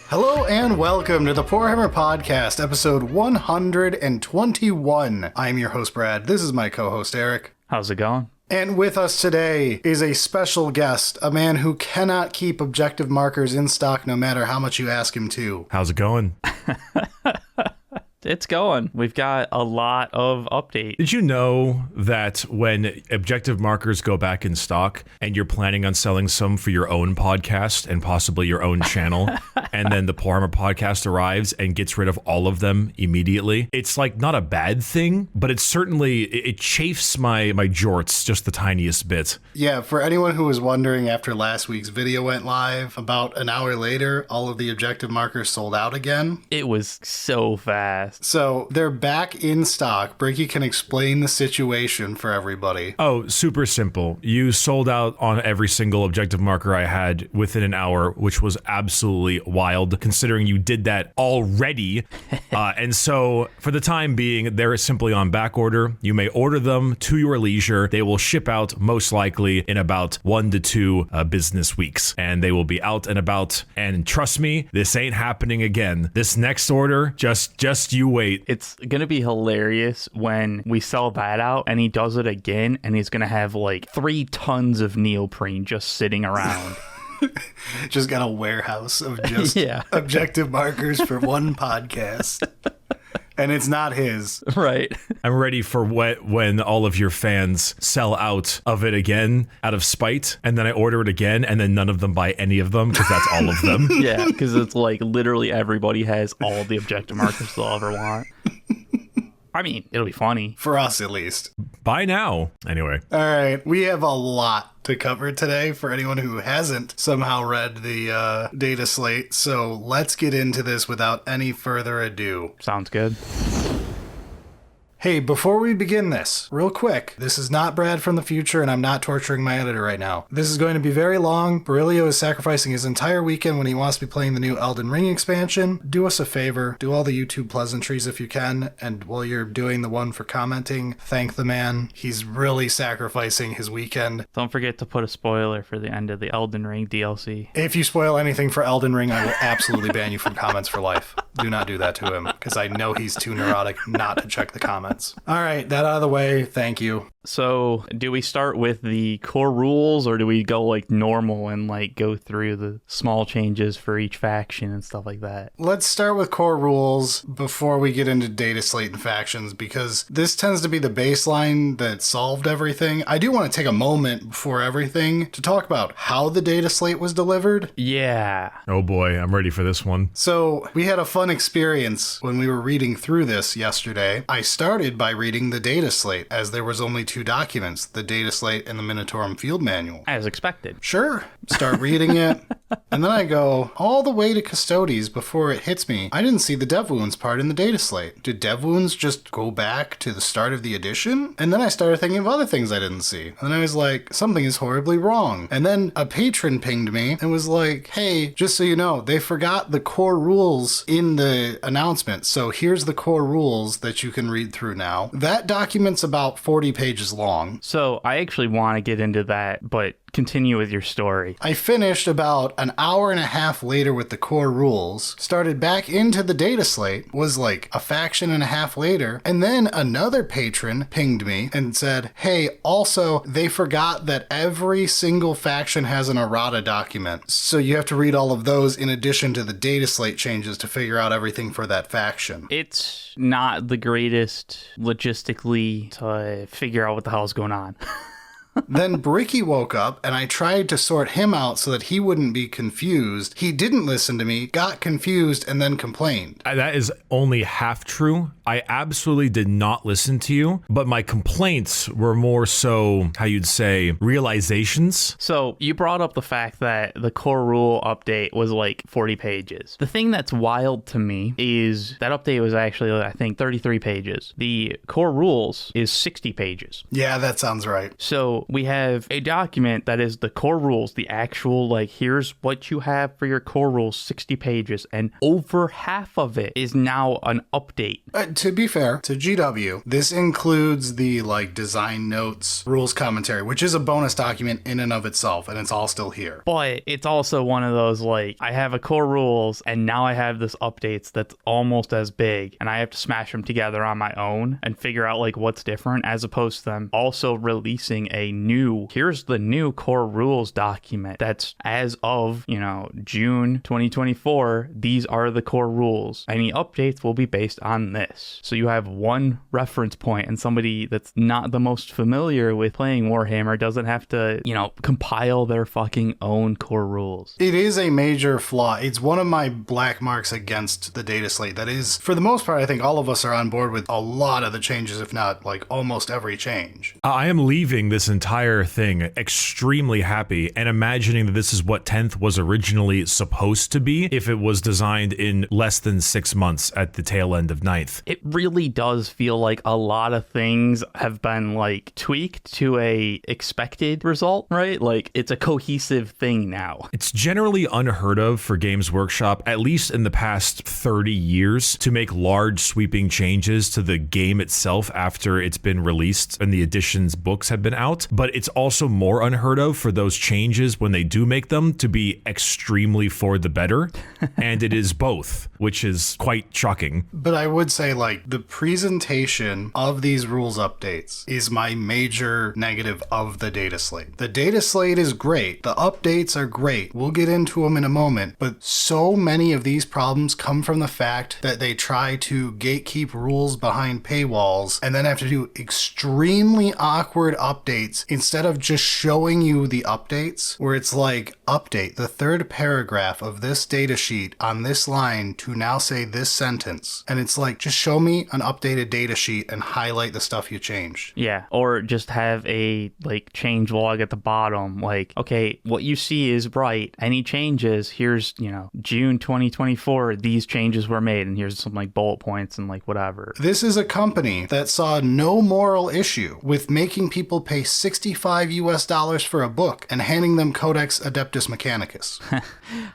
Hello and welcome to the Warhammer Podcast, episode 121. I'm your host, Brad. This is my co-host, Eric. How's it going? And with us today is a special guest, a man who cannot keep objective markers in stock no matter how much you ask him to. How's it going? It's going. We've got a lot of updates. Did you know that when objective markers go back in stock and you're planning on selling some for your own podcast and possibly your own channel, and then the Warhammer podcast arrives and gets rid of all of them immediately, it's like not a bad thing, but it's certainly, it chafes my jorts just the tiniest bit. Yeah, for anyone who was wondering after last week's video went live, about an hour later, all of the objective markers sold out again. It was so fast. So they're back in stock. Bricky can explain the situation for everybody. Oh, super simple. You sold out on every single objective marker I had within an hour, which was absolutely wild considering you did that already. And so for the time being, they're simply on back order. You may order them to your leisure. They will ship out most likely in about 1 to 2 business weeks, and they will be out and about. And trust me, this ain't happening again. This next order, just you wait. It's going to be hilarious when we sell that out and he does it again and he's going to have like 3 tons of neoprene just sitting around. Just got a warehouse of just objective markers for one podcast. And it's not his. Right. I'm ready for when all of your fans sell out of it again out of spite, and then I order it again, and then none of them buy any of them because that's all of them. Yeah, because it's like literally everybody has all the objective markers they'll ever want. I mean, it'll be funny. For us, at least. Buy now. Anyway. All right. We have a lot to cover today for anyone who hasn't somehow read the data slate. So let's get into this without any further ado. Sounds good. Hey, before we begin this, real quick, this is not Brad from the future, and I'm not torturing my editor right now. This is going to be very long. Berylio is sacrificing his entire weekend when he wants to be playing the new Elden Ring expansion. Do us a favor, do all the YouTube pleasantries if you can, and while you're doing the one for commenting, thank the man. He's really sacrificing his weekend. Don't forget to put a spoiler for the end of the Elden Ring DLC. If you spoil anything for Elden Ring, I will absolutely ban you from comments for life. Do not do that to him, because I know he's too neurotic not to check the comments. All right, that out of the way. Thank you. So, do we start with the core rules, or do we go like normal and like go through the small changes for each faction and stuff like that? Let's start with core rules before we get into data slate and factions, because this tends to be the baseline that solved everything. I do want to take a moment before everything to talk about how the data slate was delivered. Yeah. Oh boy, I'm ready for this one. So, we had a fun experience when we were reading through this yesterday. I started by reading the data slate, as there was only 2 documents, the data slate and the Minotaurum field manual. As expected. Sure. Start reading it. And then I go all the way to Custodes before it hits me. I didn't see the Dev Wounds part in the data slate. Did Dev Wounds just go back to the start of the edition? And then I started thinking of other things I didn't see. And then I was like, something is horribly wrong. And then a patron pinged me and was like, hey, just so you know, they forgot the core rules in the announcement. So here's the core rules that you can read through now. That document's about 40 pages long. So I actually want to get into that, but continue with your story. I finished about an hour and a half later with the core rules, started back into the data slate, was like a faction and a half later, and then another patron pinged me and said, hey, also, they forgot that every single faction has an errata document, so you have to read all of those in addition to the data slate changes to figure out everything for that faction. It's not the greatest logistically to figure out what the hell's going on. Then Bricky woke up, and I tried to sort him out so that he wouldn't be confused. He didn't listen to me, got confused, and then complained. That is only half true. I absolutely did not listen to you, but my complaints were more so, how you'd say, realizations. So you brought up the fact that the core rule update was like 40 pages. The thing that's wild to me is that update was actually, I think, 33 pages. The core rules is 60 pages. Yeah, that sounds right. So So we have a document that is the core rules, the actual, like, here's what you have for your core rules, 60 pages, and over half of it is now an update. To be fair to GW, this includes the like design notes, rules commentary, which is a bonus document in and of itself, and it's all still here. But it's also one of those, like, I have a core rules and now I have this updates that's almost as big, and I have to smash them together on my own and figure out like what's different, as opposed to them also releasing a new, here's the new core rules document that's as of, you know, June 2024, these are the core rules. Any updates will be based on this. So you have one reference point, and somebody that's not the most familiar with playing Warhammer doesn't have to, you know, compile their fucking own core rules. It is a major flaw. It's one of my black marks against the data slate. That is, for the most part, I think all of us are on board with a lot of the changes, if not like almost every change. I am leaving this entire thing extremely happy and imagining that this is what 10th was originally supposed to be if it was designed in less than 6 months at the tail end of 9th. It really does feel like a lot of things have been like tweaked to a expected result, right? Like it's a cohesive thing now. It's generally unheard of for Games Workshop, at least in the past 30 years, to make large sweeping changes to the game itself after it's been released and the edition's books have been out. But it's also more unheard of for those changes, when they do make them, to be extremely for the better. And it is both, which is quite shocking. But I would say like the presentation of these rules updates is my major negative of the data slate. The data slate is great. The updates are great. We'll get into them in a moment. But so many of these problems come from the fact that they try to gatekeep rules behind paywalls and then have to do extremely awkward updates instead of just showing you the updates, where it's like, update the third paragraph of this data sheet on this line to now say this sentence. And it's like, just show me an updated data sheet and highlight the stuff you changed. Yeah, or just have a like change log at the bottom, like, okay, what you see is right. Any changes, here's, you know, June 2024, these changes were made, and here's some like bullet points and like whatever. This is a company that saw no moral issue with making people pay $65 for a book and handing them Codex Adeptus Mechanicus.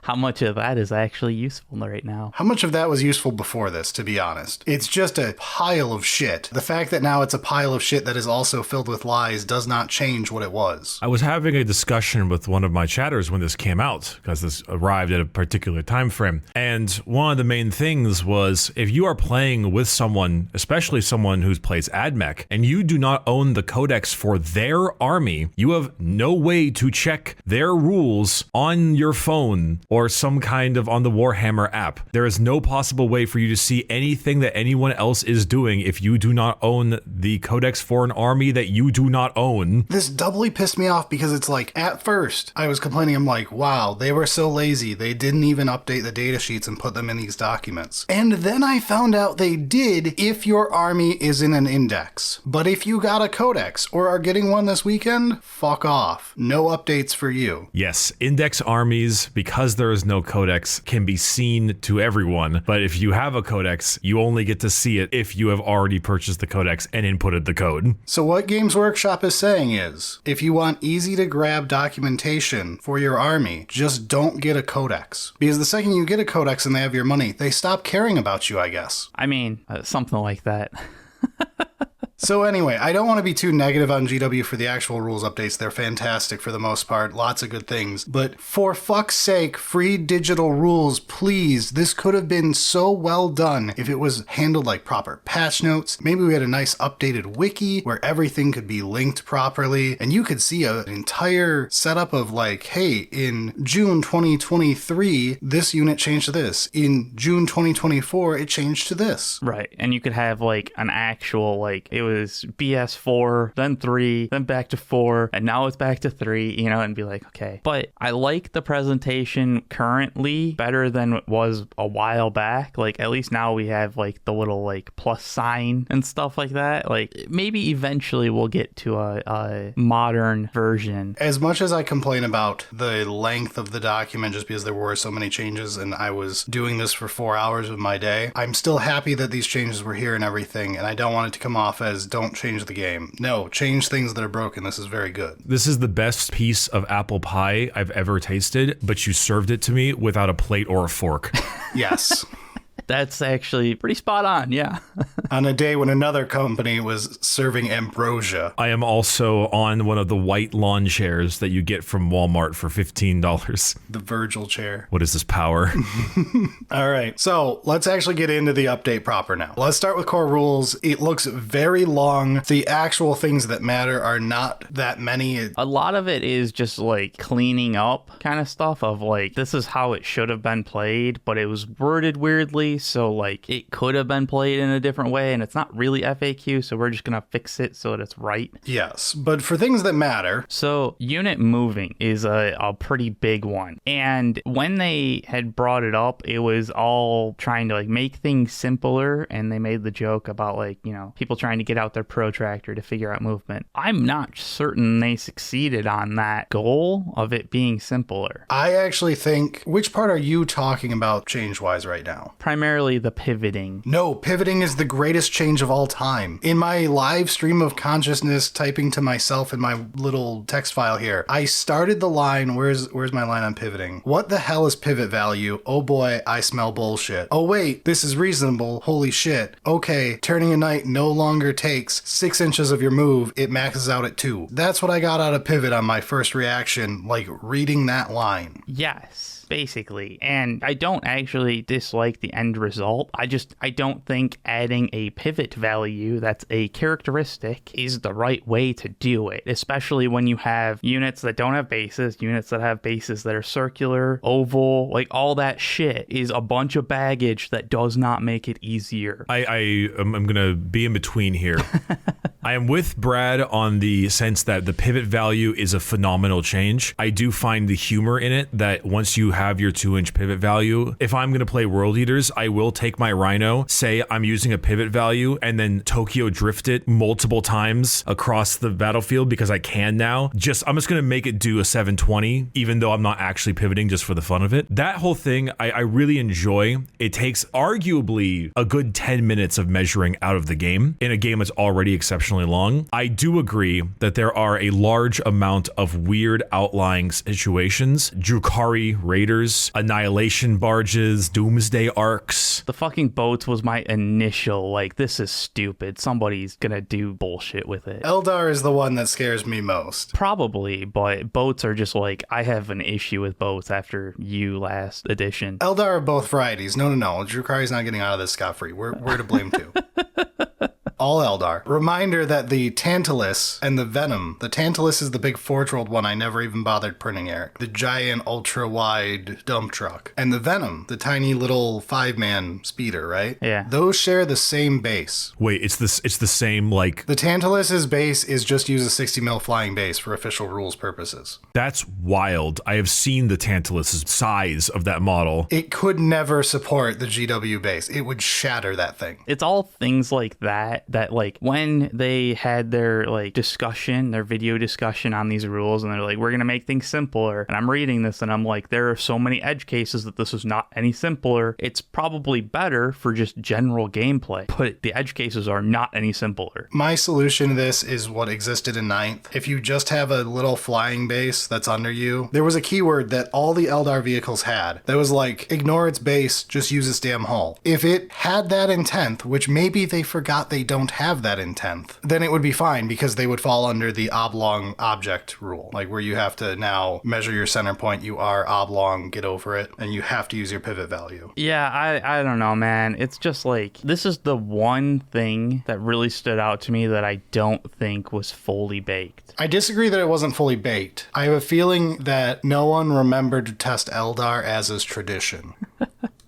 How much of that is actually useful right now? How much of that was useful before this, to be honest? It's just a pile of shit. The fact that now it's a pile of shit that is also filled with lies does not change what it was. I was having a discussion with one of my chatters when this came out, because this arrived at a particular time frame. And one of the main things was, if you are playing with someone, especially someone who plays AdMech, and you do not own the codex for their army, you have no way to check their rules on your phone or some kind of on the Warhammer app. There is no possible way for you to see anything that anyone else is doing if you do not own the codex for an army that you do not own. This doubly pissed me off because it's like, at first I was complaining, I'm like, wow, they were so lazy, they didn't even update the data sheets and put them in these documents. And then I found out they did if your army is in an index. But if you got a codex or are getting one this weekend, fuck off. No updates for you. Yes, index armies, because there is no codex, can be seen to everyone. But if you have a codex, you only get to see it if you have already purchased the codex and inputted the code. So what Games Workshop is saying is, if you want easy to grab documentation for your army, just don't get a codex. Because the second you get a codex and they have your money, they stop caring about you, I guess. I mean, something like that. So anyway, I don't want to be too negative on GW for the actual rules updates. They're fantastic for the most part. Lots of good things. But for fuck's sake, free digital rules, please. This could have been so well done if it was handled like proper patch notes. Maybe we had a nice updated wiki where everything could be linked properly. And you could see an entire setup of like, hey, in June 2023, this unit changed to this. In June 2024, it changed to this. Right. And you could have like an actual, like, it was BS4, then 3, then back to 4, and now it's back to 3, you know, and be like, okay. But I like the presentation currently better than it was a while back. Like, at least now we have like the little like plus sign and stuff like that. Like, maybe eventually we'll get to a modern version. As much as I complain about the length of the document just because there were so many changes and I was doing this for 4 hours of my day, I'm still happy that these changes were here and everything, and I don't want it to come off as is don't change the game. No, change things that are broken. This is very good. This is the best piece of apple pie I've ever tasted, but you served it to me without a plate or a fork. Yes. That's actually pretty spot on, yeah. On a day when another company was serving ambrosia. I am also on one of the white lawn chairs that you get from Walmart for $15. The Virgil chair. What is this power? All right, so let's actually get into the update proper now. Let's start with core rules. It looks very long. The actual things that matter are not that many. A lot of it is just like cleaning up kind of stuff of like, this is how it should have been played, but it was worded weirdly. So like it could have been played in a different way and it's not really FAQ. So we're just going to fix it so that it's right. Yes, but for things that matter. So unit moving is a pretty big one. And when they had brought it up, it was all trying to like make things simpler. And they made the joke about like, you know, people trying to get out their protractor to figure out movement. I'm not certain they succeeded on that goal of it being simpler. I actually think, which part are you talking about change-wise right now? Primarily the pivoting. No, pivoting is the greatest change of all time. In my live stream of consciousness, typing to myself in my little text file here, I started the line, where's my line on pivoting? What the hell is pivot value? Oh boy, I smell bullshit. Oh wait, this is reasonable. Holy shit. Okay, turning a knight no longer takes 6 inches of your move. It maxes out at 2. That's what I got out of pivot on my first reaction, like reading that line. Yes. Basically. And I don't actually dislike the end result. I don't think adding a pivot value that's a characteristic is the right way to do it, especially when you have units that don't have bases, units that have bases that are circular, oval, like all that shit is a bunch of baggage that does not make it easier. I'm going to be in between here. I am with Brad on the sense that the pivot value is a phenomenal change. I do find the humor in it that once you have your 2-inch pivot value, if I'm going to play World Eaters, I will take my Rhino, say I'm using a pivot value, and then Tokyo drift it multiple times across the battlefield because I can now. I'm just going to make it do a 720, even though I'm not actually pivoting just for the fun of it. That whole thing, I really enjoy. It takes arguably a good 10 minutes of measuring out of the game in a game that's already exceptional long. I do agree that there are a large amount of weird outlying situations. Drukhari raiders, annihilation barges, doomsday arcs. The fucking boats was my initial, like, this is stupid. Somebody's gonna do bullshit with it. Eldar is the one that scares me most. Probably, but boats are just like, I have an issue with boats after you last edition. Eldar are both varieties. No. Drukhari's not getting out of this scot-free. We're to blame too. All Eldar. Reminder that the Tantalus and the Venom, the Tantalus is the big forge-rolled one I never even bothered printing, Eric. The giant ultra-wide dump truck. And the Venom, the tiny little 5-man speeder, right? Yeah. Those share the same base. Wait, it's the same, like... The Tantalus's base is just use a 60 mil flying base for official rules purposes. That's wild. I have seen the Tantalus's size of that model. It could never support the GW base. It would shatter that thing. It's all things like that like when they had their like discussion, their video discussion on these rules, and they're like, we're gonna make things simpler, and I'm reading this and I'm like, there are so many edge cases that this is not any simpler. It's probably better for just general gameplay, but the edge cases are not any simpler. My solution to this is what existed in 9th. If you just have a little flying base that's under you, there was a keyword that all the Eldar vehicles had that was like, ignore its base, just use its damn hull. If it had that in 10th, which maybe they forgot they don't have that in 10th, then it would be fine because they would fall under the oblong object rule, like where you have to now measure your center point, you are oblong, get over it, and you have to use your pivot value. Yeah, I don't know, man. It's just like, this is the one thing that really stood out to me that I don't think was fully baked. I disagree that it wasn't fully baked. I have a feeling that no one remembered to test Eldar as is tradition.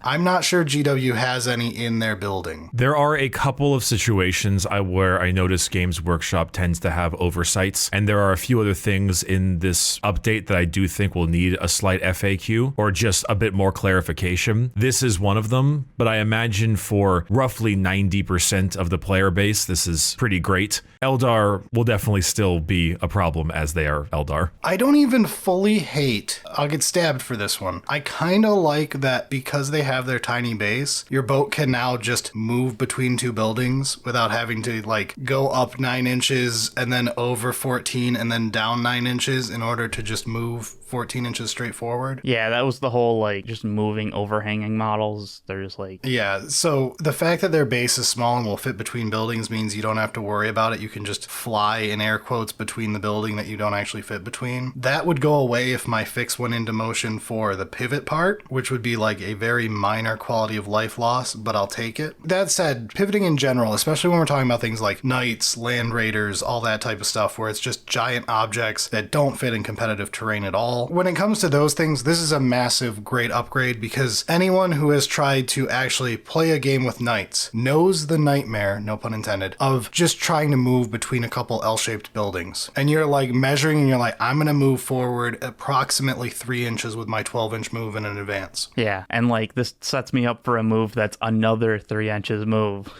I'm not sure GW has any in their building. There are a couple of situations where I notice Games Workshop tends to have oversights, and there are a few other things in this update that I do think will need a slight FAQ or just a bit more clarification. This is one of them, but I imagine for roughly 90% of the player base, this is pretty great. Eldar will definitely still be a problem as they are Eldar. I don't even fully hate, I'll get stabbed for this one. I kind of like that because they have their tiny base, your boat can now just move between two buildings without having to like go up 9 inches and then over 14 and then down 9 inches in order to just move 14 inches straight forward. Yeah, that was the whole like just moving overhanging models. They're just like... Yeah, so the fact that their base is small and will fit between buildings means you don't have to worry about it. You can just fly in air quotes between the building that you don't actually fit between. That would go away if my fix went into motion for the pivot part, which would be like a very minor quality of life loss, but I'll take it. That said, pivoting in general, especially when we're talking about things like knights, land raiders, all that type of stuff where it's just giant objects that don't fit in competitive terrain at all. When it comes to those things, this is a massive, great upgrade because anyone who has tried to actually play a game with knights knows the nightmare, no pun intended, of just trying to move between a couple L-shaped buildings. And you're like measuring and you're like, I'm going to move forward approximately 3 inches with my 12-inch move in advance. Yeah, and like this sets me up for a move that's another 3 inches move.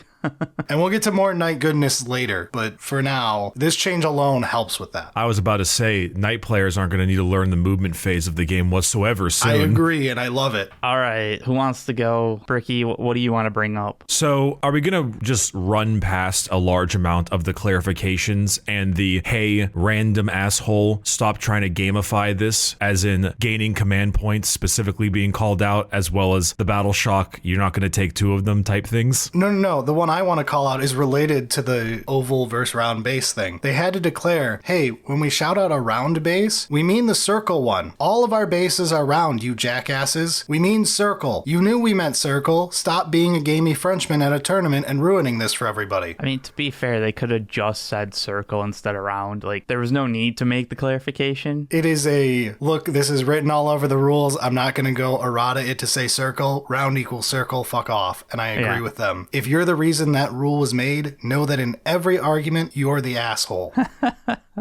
And we'll get to more knight goodness later, but for now, this change alone helps with that. I was about to say, knight players aren't going to need to learn the movement phase of the game whatsoever soon. I agree, and I love it. All right, who wants to go? Bricky, what do you want to bring up? So, are we going to just run past a large amount of the clarifications and the, hey, random asshole, stop trying to gamify this, as in gaining command points specifically being called out, as well as the battle shock, you're not going to take 2 of them type things? No. The one I want to call out is related to the oval versus round base thing. They had to declare, hey, when we shout out a round base, we mean the circle one. All of our bases are round, you jackasses. We mean circle. You knew we meant circle. Stop being a gamey Frenchman at a tournament and ruining this for everybody. I mean, to be fair, they could have just said circle instead of round. Like, there was no need to make the clarification. It is a, look, this is written all over the rules. I'm not going to go errata it to say circle. Round equals circle, fuck off. And I agree with them. If you're the reason that rule was made, know that in every argument, you're the asshole.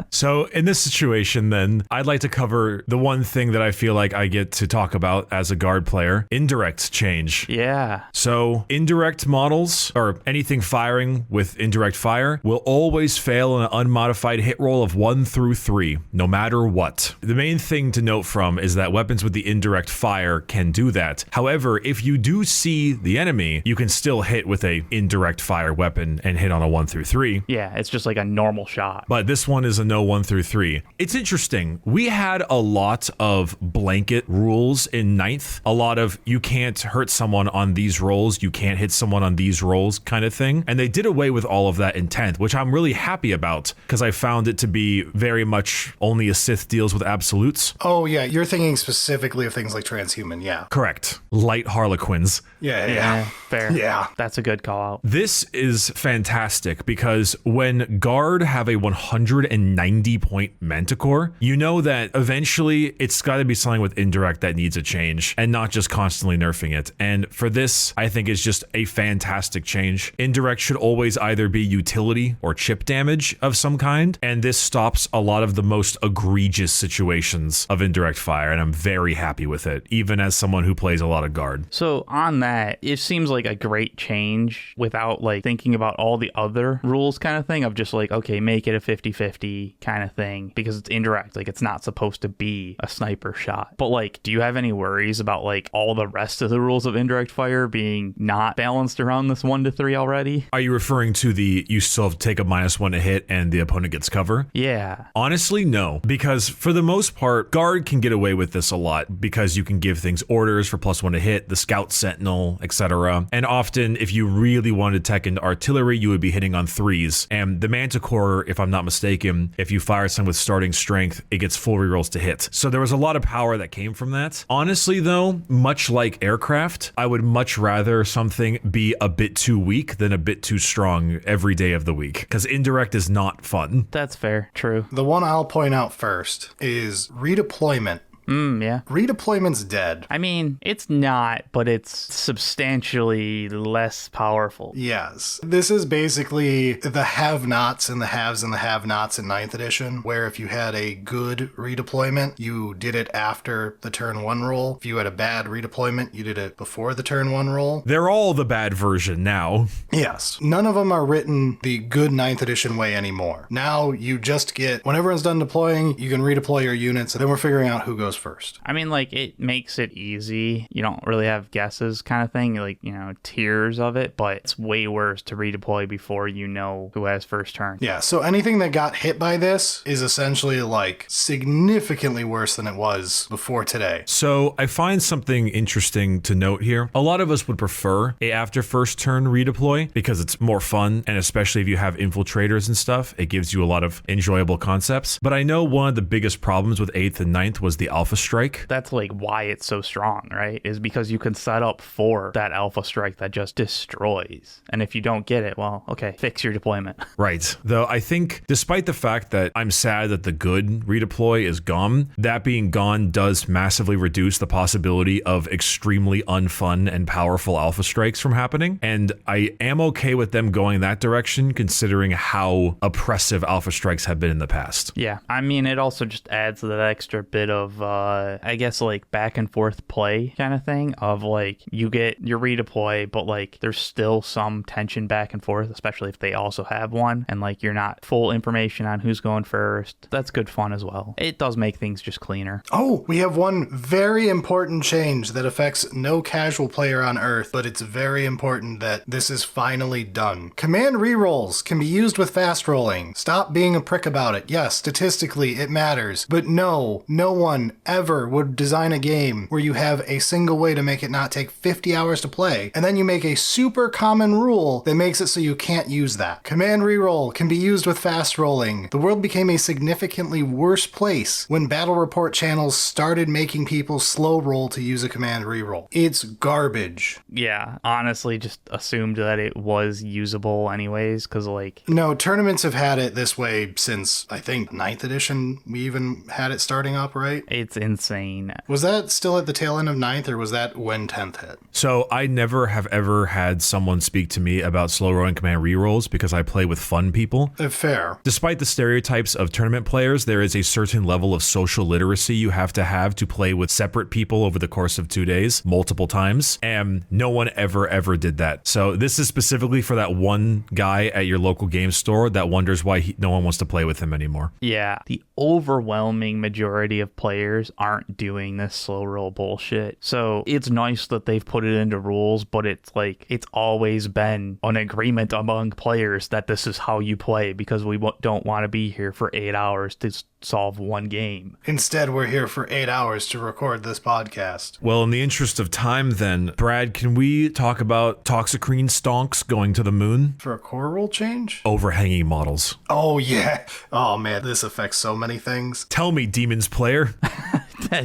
So in this situation, then, I'd like to cover the one thing that I feel like I get to talk about as a guard player, indirect change. Yeah. So indirect models, or anything firing with indirect fire, will always fail in an unmodified hit roll of 1 through 3, no matter what. The main thing to note from is that weapons with the indirect fire can do that. However, if you do see the enemy, you can still hit with a indirect fire weapon and hit on a 1 through 3. Yeah, it's just like a normal shot. But this one is a no 1 through 3. It's interesting. We had a lot of blanket rules in 9th. A lot of you can't hurt someone on these rolls, you can't hit someone on these rolls kind of thing. And they did away with all of that in 10th, which I'm really happy about because I found it to be very much only a Sith deals with absolutes. Oh yeah, you're thinking specifically of things like transhuman, yeah. Correct. Light Harlequins. Yeah. Fair. Yeah. That's a good call out. This is fantastic because when Guard have a 190 point Manticore, you know that eventually it's got to be something with indirect that needs a change and not just constantly nerfing it. And for this, I think it's just a fantastic change. Indirect should always either be utility or chip damage of some kind, and this stops a lot of the most egregious situations of indirect fire, and I'm very happy with it, even as someone who plays a lot of Guard. So on that, it seems like a great change without like thinking about all the other rules kind of thing of just like, okay, make it a 50-50 kind of thing because it's indirect. Like it's not supposed to be a sniper shot. But like, do you have any worries about like all the rest of the rules of indirect fire being not balanced around this 1 to 3 already? Are you referring to the you still have to take a -1 to hit and the opponent gets cover? Yeah. Honestly, no, because for the most part, Guard can get away with this a lot because you can give things orders for +1 to hit, the Scout Sentinel, etc. And often, if you really wanted to tech into artillery, you would be hitting on 3s. And the Manticore, if I'm not mistaken, if you fire some with starting strength, it gets full rerolls to hit. So there was a lot of power that came from that. Honestly, though, much like aircraft, I would much rather something be a bit too weak than a bit too strong every day of the week, because indirect is not fun. That's fair. True. The one I'll point out first is redeployment. Yeah. Redeployment's dead. I mean, it's not, but it's substantially less powerful. Yes. This is basically the have-nots and the haves and the have-nots in 9th edition, where if you had a good redeployment, you did it after the turn 1 roll. If you had a bad redeployment, you did it before the turn 1 roll. They're all the bad version now. Yes. None of them are written the good 9th edition way anymore. Now you just get, when everyone's done deploying, you can redeploy your units, and then we're figuring out who goes first. I mean, like, it makes it easy. You don't really have guesses kind of thing, like, you know, tiers of it, but it's way worse to redeploy before you know who has first turn. Yeah, so anything that got hit by this is essentially like significantly worse than it was before today. So I find something interesting to note here. A lot of us would prefer a after first turn redeploy because it's more fun, and especially if you have infiltrators and stuff, it gives you a lot of enjoyable concepts. But I know one of the biggest problems with 8th and 9th was the Alpha Strike. That's like why it's so strong, right? Is because you can set up for that Alpha Strike that just destroys. And if you don't get it, well, okay, fix your deployment. Right. Though I think despite the fact that I'm sad that the good redeploy is gone, that being gone does massively reduce the possibility of extremely unfun and powerful Alpha Strikes from happening. And I am okay with them going that direction considering how oppressive Alpha Strikes have been in the past. Yeah, I mean, it also just adds that extra bit of, I guess, like back and forth play kind of thing of like you get your redeploy, but like there's still some tension back and forth, especially if they also have one, and like you're not full information on who's going first. That's good fun as well. It does make things just cleaner. Oh, we have one very important change that affects no casual player on Earth, but it's very important that this is finally done. Command rerolls can be used with fast rolling. Stop being a prick about it. Yes, statistically it matters, but no one ever would design a game where you have a single way to make it not take 50 hours to play, and then you make a super common rule that makes it so you can't use that. Command reroll can be used with fast rolling. The world became a significantly worse place when battle report channels started making people slow roll to use a command reroll. It's garbage. Yeah, honestly, just assumed that it was usable anyways, because like... No, tournaments have had it this way since, I think, 9th edition. We even had it starting up, right? It's insane. Was that still at the tail end of 9th, or was that when 10th hit? So I never have ever had someone speak to me about slow rolling command rerolls because I play with fun people. Fair. Despite the stereotypes of tournament players, there is a certain level of social literacy you have to play with separate people over the course of 2 days, multiple times, and no one ever did that. So this is specifically for that one guy at your local game store that wonders why no one wants to play with him anymore. Yeah, the overwhelming majority of players aren't doing this slow roll bullshit. So it's nice that they've put it into rules, but it's like it's always been an agreement among players that this is how you play because we don't want to be here for 8 hours to solve one game. Instead, we're here for 8 hours to record this podcast. Well, in the interest of time then, Brad, can we talk about Toxicrene stonks going to the moon? For a core rule change? Overhanging models. Oh, yeah. Oh, man, this affects so many things. Tell me, Demons player.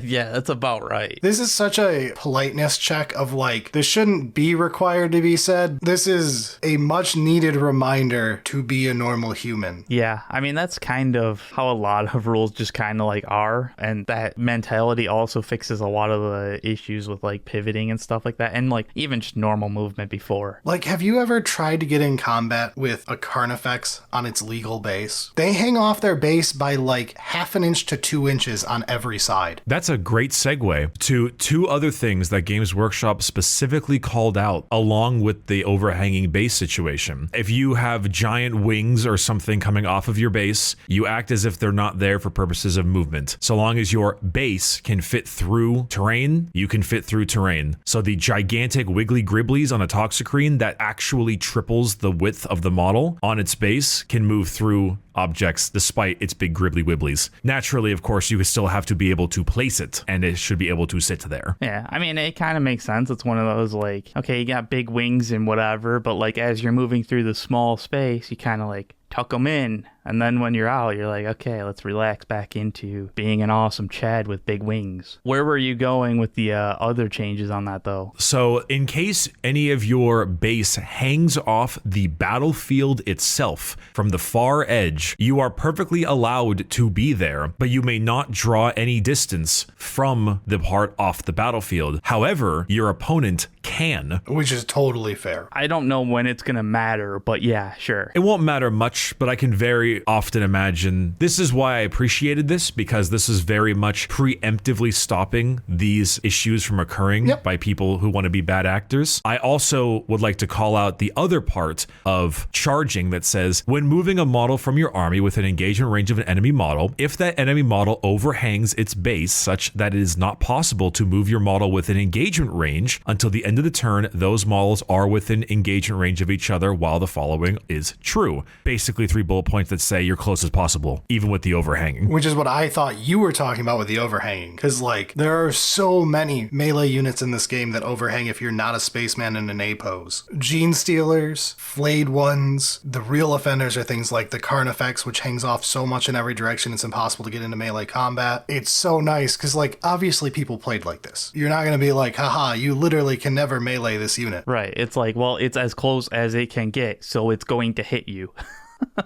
Yeah, that's about right. This is such a politeness check of like, this shouldn't be required to be said. This is a much needed reminder to be a normal human. Yeah, I mean, that's kind of how a lot of rules just kind of like are. And that mentality also fixes a lot of the issues with like pivoting and stuff like that. And like even just normal movement before. Like, have you ever tried to get in combat with a Carnifex on its legal base? They hang off their base by like 1/2 inch to 2 inches on every side. That's a great segue to two other things that Games Workshop specifically called out along with the overhanging base situation. If you have giant wings or something coming off of your base, you act as if they're not there for purposes of movement. So long as your base can fit through terrain, you can fit through terrain. So the gigantic wiggly gribblies on a Toxicrene that actually triples the width of the model on its base can move through objects despite its big gribbly wibblies. Naturally, of course, you still have to be able to place it, and it should be able to sit there. Yeah, I mean, it kind of makes sense. It's one of those like, okay, you got big wings and whatever, but like as you're moving through the small space, you kind of like tuck them in. And then when you're out, you're like, okay, let's relax back into being an awesome Chad with big wings. Where were you going with the other changes on that, though? So in case any of your base hangs off the battlefield itself from the far edge, you are perfectly allowed to be there, but you may not draw any distance from the part off the battlefield. However, your opponent can. Which is totally fair. I don't know when it's going to matter, but yeah, sure. It won't matter much, but I can very often imagine this is why I appreciated this, because this is very much preemptively stopping these issues from occurring by people who want to be bad actors. I also would like to call out the other part of charging that says, when moving a model from your army within engagement range of an enemy model, if that enemy model overhangs its base such that it is not possible to move your model within engagement range until the end of the turn, those models are within engagement range of each other while the following is true. Basically 3 bullet points that say you're close as possible, even with the overhanging. Which is what I thought you were talking about with the overhanging. Because, like, there are so many melee units in this game that overhang if you're not a spaceman in an A pose. Genestealers, flayed ones, the real offenders are things like the Carnifex, which hangs off so much in every direction it's impossible to get into melee combat. It's so nice, because, like, obviously people played like this. You're not going to be like, haha, you literally can never melee this unit. Right. It's like, well, it's as close as it can get, so it's going to hit you.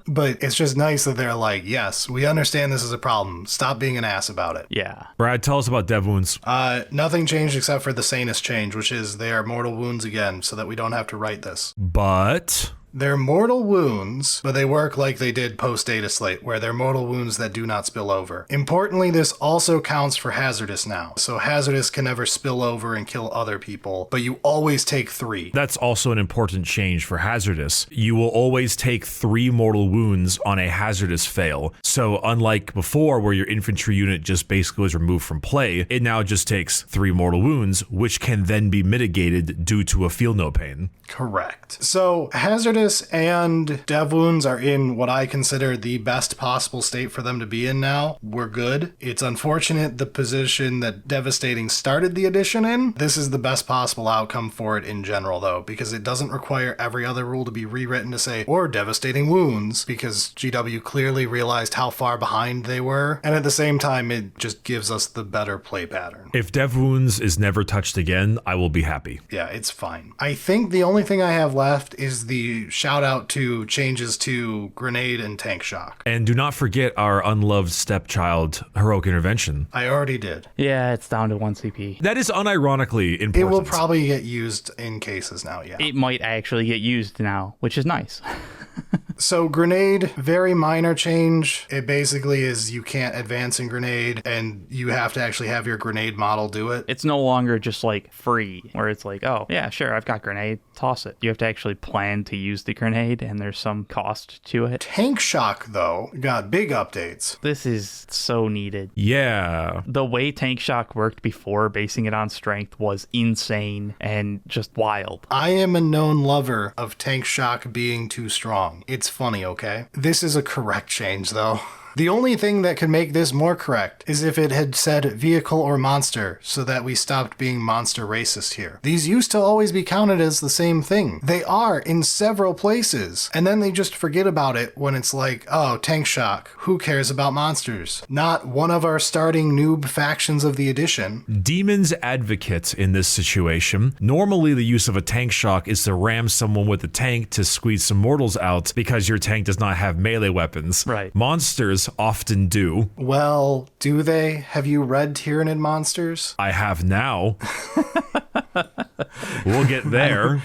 But it's just nice that they're like, yes, we understand this is a problem. Stop being an ass about it. Yeah. Brad, tell us about dev wounds. Nothing changed except for the sanest change, which is they are mortal wounds again, so that we don't have to write this. But They're mortal wounds, but they work like they did post-Dataslate, where they're mortal wounds that do not spill over. Importantly, this also counts for Hazardous now. So Hazardous can never spill over and kill other people, but you always take 3. that's also an important change for Hazardous. You will always take 3 mortal wounds on a Hazardous fail. So unlike before, where your infantry unit just basically was removed from play, it now just takes 3 mortal wounds, which can then be mitigated due to a feel no pain. Correct. So Hazardous and Dev Wounds are in what I consider the best possible state for them to be in now. We're good. It's unfortunate the position that Devastating started the edition in. This is the best possible outcome for it in general, though, because it doesn't require every other rule to be rewritten to say, or Devastating Wounds, because GW clearly realized how far behind they were, and at the same time, it just gives us the better play pattern. If Dev Wounds is never touched again, I will be happy. Yeah, it's fine. I think the only thing I have left is the shout out to changes to Grenade and Tank Shock. And do not forget our unloved stepchild, Heroic Intervention. I already did. Yeah, it's down to 1 CP. That is unironically important. It will probably get used in cases now, yeah. It might actually get used now, which is nice. So Grenade, very minor change. It basically is you can't advance in Grenade, and you have to actually have your Grenade model do it. It's no longer just like free, where it's like, oh, yeah, sure, I've got grenade, toss it. You have to actually plan to use the grenade, and there's some cost to it. Tank Shock, though, got big updates. This is so needed. Yeah. The way Tank Shock worked before, basing it on strength, was insane and just wild. I am a known lover of Tank Shock being too strong. It's funny, okay? This is a correct change, though. The only thing that could make this more correct is if it had said vehicle or monster, so that we stopped being monster racist here. These used to always be counted as the same thing. They are in several places, and then they just forget about it when it's like, oh, Tank Shock, who cares about monsters? Not one of our starting noob factions of the edition. Demon's advocate in this situation. Normally the use of a Tank Shock is to ram someone with a tank to squeeze some mortals out because your tank does not have melee weapons. Right. Monsters often do. Well, do they? Have you read Tyranid Monsters? I have now. We'll get there.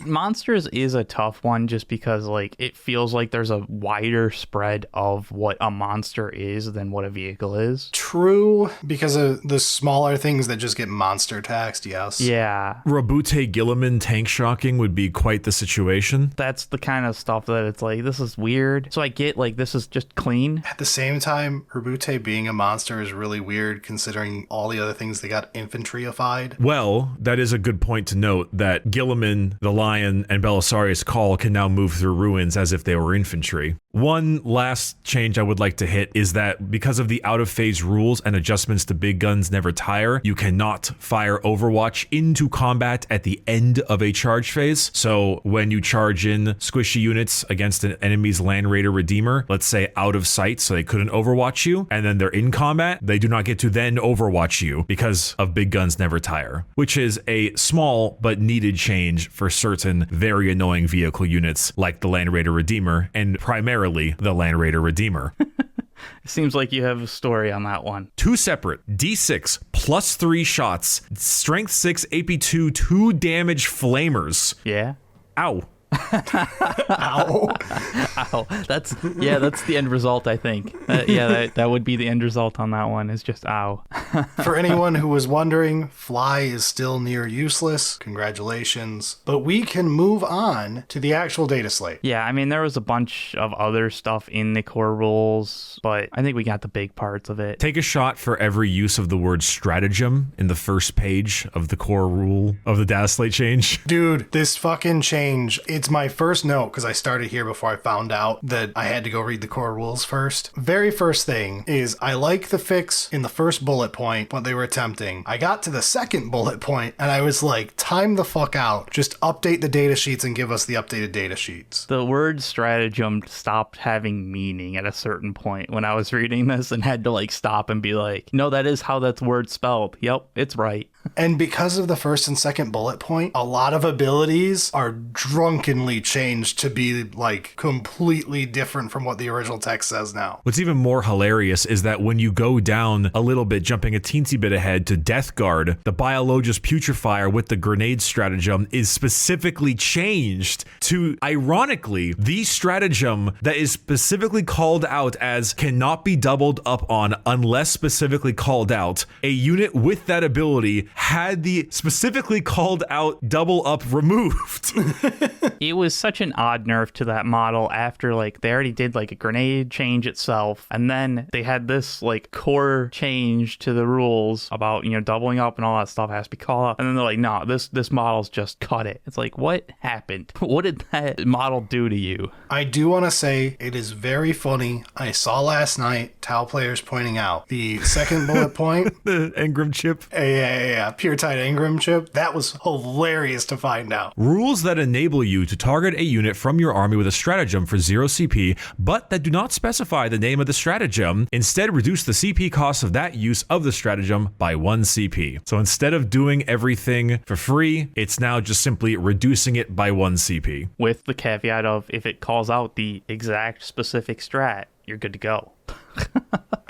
Monsters is a tough one just because like it feels like there's a wider spread of what a monster is than what a vehicle is. True, because of the smaller things that just get monster taxed, yes. Yeah. Rabute Gilliman tank shocking would be quite the situation. That's the kind of stuff that it's like, this is weird. So I get like this is just clean. At the same time, Rabute being a monster is really weird considering all the other things they got infantry-ified. Well, that is a good point to note that Gilliman, the Lion, and Belisarius Call can now move through ruins as if they were infantry. One last change I would like to hit is that because of the out-of-phase rules and adjustments to big guns never tire, you cannot fire Overwatch into combat at the end of a charge phase. So when you charge in squishy units against an enemy's Land Raider Redeemer, let's say out of sight so they couldn't Overwatch you, and then they're in combat, they do not get to then Overwatch you because of big guns never tire, which is a small but needed change for certain very annoying vehicle units like the Land Raider Redeemer and primarily the Land Raider Redeemer. Seems like you have a story on that one. 2 separate D6 plus 3 shots, strength 6, AP 2, 2 damage flamers. Yeah. Ow. Ow. Ow. That's the end result, I think. That would be the end result on that one, is just ow. For anyone who was wondering, fly is still near useless. Congratulations. But we can move on to the actual data slate. Yeah, I mean, there was a bunch of other stuff in the core rules, but I think we got the big parts of it. Take a shot for every use of the word stratagem in the first page of the core rule of the data slate change. Dude, this fucking change, it's my first note because I started here before I found out that I had to go read the core rules first. Very first thing is I like the fix in the first bullet point, what they were attempting. I got to the second bullet point and I was like, time the fuck out. Just update the data sheets and give us the updated data sheets. The word stratagem stopped having meaning at a certain point when I was reading this and had to like stop and be like, no, that is how that word's spelled. Yep, it's right. And because of the first and second bullet point, a lot of abilities are drunkenly changed to be like completely different from what the original text says now. What's even more hilarious is that when you go down a little bit, jumping a teensy bit ahead to Death Guard, the Biologus Putrefier with the grenade stratagem is specifically changed to, ironically, the stratagem that is specifically called out as cannot be doubled up on unless specifically called out. A unit with that ability had the specifically called out double up removed. It was such an odd nerf to that model after like they already did like a grenade change itself, and then they had this like core change to the rules about, you know, doubling up and all that stuff has to be called out, and then they're like, no, this model's just cut it. It's like, what happened? What did that model do to you? I do want to say it is very funny. I saw last night Tau players pointing out the second bullet point. The engram chip. Yeah. Pure Tide engram chip. That was hilarious to find out. Rules that enable you to target a unit from your army with a stratagem for 0 CP, but that do not specify the name of the stratagem. Instead, reduce the CP cost of that use of the stratagem by 1 CP. So instead of doing everything for free, it's now just simply reducing it by 1 CP. With the caveat of if it calls out the exact specific strat, you're good to go.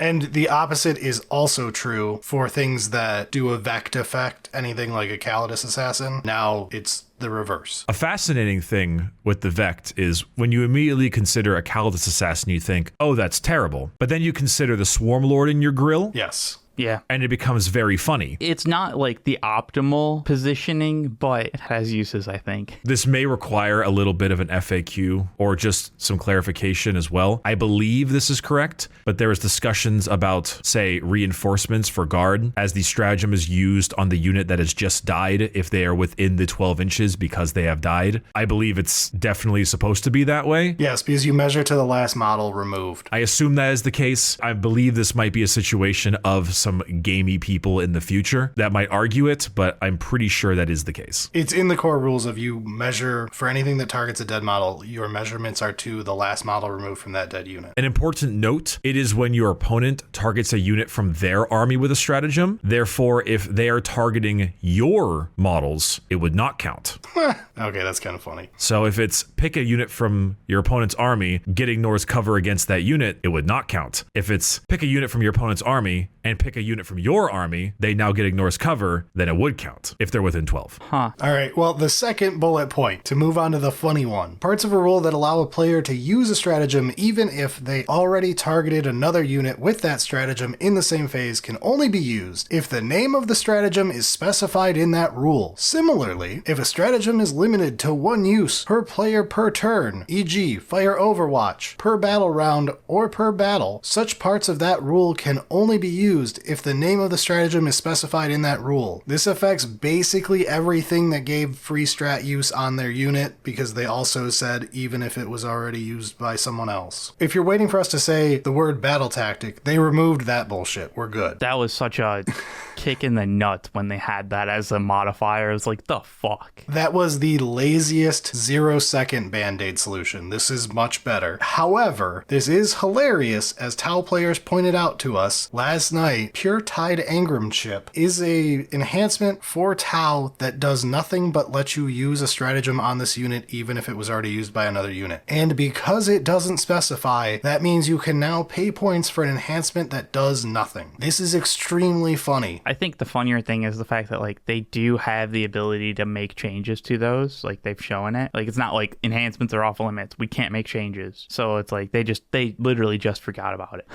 And the opposite is also true for things that do a Vect effect, anything like a Calidus Assassin. Now it's the reverse. A fascinating thing with the Vect is when you immediately consider a Calidus Assassin, you think, oh, that's terrible. But then you consider the Swarm Lord in your grill. Yes. Yeah. And it becomes very funny. It's not like the optimal positioning, but it has uses, I think. This may require a little bit of an FAQ or just some clarification as well. I believe this is correct, but there was discussions about, say, reinforcements for guard as the stratagem is used on the unit that has just died if they are within the 12 inches because they have died. I believe it's definitely supposed to be that way. Yes, because you measure to the last model removed. I assume that is the case. I believe this might be a situation of some gamey people in the future that might argue it, but I'm pretty sure that is the case. It's in the core rules of you measure for anything that targets a dead model, your measurements are to the last model removed from that dead unit. An important note, it is when your opponent targets a unit from their army with a stratagem. Therefore, if they are targeting your models, it would not count. Okay, that's kind of funny. So if it's pick a unit from your opponent's army, get ignores cover against that unit, it would not count. If it's pick a unit from your opponent's army and pick a unit from your army, they now get ignores cover, then it would count if they're within 12. Huh. All right, well, the second bullet point, to move on to the funny one. Parts of a rule that allow a player to use a stratagem even if they already targeted another unit with that stratagem in the same phase can only be used if the name of the stratagem is specified in that rule. Similarly, if a stratagem is limited to one use per player per turn, e.g. fire overwatch, per battle round, or per battle, such parts of that rule can only be used if the name of the stratagem is specified in that rule. This affects basically everything that gave free strat use on their unit because they also said even if it was already used by someone else. If you're waiting for us to say the word battle tactic, they removed that bullshit. We're good. That was such a kick in the nuts when they had that as a modifier. It was like, the fuck? That was the laziest 0-second band-aid solution. This is much better. However, this is hilarious as Tau players pointed out to us last night Pure Tide Engram chip is a enhancement for Tau that does nothing but let you use a stratagem on this unit even if it was already used by another unit. And because it doesn't specify, that means you can now pay points for an enhancement that does nothing. This is extremely funny. I think the funnier thing is the fact that like they do have the ability to make changes to those. Like they've shown it. Like it's not like enhancements are off limits. We can't make changes. So it's like they literally just forgot about it.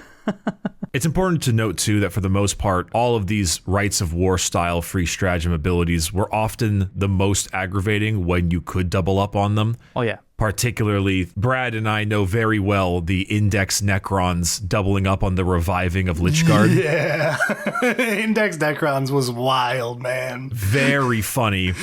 It's important to note, too, that for the most part, all of these Rites of War style free stratagem abilities were often the most aggravating when you could double up on them. Oh, yeah. Particularly, Brad and I know very well the Index Necrons doubling up on the reviving of Lichguard. Yeah. Index Necrons was wild, man. Very funny.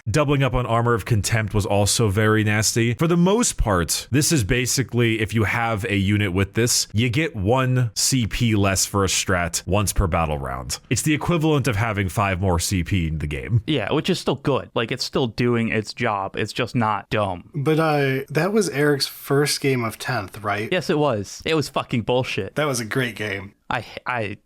Doubling up on Armor of Contempt was also very nasty. For the most part, this is basically, if you have a unit with this, you get 1 CP less for a strat once per battle round. It's the equivalent of having 5 more CP in the game. Yeah, which is still good. Like, it's still doing its job. It's just not dumb. But that was Eric's first game of 10th, right? Yes, it was. It was fucking bullshit. That was a great game. I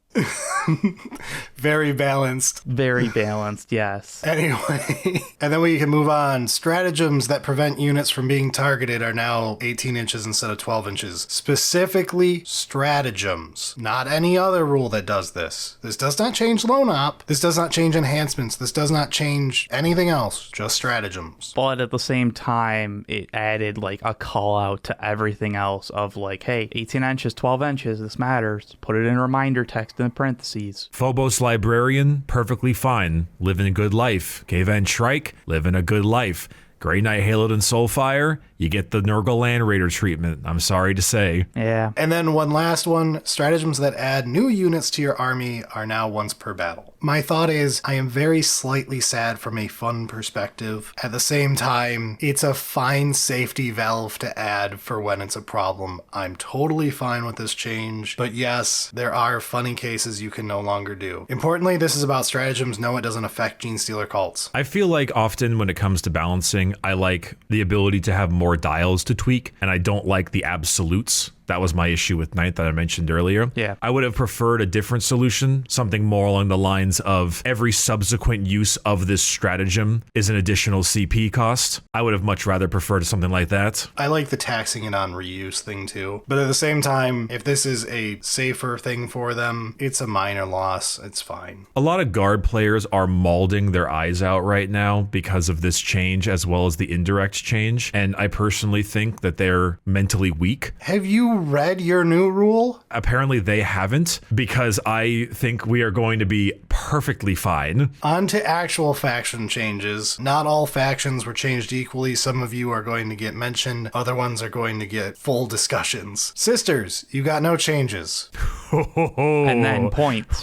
Very balanced. Very balanced, yes. Anyway, and then we can move on. Stratagems that prevent units from being targeted are now 18 inches instead of 12 inches. Specifically, stratagems. Not any other rule that does this. This does not change lone op. This does not change enhancements. This does not change anything else. Just stratagems. But at the same time, it added like a call out to everything else of like, hey, 18 inches, 12 inches, this matters. Put it in reminder text in parentheses. Phobos Librarian, perfectly fine. Living a good life. Kavan Shrike, living a good life. Grey Knight Haloed and Soulfire, you get the Nurgle Land Raider treatment, I'm sorry to say. Yeah. And then one last one, stratagems that add new units to your army are now once per battle. My thought is, I am very slightly sad from a fun perspective. At the same time, it's a fine safety valve to add for when it's a problem. I'm totally fine with this change, but yes, there are funny cases you can no longer do. Importantly, this is about stratagems. No, it doesn't affect Genestealer Cults. I feel like often when it comes to balancing, I like the ability to have more dials to tweak, and I don't like the absolutes. That was my issue with Ninth that I mentioned earlier. Yeah. I would have preferred a different solution, something more along the lines of every subsequent use of this stratagem is an additional CP cost. I would have much rather preferred something like that. I like the taxing it on reuse thing too. But at the same time, if this is a safer thing for them, it's a minor loss. It's fine. A lot of guard players are mauling their eyes out right now because of this change as well as the indirect change. And I personally think that they're mentally weak. Have you read your new rule? Apparently they haven't, because I think we are going to be perfectly fine. On to actual faction changes. Not all factions were changed equally. Some of you are going to get mentioned. Other ones are going to get full discussions. Sisters, you got no changes. And then points.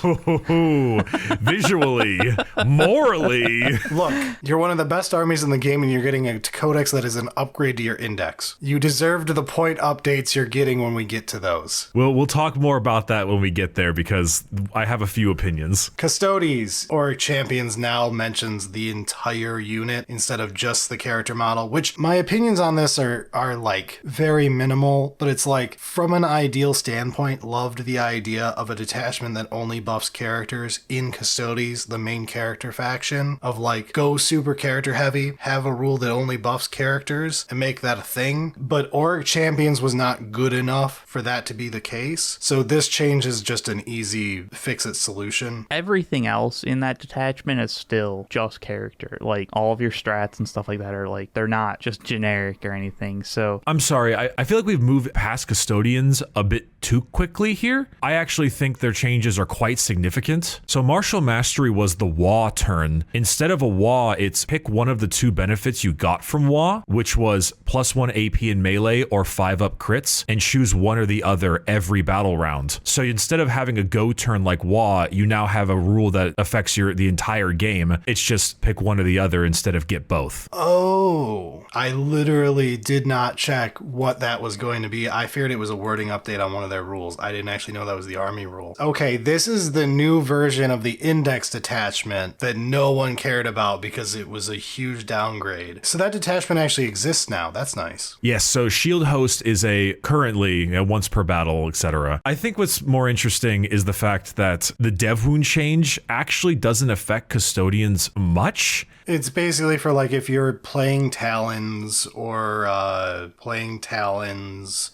Visually, morally. Look, you're one of the best armies in the game and you're getting a codex that is an upgrade to your index. You deserved the point updates you're getting when we get to those. We'll talk more about that when we get there, because I have a few opinions. Custodes, or Champions, now mentions the entire unit instead of just the character model, which my opinions on this are like very minimal, but it's like, from an ideal standpoint, loved the idea of a detachment that only buffs characters in Custodes, the main character faction, of like, go super character heavy, have a rule that only buffs characters, and make that a thing. But Orc Champions was not good enough for that to be the case. So this change is just an easy fix-it solution. Everything else in that detachment is still just character. Like, all of your strats and stuff like that are like, they're not just generic or anything. So I'm sorry, I feel like we've moved past Custodians a bit too quickly here. I actually think their changes are quite significant. So Martial Mastery was the Wa turn. Instead of a Wa, it's pick one of the 2 benefits you got from Wa, which was +1 AP in melee or 5-up crits, and choose one or the other every battle round. So instead of having a go turn like Wa, you now have a rule that affects the entire game. It's just pick one or the other instead of get both. Oh, I literally did not check what that was going to be. I feared it was a wording update on one of their rules. I didn't actually know that was the army rule. Okay, this is the new version of the index detachment that no one cared about because it was a huge downgrade. So that detachment actually exists now. That's nice. Yes, so Shield Host is currently literally once per battle, etc. I think what's more interesting is the fact that the dev wound change actually doesn't affect custodians much. It's basically for like if you're playing Talons or playing Talons.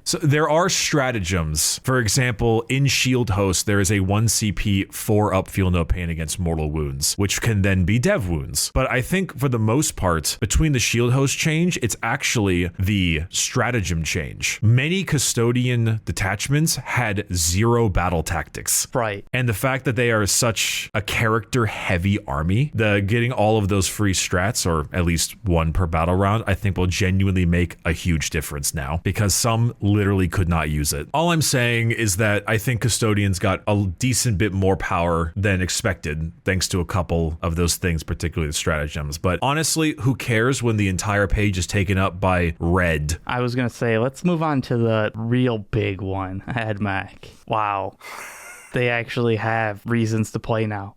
So there are stratagems. For example, in Shield Host, there is a 1 CP 4 up feel no pain against mortal wounds, which can then be dev wounds. But I think for the most part, between the Shield Host change, it's actually the stratagem change. Many custodian detachments had 0 battle tactics. Right. And the fact that they are such a character heavy army, the getting all of those free strats, or at least one per battle round, I think will genuinely make a huge difference now, because some literally could not use it. All I'm saying is that I think custodians got a decent bit more power than expected, thanks to a couple of those things, particularly the stratagems. But honestly, who cares when the entire page is taken up by red? I was going to say, let's move on to the real big one, AdMech. Wow. They actually have reasons to play now.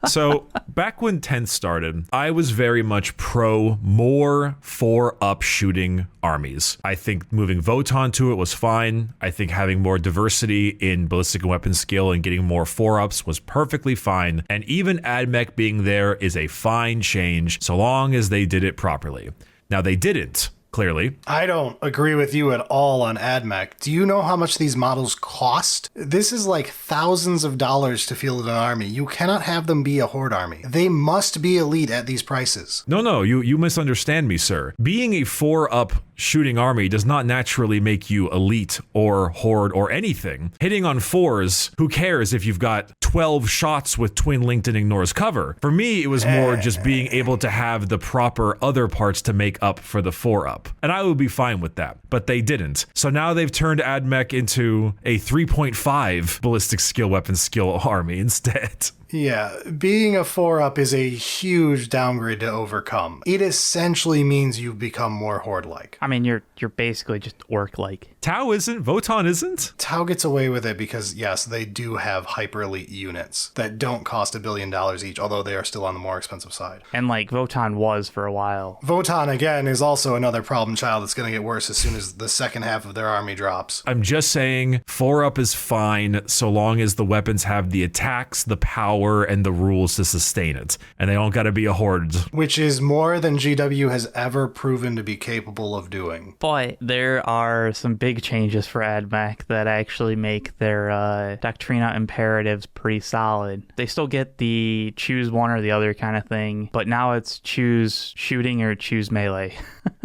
So back when 10th started, I was very much pro more 4-up shooting armies. I think moving Votann to it was fine. I think having more diversity in ballistic and weapon skill and getting more 4-ups was perfectly fine. And even AdMech being there is a fine change so long as they did it properly. Now they didn't. Clearly. I don't agree with you at all on AdMech. Do you know how much these models cost? This is like thousands of dollars to field an army. You cannot have them be a horde army. They must be elite at these prices. No, you misunderstand me, sir. Being a 4-up shooting army does not naturally make you elite or horde or anything. Hitting on 4s, who cares if you've got 12 shots with twin linked and ignores cover? For me, it was more just being able to have the proper other parts to make up for the 4-up. And I would be fine with that, but they didn't. So now they've turned AdMech into a 3.5 ballistic skill weapon skill army instead. Yeah, being a 4-up is a huge downgrade to overcome. It essentially means you've become more horde-like. I mean, you're basically just orc-like. Tau isn't, Votann isn't. Tau gets away with it because, yes, they do have hyper-elite units that don't cost $1 billion each, although they are still on the more expensive side. And like Votann was for a while. Votann, again, is also another problem child that's going to get worse as soon as the second half of their army drops. I'm just saying 4-up is fine so long as the weapons have the attacks, the power, and the rules to sustain it. And they don't gotta be a horde. Which is more than GW has ever proven to be capable of doing. But there are some big changes for AdMech that actually make their Doctrina imperatives pretty solid. They still get the choose one or the other kind of thing, but now it's choose shooting or choose melee.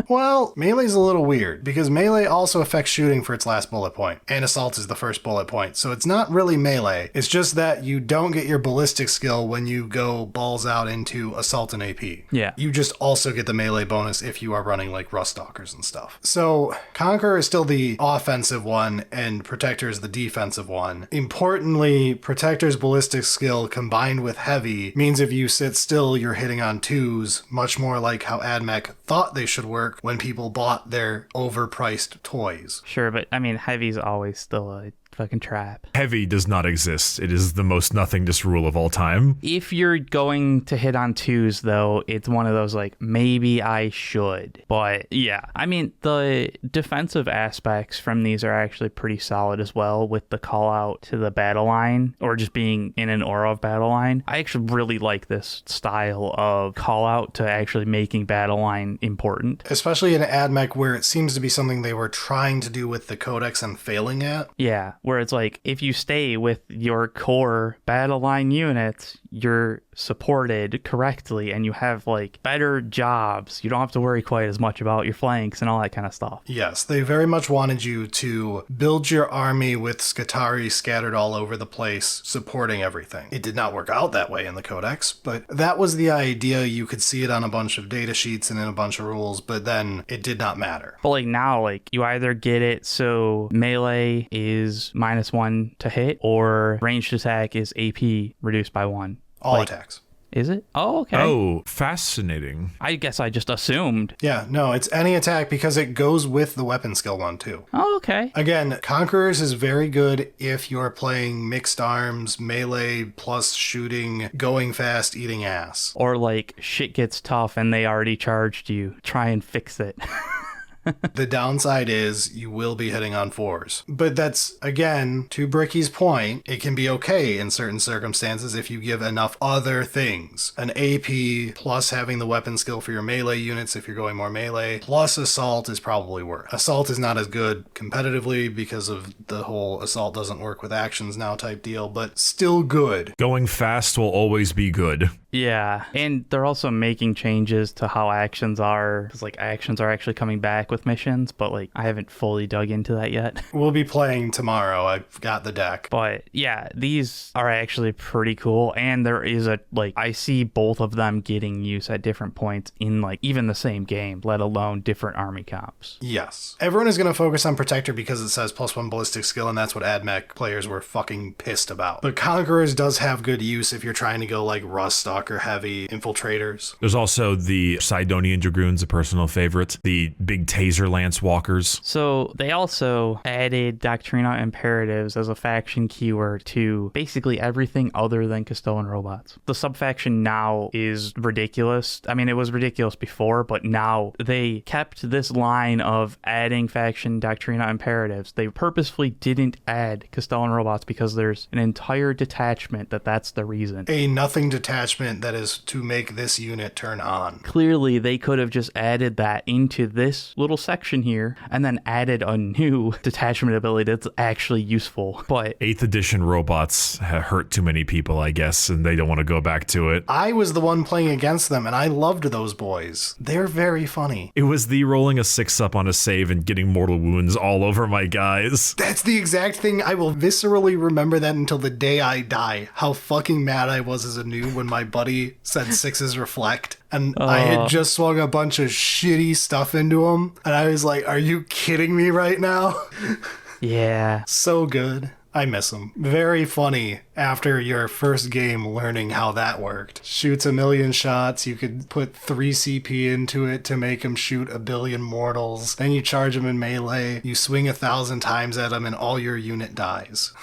Well, melee's a little weird, because melee also affects shooting for its last bullet point, and assault is the first bullet point, so it's not really melee. It's just that you don't get your ballistic skill when you go balls out into assault and AP. Yeah. You just also get the melee bonus if you are running like Ruststalkers and stuff. So Conqueror is still the offensive one, and Protector is the defensive one. Importantly, Protector's ballistic skill combined with heavy means if you sit still, you're hitting on 2s, much more like how AdMech thought they should work when people bought their overpriced toys. Sure, but I mean, heavy's always still a fucking trap. Heavy does not exist. It is the most nothingness rule of all time. If you're going to hit on 2s, though, it's one of those like, maybe I should. But yeah, I mean, the defensive aspects from these are actually pretty solid as well, with the call out to the battle line or just being in an aura of battle line. I actually really like this style of call out to actually making battle line important. Especially in AdMech, where it seems to be something they were trying to do with the Codex and failing at. Yeah, where it's like, if you stay with your core battle line units, you're supported correctly and you have like better jobs. You don't have to worry quite as much about your flanks and all that kind of stuff. Yes, they very much wanted you to build your army with Scutari scattered all over the place, supporting everything. It did not work out that way in the Codex, but that was the idea. You could see it on a bunch of data sheets and in a bunch of rules, but then it did not matter. But like now, like you either get it so melee is -1 to hit, or ranged attack is AP reduced by 1. All attacks. Is it? Oh, okay. Oh, fascinating. I guess I just assumed. Yeah, no, it's any attack because it goes with the weapon skill one too. Oh, okay. Again, Conquerors is very good if you're playing mixed arms, melee plus shooting, going fast, eating ass. Or like shit gets tough and they already charged you. Try and fix it. The downside is you will be hitting on 4s. But that's, again, to Bricky's point, it can be okay in certain circumstances if you give enough other things. An AP plus having the weapon skill for your melee units if you're going more melee, plus assault is probably worse. Assault is not as good competitively because of the whole assault doesn't work with actions now type deal, but still good. Going fast will always be good. Yeah, and they're also making changes to how actions are, because like actions are actually coming back with missions, but like I haven't fully dug into that yet. We'll be playing tomorrow. I've got the deck. But yeah, these are actually pretty cool, and there is I see both of them getting use at different points in like even the same game, let alone different army comps. Yes. Everyone is going to focus on Protector because it says +1 ballistic skill, and that's what AdMech players were fucking pissed about. But Conquerors does have good use if you're trying to go like Ruststock or heavy infiltrators. There's also the Sidonian Dragoons, a personal favorite, the big Taser Lance Walkers. So they also added Doctrina Imperatives as a faction keyword to basically everything other than Castellan robots. The subfaction now is ridiculous. I mean, it was ridiculous before, but now they kept this line of adding faction Doctrina Imperatives. They purposefully didn't add Castellan robots because there's an entire detachment that's the reason. A nothing detachment that is to make this unit turn on. Clearly, they could have just added that into this little section here and then added a new detachment ability that's actually useful. But 8th edition robots hurt too many people, I guess, and they don't want to go back to it. I was the one playing against them, and I loved those boys. They're very funny. It was the rolling a 6-up on a save and getting mortal wounds all over my guys. That's the exact thing. I will viscerally remember that until the day I die. How fucking mad I was as a noob when my buddy said 6s reflect. And I had just swung a bunch of shitty stuff into him. And I was like, are you kidding me right now? yeah. So good. I miss him. Very funny after your first game learning how that worked. Shoots 1,000,000 shots. You could put 3 CP into it to make him shoot 1,000,000,000 mortals. Then you charge him in melee. You swing 1,000 times at him and all your unit dies.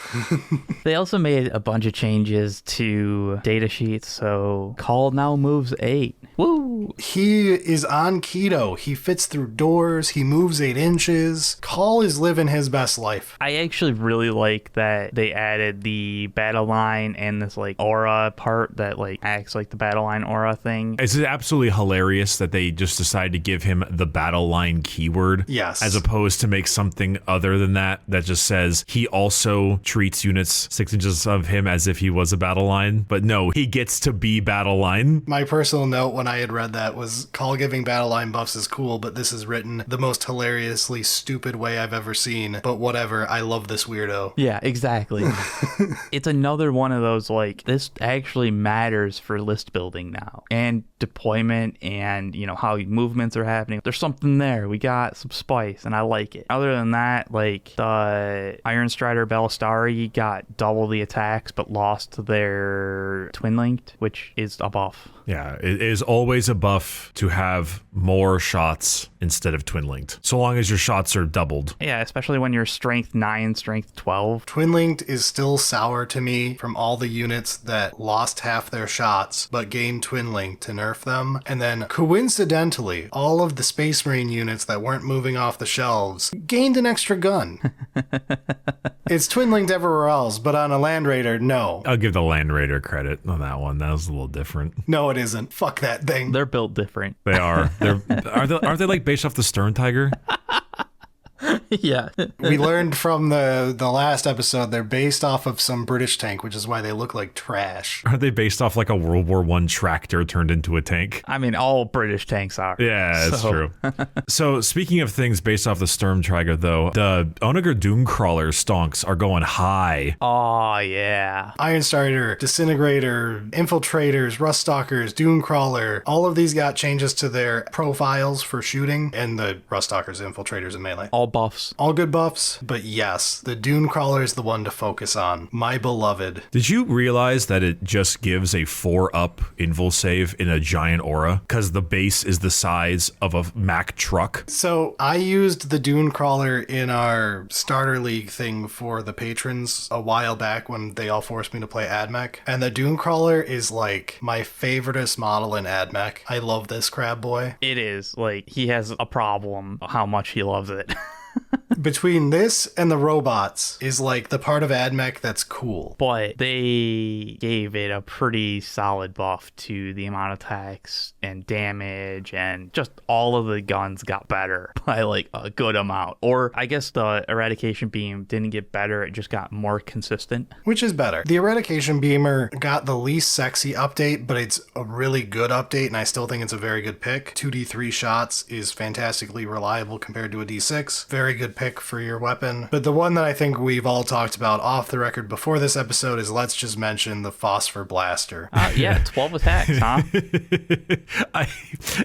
They also made a bunch of changes to data sheets. So Call now moves 8. Woo! He is on keto. He fits through doors. He moves 8 inches. Call is living his best life. I actually really like that they added the battle line and this like aura part that like acts like the battle line aura thing. It's absolutely hilarious that they just decided to give him the battle line keyword. Yes. As opposed to make something other than that just says he also treats units 6 inches of him as if he was a battle line. But no, he gets to be battle line. My personal note when I had read that was Call giving battle line buffs is cool, but this is written the most hilariously stupid way I've ever seen. But whatever, I love this weirdo. Yeah, exactly. It's another one of those like this actually matters for list building now and deployment and how movements are happening. There's something there. We got some spice and I like it. Other than that, like the Iron Strider Ballistari got double the attacks but lost their twin linked, which is a buff. Yeah, it is always a buff to have more shots instead of twin linked, so long as your shots are doubled. Yeah, especially when you're strength 9, strength 12. Twin linked is still sour to me from all the units that lost half their shots but gained twin linked to nerf them. And then coincidentally, all of the Space Marine units that weren't moving off the shelves gained an extra gun. It's twin linked everywhere else, but on a Land Raider, no. I'll give the Land Raider credit on that one. That was a little different. No, it isn't. Fuck that thing. They're built different. They are. Aren't they like based off the Stern Tiger? Yeah. We learned from the last episode they're based off of some British tank, which is why they look like trash. Are they based off like a World War I tractor turned into a tank? I mean, all British tanks are. Yeah, that's true. So speaking of things based off the Sturm Tiger, though, the Onager Doomcrawler stonks are going high. Oh, yeah. Iron Strider, Disintegrator, Infiltrators, Ruststalkers, Doomcrawler, all of these got changes to their profiles for shooting, and the Ruststalkers, Infiltrators, and Melee. All buffs buffs. All good buffs, but yes, the Dune Crawler is the one to focus on. My beloved. Did you realize that it just gives a 4-up invul save in a giant aura? Because the base is the size of a Mack truck. So I used the Dune Crawler in our starter league thing for the patrons a while back when they all forced me to play AdMech. And the Dune Crawler is like my favoriteest model in AdMech. I love this crab boy. It is. Like, he has a problem how much he loves it. Between this and the robots is like the part of AdMech that's cool. But they gave it a pretty solid buff to the amount of attacks and damage, and just all of the guns got better by like a good amount. Or I guess the Eradication Beam didn't get better, it just got more consistent. Which is better. The Eradication Beamer got the least sexy update, but it's a really good update, and I still think it's a very good pick. 2d3 shots is fantastically reliable compared to a d6. Very good pick for your weapon. But the one that I think we've all talked about off the record before this episode is, let's just mention the Phosphor Blaster. Yeah, 12 attacks, huh?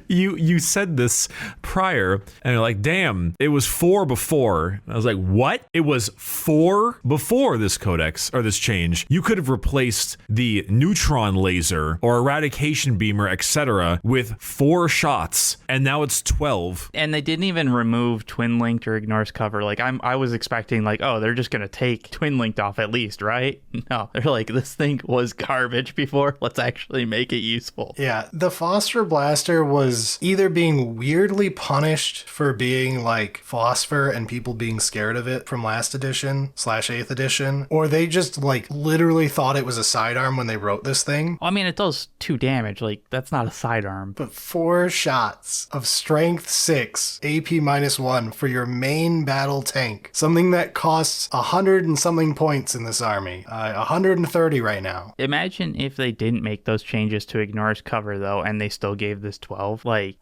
You said this prior, and you're like, damn, it was 4 before. I was like, what? It was 4 before this codex, or this change. You could have replaced the neutron laser or eradication beamer, etc. with 4 shots, and now it's 12. And they didn't even remove Twin Linked or Ignores Cover. Like, I was expecting, like, oh, they're just gonna take Twin Linked off at least, right? No, they're like, this thing was garbage before, let's actually make it useful. Yeah, the Phosphor Blaster was either being weirdly punished for being like phosphor and people being scared of it from last edition / 8th edition, or they just like literally thought it was a sidearm when they wrote this thing. I mean, it does 2 damage, like, that's not a sidearm. But 4 shots of strength 6, AP -1 for your main battle tank. Something that costs 100 and something points in this army. 130 right now. Imagine if they didn't make those changes to Ignores Cover, though, and they still gave this 12. Like,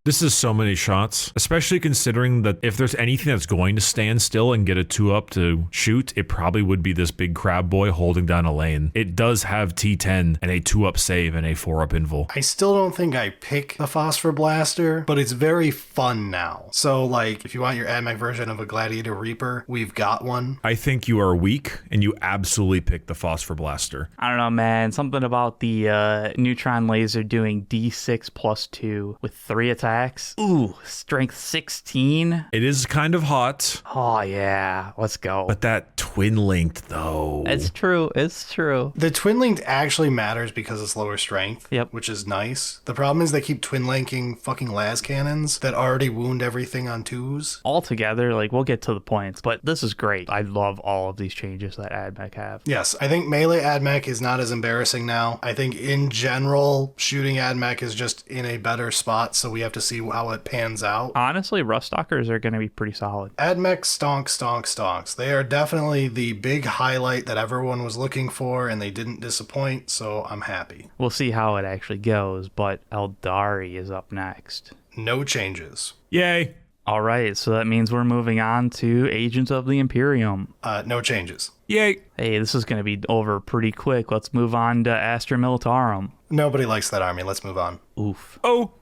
This is so many shots, especially considering that if there's anything that's going to stand still and get a 2-up to shoot, it probably would be this big crab boy holding down a lane. It does have T10 and a 2-up save and a 4-up invul. I still don't think I pick the Phosphor Blaster, but it's very fun now. So, like, if you want your AdMech version of a Gladiator Reaper, we've got one. I think you are weak, and you absolutely pick the Phosphor Blaster. I don't know, man. Something about the neutron laser doing D6 + 2 with 3 attacks. Ooh, strength 16. It is kind of hot. Oh, yeah. Let's go. But that twin linked, though. It's true. It's true. The Twin Linked actually matters because it's lower strength, Yep. which is nice. The problem is they keep twin linking fucking las cannons that already wound everything on 2s. Altogether, like, we'll get to the points, but this is great. I love all of these changes that AdMech have. Yes, I think melee AdMech is not as embarrassing now. I think in general, shooting AdMech is just in a better spot, so we have to see how it pans out. Honestly, Ruststalkers are going to be pretty solid. AdMech stonks. They are definitely the big highlight that everyone was looking for, and they didn't disappoint, so I'm happy. We'll see how it actually goes, but Aeldari is up next. No changes. Yay. All right, so that means we're moving on to Agents of the Imperium. No changes. Yay. Hey, this is going to be over pretty quick. Let's move on to Astra Militarum. Nobody likes that army. Let's move on. Oof. Oh.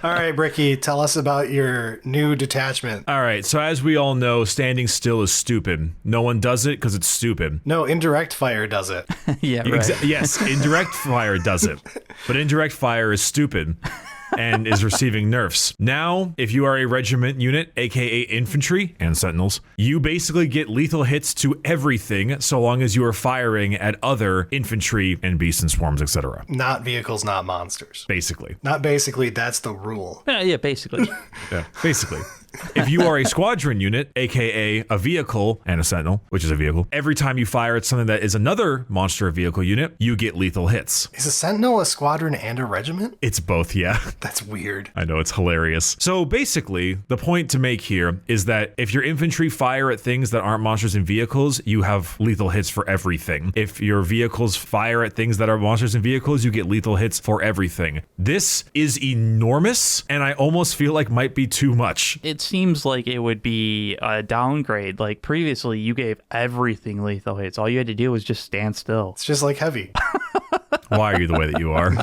All right, Bricky, tell us about your new detachment. All right, so as we all know, standing still is stupid. No one does it because it's stupid. No, indirect fire does it. Yeah, right. Yes, indirect fire does it. But indirect fire is stupid and is receiving nerfs. Now, if you are a regiment unit, aka infantry and sentinels, you basically get lethal hits to everything so long as you are firing at other infantry and beasts and swarms, etc. Not vehicles, not monsters. Basically. Not basically, that's the rule. Yeah, basically. Yeah, basically. If you are a squadron unit, aka a vehicle and a sentinel, which is a vehicle, every time you fire at something that is another monster vehicle unit, you get lethal hits. Is a sentinel a squadron and a regiment? It's both, yeah. That's weird. I know, it's hilarious. So basically, the point to make here is that if your infantry fire at things that aren't monsters and vehicles, you have lethal hits for everything. If your vehicles fire at things that are monsters and vehicles, you get lethal hits for everything. This is enormous, and I almost feel like might be too much. It seems like it would be a downgrade. Like, previously, you gave everything lethal hits. All you had to do was just stand still. It's just like heavy. Why are you the way that you are?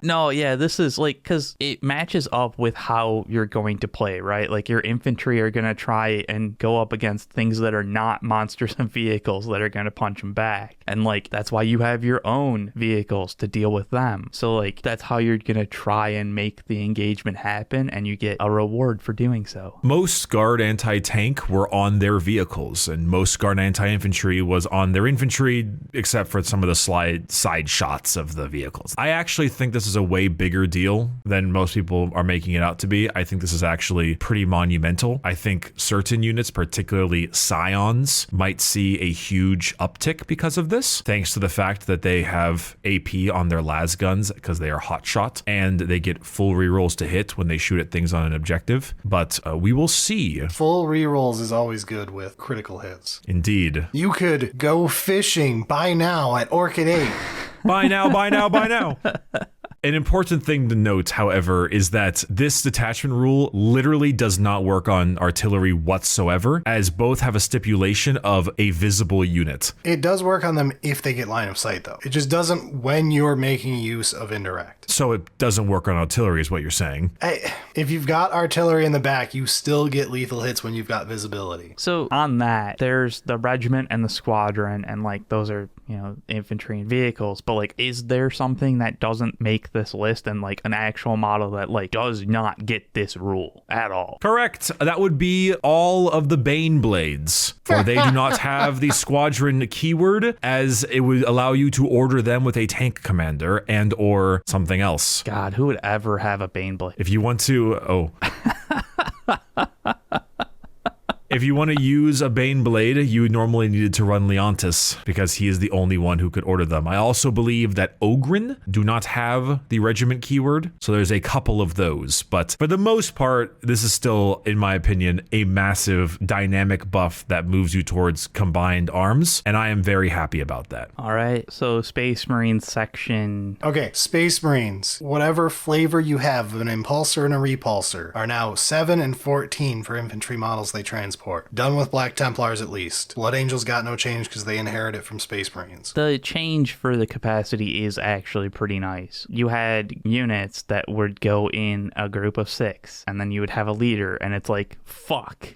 No, yeah, this is like, because it matches up with how you're going to play, right? Like your infantry are going to try and go up against things that are not monsters and vehicles that are going to punch them back. And like, that's why you have your own vehicles to deal with them. So like, that's how you're going to try and make the engagement happen, and you get a reward for doing so. Most Guard anti-tank were on their vehicles, and most Guard anti-infantry was on their infantry, except for some of the side shots of the vehicles. I actually think this is a way bigger deal than most people are making it out to be. I think this is actually pretty monumental. I think certain units, particularly Scions, might see a huge uptick because of this, thanks to the fact that they have AP on their las guns because they are hot shot, and they get full rerolls to hit when they shoot at things on an objective. But we will see. Full rerolls is always good with critical hits. Indeed. You could go fishing, buy now at Orchid 8. Buy now, buy now, buy now. An important thing to note, however, is that this detachment rule literally does not work on artillery whatsoever, as both have a stipulation of a visible unit. It does work on them if they get line of sight, though. It just doesn't when you're making use of indirect. So it doesn't work on artillery, is what you're saying. If you've got artillery in the back, you still get lethal hits when you've got visibility. So on that, there's the regiment and the squadron, and like those are, you know, infantry and vehicles. But like, is there something that doesn't make this list, and like an actual model that like does not get this rule at all? Correct. That would be all of the Bane Blades, for they do not have the squadron keyword, as it would allow you to order them with a tank commander and or something else. God, who would ever have a Bane Blade? If you want to, if you want to use a Bane Blade, you normally needed to run Leontis, because he is the only one who could order them. I also believe that Ogryn do not have the regiment keyword, so there's a couple of those. But for the most part, this is still, in my opinion, a massive dynamic buff that moves you towards combined arms, and I am very happy about that. All right, so Space Marines section. Okay, Space Marines, whatever flavor you have of an impulsor and a repulsor, are now 7 and 14 for infantry models they transport. Done with Black Templars at least. Blood Angels got no change because they inherit it from Space Marines. The change for the capacity is actually pretty nice. You had units that would go in a group of 6, and then you would have a leader, and it's like, fuck.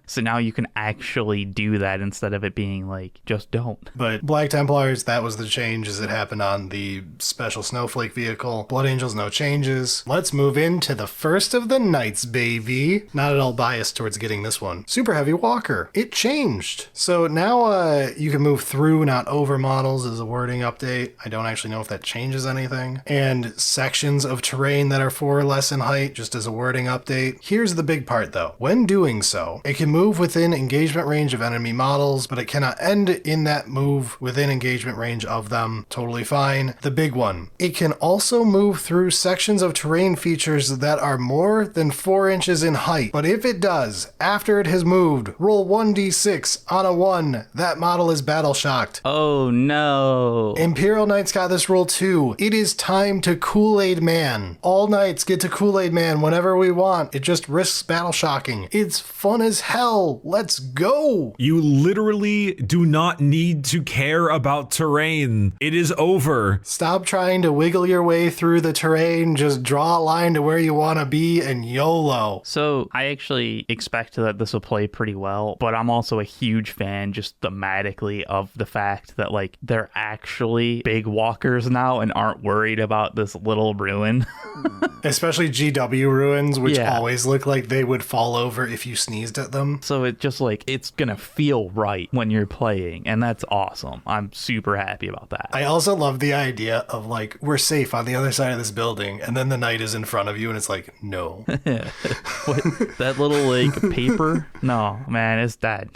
So now you can actually do that instead of it being like, just don't. But Black Templars, that was the change as it happened on the Special Snowflake vehicle. Blood Angels, no changes. Let's move into the first of the Knights, baby. Not at all biased towards getting this one. Super Heavy Walker. It changed. So now you can move through, not over models as a wording update. I don't actually know if that changes anything. And sections of terrain that are 4 or less in height, just as a wording update. Here's the big part though. When doing so, it can move within engagement range of enemy models, but it cannot end in that move within engagement range of them. Totally fine. The big one. It can also move through sections of terrain features that are more than 4 inches in height. But if it does, after it has moved, roll 1d6 on a 1. That model is battle shocked. Oh no. Imperial Knights got this rule too. It is time to Kool-Aid Man. All Knights get to Kool-Aid Man whenever we want. It just risks battle shocking. It's fun as hell. Let's go. You literally do not need to care about terrain. It is over. Stop trying to wiggle your way through the terrain. Just draw a line to where you want to be and YOLO. So I actually expect that this will play pretty well, but I'm also a huge fan just thematically of the fact that like they're actually big walkers now and aren't worried about this little ruin. Especially GW ruins, which always look like they would fall over if you sneezed at them. So it just like, it's gonna feel right when you're playing, and that's awesome. I'm super happy about that. I also love the idea of like, we're safe on the other side of this building, and then the knight is in front of you and it's like, no. What, that little like paper? No, man, it's dead.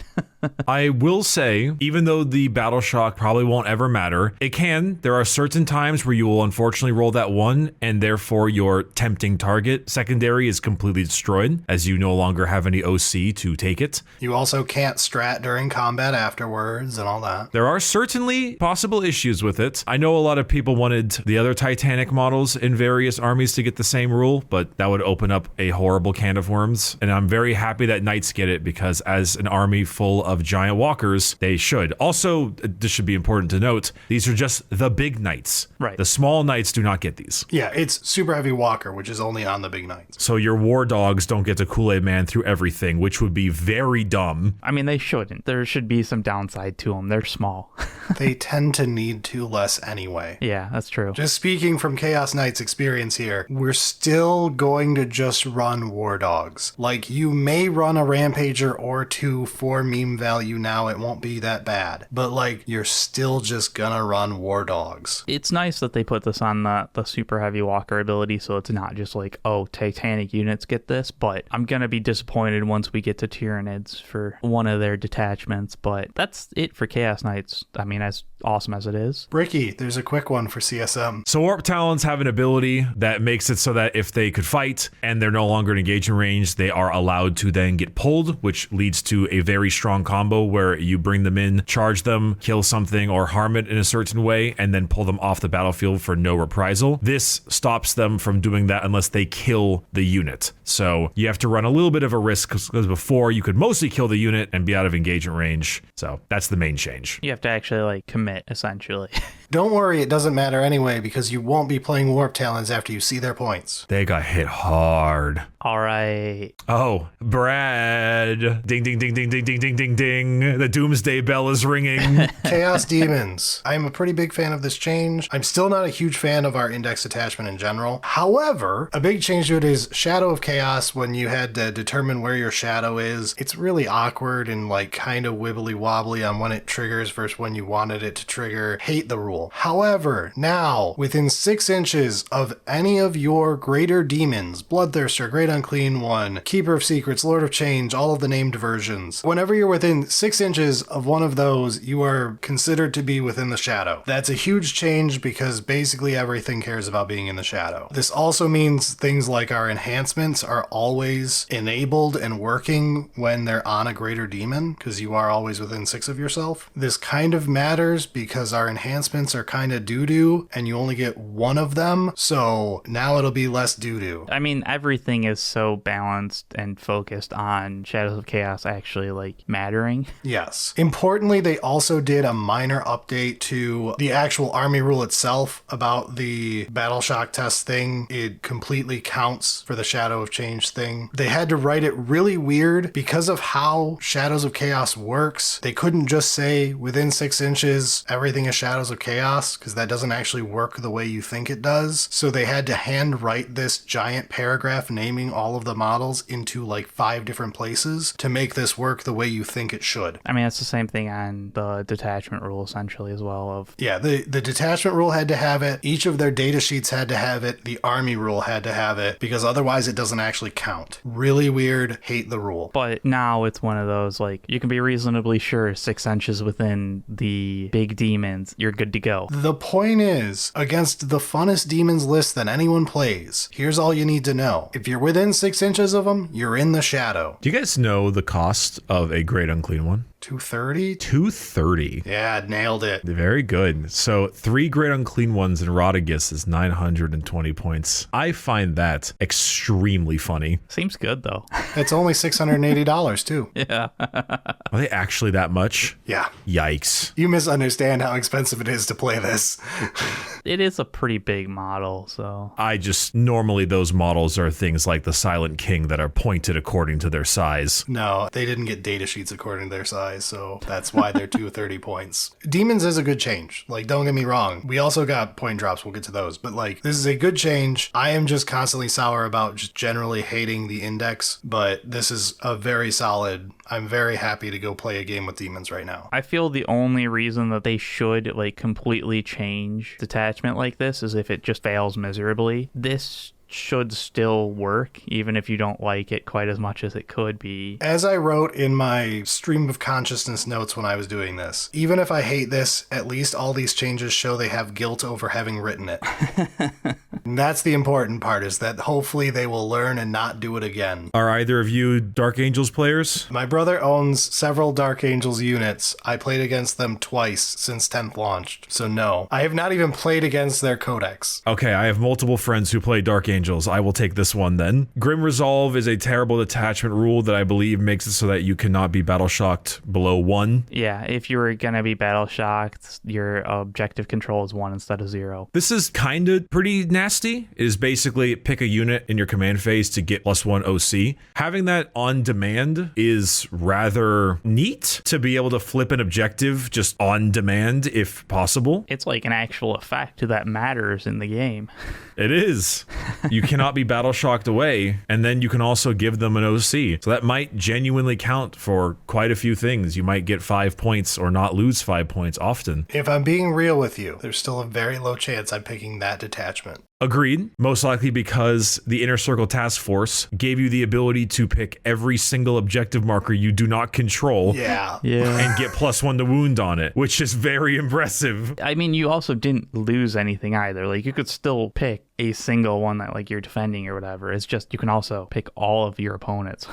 I will say, even though the battle shock probably won't ever matter, it can. There are certain times where you will unfortunately roll that 1, and therefore your tempting target secondary is completely destroyed, as you no longer have any OC to take it. You also can't strat during combat afterwards and all that. There are certainly possible issues with it. I know a lot of people wanted the other Titanic models in various armies to get the same rule, but that would open up a horrible can of worms. And I'm very happy that Knights get it, because as an army full of giant walkers, they should. Also, this should be important to note, these are just the big knights. Right. The small knights do not get these. Yeah, it's super heavy walker, which is only on the big knights. So your war dogs don't get to Kool-Aid Man through everything, which would be very dumb. I mean, they shouldn't. There should be some downside to them. They're small. They tend to need to less anyway. Yeah, that's true. Just speaking from Chaos Knight's experience here, we're still going to just run war dogs. Like, you may run a Rampager or two for meme value now, it won't be that bad. But, like, you're still just gonna run war dogs. It's nice that they put this on the super heavy walker ability, so it's not just like, oh, Titanic units get this, but I'm gonna be disappointed once we get to Tyranids for one of their detachments. But that's it for Chaos Knights. I mean, as awesome as it is. Bricky, there's a quick one for CSM. So Warp Talons have an ability that makes it so that if they could fight and they're no longer in engagement range, they are allowed to then get pulled, which leads to a very strong combo where you bring them in, charge them, kill something or harm it in a certain way, and then pull them off the battlefield for no reprisal. This stops them from doing that unless they kill the unit. So you have to run a little bit of a risk because before you could mostly kill the unit and be out of engagement range. So that's the main change. You have to actually like commit, essentially. Don't worry, it doesn't matter anyway, because you won't be playing Warp Talons after you see their points. They got hit hard. All right. Oh, Brad. Ding, ding, ding, ding, ding, ding, ding, ding, ding. The doomsday bell is ringing. Chaos Demons. I'm a pretty big fan of this change. I'm still not a huge fan of our index attachment in general. However, a big change to it is Shadow of Chaos. When you had to determine where your shadow is, it's really awkward and like kind of wibbly wobbly on when it triggers versus when you wanted it to trigger. Hate the rule. However, now within 6 inches of any of your greater demons, Bloodthirster, Great Unclean One, Keeper of Secrets, Lord of Change, all of the named versions, whenever you're within 6 inches of one of those, you are considered to be within the shadow. That's a huge change because basically everything cares about being in the shadow. This also means things like our enhancements are always enabled and working when they're on a greater demon, because you are always within 6 of yourself. This kind of matters because our enhancements are kind of doo-doo and you only get one of them, so now it'll be less doo-doo. I mean, everything is so balanced and focused on Shadows of Chaos actually like mattering. Yes. Importantly, they also did a minor update to the actual army rule itself about the battle shock test thing. It completely counts for the Shadow of Change thing. They had to write it really weird because of how Shadows of Chaos works. They couldn't just say within 6 inches everything is Shadows of Chaos, because that doesn't actually work the way you think it does. So they had to hand write this giant paragraph naming all of the models into like 5 different places to make this work the way you think it should. I mean, it's the same thing on the detachment rule essentially as well of... Yeah, the detachment rule had to have it. Each of their data sheets had to have it. The army rule had to have it because otherwise it doesn't actually count. Really weird. Hate the rule. But now it's one of those, like, you can be reasonably sure 6 inches within the big demons, you're good to go. The point is, against the funnest demons list that anyone plays, here's all you need to know. If you're within 6 inches of them, you're in the shadow. Do you guys know the cost of a Great Unclean One? 230? 230. Yeah, nailed it. Very good. So 3 Great Unclean Ones in Rotagus is 920 points. I find that extremely funny. Seems good, though. It's only $680 too. Yeah. Are they actually that much? Yeah. Yikes. You misunderstand how expensive it is to play this. It is a pretty big model, so... Normally those models are things like the Silent King that are pointed according to their size. No, they didn't get data sheets according to their size, so that's why they're 230 points. Demons is a good change. Like, don't get me wrong. We also got point drops. We'll get to those. But, like, this is a good change. I am just constantly sour about just generally hating the index, but this is a very solid... I'm very happy to go play a game with demons right now. I feel the only reason that they should, like, completely change detachment like this is if it just fails miserably. This should still work, even if you don't like it quite as much as it could be. As I wrote in my stream of consciousness notes when I was doing this, even if I hate this, at least all these changes show they have guilt over having written it. And that's the important part, is that hopefully they will learn and not do it again. Are either of you Dark Angels players? My brother owns several Dark Angels units. I played against them twice since 10th launched, so no. I have not even played against their codex. Okay, I have multiple friends who play Dark Angels Angels. I will take this one then. Grim Resolve is a terrible detachment rule that I believe makes it so that you cannot be battle shocked below 1. Yeah, if you were going to be battle shocked, your objective control is 1 instead of 0. This is kind of pretty nasty. It is basically pick a unit in your command phase to get +1 OC. Having that on demand is rather neat to be able to flip an objective just on demand if possible. It's like an actual effect that matters in the game. It is. You cannot be battle shocked away, and then you can also give them an OC. So that might genuinely count for quite a few things. You might get 5 points or not lose 5 points often. If I'm being real with you, there's still a very low chance I'm picking that detachment. Agreed. Most likely because the Inner Circle Task Force gave you the ability to pick every single objective marker you do not control. Yeah. And get +1 to wound on it, which is very impressive. I mean, you also didn't lose anything either. Like, you could still pick a single one that, like, you're defending or whatever. It's just you can also pick all of your opponents.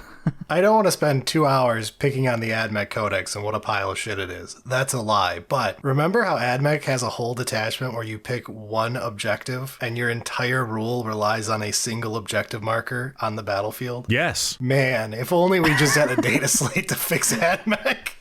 I don't want to spend 2 hours picking on the AdMech Codex and what a pile of shit it is. That's a lie. But remember how AdMech has a whole detachment where you pick one objective and your entire rule relies on a single objective marker on the battlefield? Yes. Man, if only we just had a data slate to fix AdMech.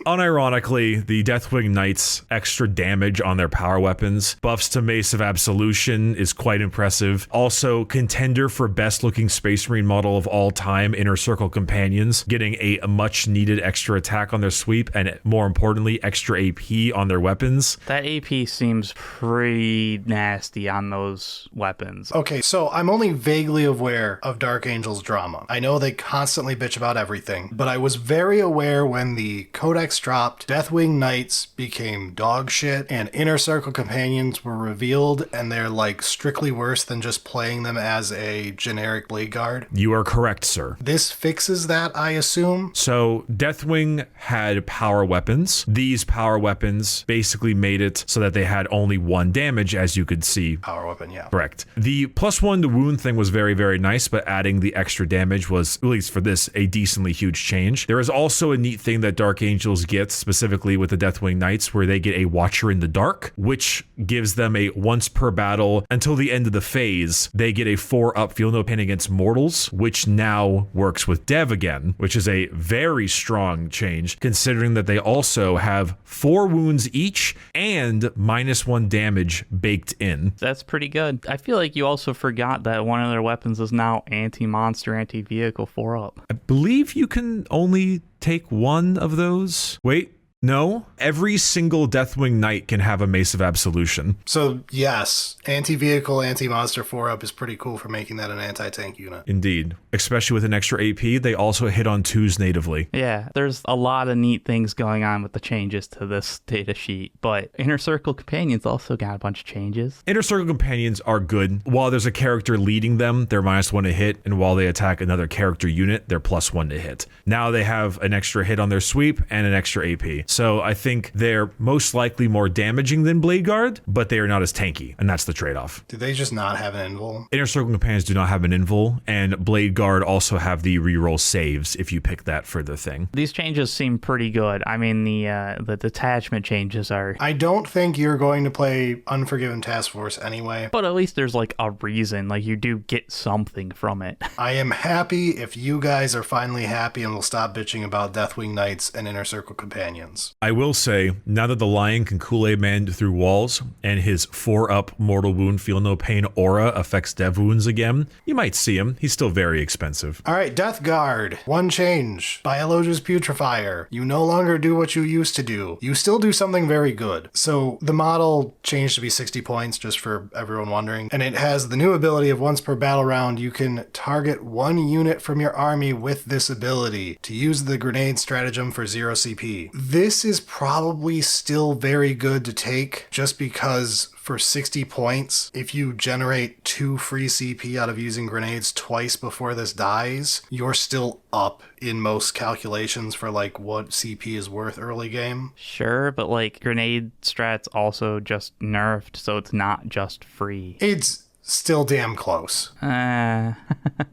Unironically, the Deathwing Knights' extra damage on their power weapons, buffs to Mace of Absolution is quite impressive. Also, contender for best looking Space Marine model of all time, Inner Circle Companions, getting a much needed extra attack on their sweep and, more importantly, extra AP on their weapons. That AP seems pretty nasty on those weapons. Okay, so I'm only vaguely aware of Dark Angel's drama. I know they constantly bitch about everything, but I was very aware when the Codex dropped, Deathwing Knights became dog shit, and Inner Circle Companions were revealed, and they're like strictly worse than just playing them as a generic Blade Guard. You are correct, sir. This fixes that, I assume? So, Deathwing had power weapons. These power weapons basically made it so that they had only 1 damage, as you could see. Power weapon, yeah. Correct. The +1 to wound thing was very, very nice, but adding the extra damage was, at least for this, a decently huge change. There is also a neat thing that Dark Angels get, specifically with the Deathwing Knights, where they get a Watcher in the Dark, which gives them a once per battle until the end of the phase. They get a 4-up Feel No Pain against mortals, which now works with Dev again, which is a very strong change, considering that they also have 4 wounds each and -1 damage baked in. That's pretty good. I feel like you also forgot that one of their weapons is now anti-monster, anti-vehicle 4-up. I believe you can only take 1 of those. Wait. No, every single Deathwing Knight can have a Mace of Absolution. So, yes, anti-vehicle, anti-monster 4-up is pretty cool for making that an anti-tank unit. Indeed. Especially with an extra AP, they also hit on 2s natively. Yeah, there's a lot of neat things going on with the changes to this data sheet, but Inner Circle Companions also got a bunch of changes. Inner Circle Companions are good. While there's a character leading them, they're -1 to hit, and while they attack another character unit, they're +1 to hit. Now they have an extra hit on their sweep and an extra AP. So I think they're most likely more damaging than Blade Guard, but they are not as tanky, and that's the trade-off. Do they just not have an invul? Inner Circle Companions do not have an invul, and Blade Guard also have the reroll saves if you pick that for the thing. These changes seem pretty good. I mean, the detachment changes are... I don't think you're going to play Unforgiven Task Force anyway. But at least there's like a reason, like you do get something from it. I am happy if you guys are finally happy and will stop bitching about Deathwing Knights and Inner Circle Companions. I will say, now that the Lion can Kool-Aid Man through walls and his 4-up Mortal Wound Feel No Pain aura affects Dev Wounds again, you might see him. He's still very expensive. All right, Death Guard. One change. Biologia's Putrefier. You no longer do what you used to do. You still do something very good. So the model changed to be 60 points, just for everyone wondering. And it has the new ability of once per battle round, you can target 1 unit from your army with this ability to use the grenade stratagem for 0 CP. This is probably still very good to take just because for 60 points, if you generate 2 free CP out of using grenades twice before this dies, you're still up in most calculations for like what CP is worth early game. Sure, but like grenade strats also just nerfed, so it's not just free. It's still damn close. Uh...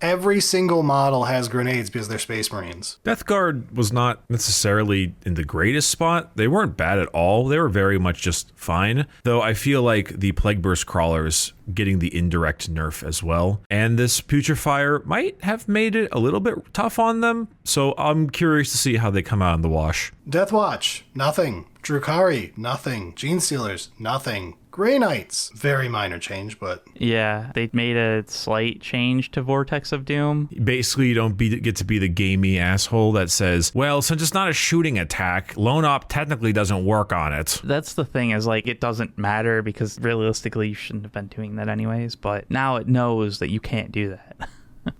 Every single model has grenades because they're Space Marines. Death Guard was not necessarily in the greatest spot. They weren't bad at all. They were very much just fine. Though I feel like the Plague Burst Crawlers getting the indirect nerf as well. And this Putrefier might have made it a little bit tough on them. So I'm curious to see how they come out in the wash. Deathwatch, nothing. Drukhari, nothing. Genestealers, nothing. Grey Knights, very minor change, but... Yeah, they made a slight change to Vortex of Doom. Basically, you don't get to be the gamey asshole that says, well, since it's not a shooting attack, Lone Op technically doesn't work on it. That's the thing, is like, it doesn't matter because realistically you shouldn't have been doing that anyways, but now it knows that you can't do that.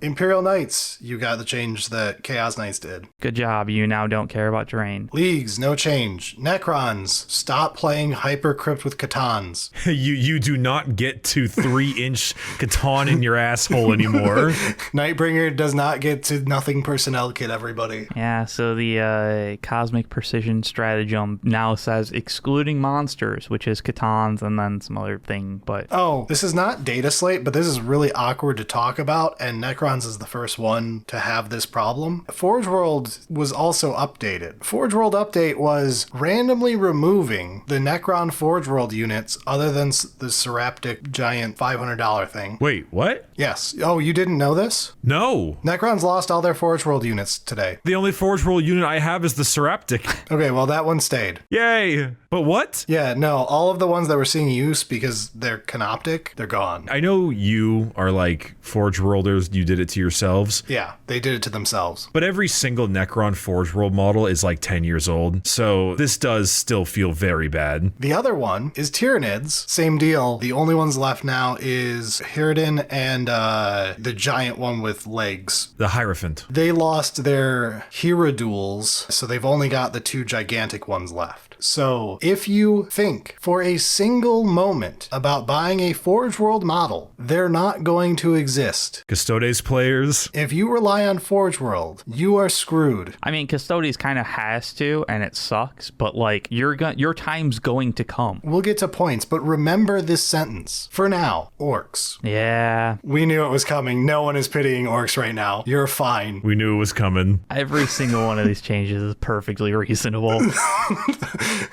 Imperial Knights, you got the change that Chaos Knights did. Good job, you now don't care about terrain. Leagues, no change. Necrons, stop playing Hyper Crypt with Catons. you do not get to 3-inch Catan in your asshole anymore. Nightbringer does not get to nothing personnel kit, everybody. Yeah, so the Cosmic Precision Stratagem now says excluding monsters, which is Catons and then some other thing, but... Oh, this is not Dataslate, but this is really awkward to talk about, and Necrons is the first one to have this problem. Forge World was also updated. Forge World update was randomly removing the Necron Forge World units other than the Seraptic giant $500 thing. Wait, what? Yes. Oh, you didn't know this? No. Necrons lost all their Forge World units today. The only Forge World unit I have is the Seraptic. Okay, well, that one stayed. Yay. But what? Yeah, no, all of the ones that were seeing use because they're canoptic, they're gone. I know you are like Forge Worlders, you did it to yourselves. Yeah, they did it to themselves. But every single Necron Forge World model is like 10 years old, so this does still feel very bad. The other one is Tyranids. Same deal. The only ones left now is Hiriden and the giant one with legs. The Hierophant. They lost their Hierodules, so they've only got the 2 gigantic ones left. So if you think for a single moment about buying a Forge World model, they're not going to exist. Custodes players. If you rely on Forge World, you are screwed. I mean, Custodes kind of has to, and it sucks, but like your time's going to come. We'll get to points, but remember this sentence. For now, Orks. Yeah. We knew it was coming. No one is pitying Orks right now. You're fine. We knew it was coming. Every single one of these changes is perfectly reasonable.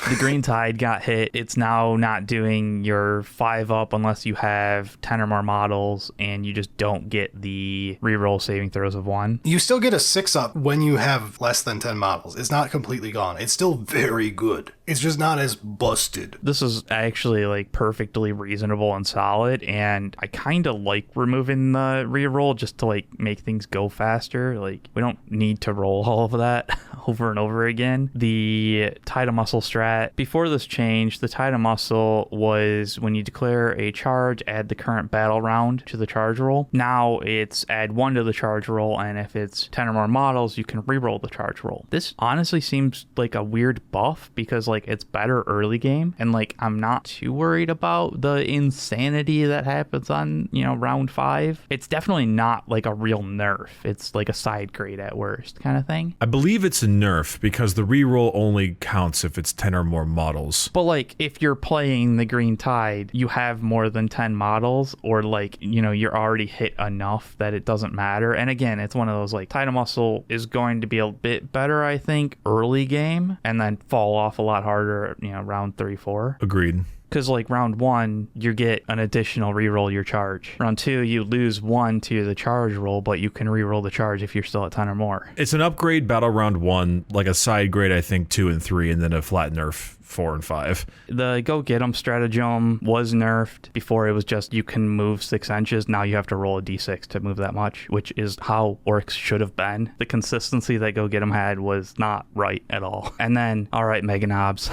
The Green Tide got hit. It's now not doing your 5-up unless you have 10 or more models, and you just don't get the reroll saving throws of 1. You still get a 6-up when you have less than 10 models. It's not completely gone. It's still very good. It's just not as busted. This is actually like perfectly reasonable and solid, and I kind of like removing the reroll just to like make things go faster. Like, we don't need to roll all of that over and over again. The Tide of Muscle strat, before this change, the Tide of Muscle was when you declare a charge, add the current battle round to the charge roll. Now it's add 1 to the charge roll, and if it's 10 or more models, you can reroll the charge roll. This honestly seems like a weird buff because like it's better early game, and like I'm not too worried about the insanity that happens on, you know, round 5. It's definitely not like a real nerf. It's like a side grade at worst kind of thing. I believe it's a nerf because the reroll only counts if it's 10 or more models. But like if you're playing the Green Tide, you have more than 10 models, or like, you know, you're already hit enough that it doesn't matter. And again, it's one of those like Tide of Muscle is going to be a bit better, I think, early game, and then fall off a lot harder, you know, round 3-4. Agreed. Because like round 1, you get an additional reroll your charge. Round 2, you lose 1 to the charge roll, but you can reroll the charge if you're still at 10 or more. It's an upgrade battle round 1, like a side grade, I think 2 and 3, and then a flat nerf 4 and 5. The Go Get 'em stratagem was nerfed. Before it was just you can move 6 inches. Now you have to roll a d6 to move that much, which is how Orks should have been. The consistency that Go Get 'em had was not right at all. And then, all right, Mega Knobs.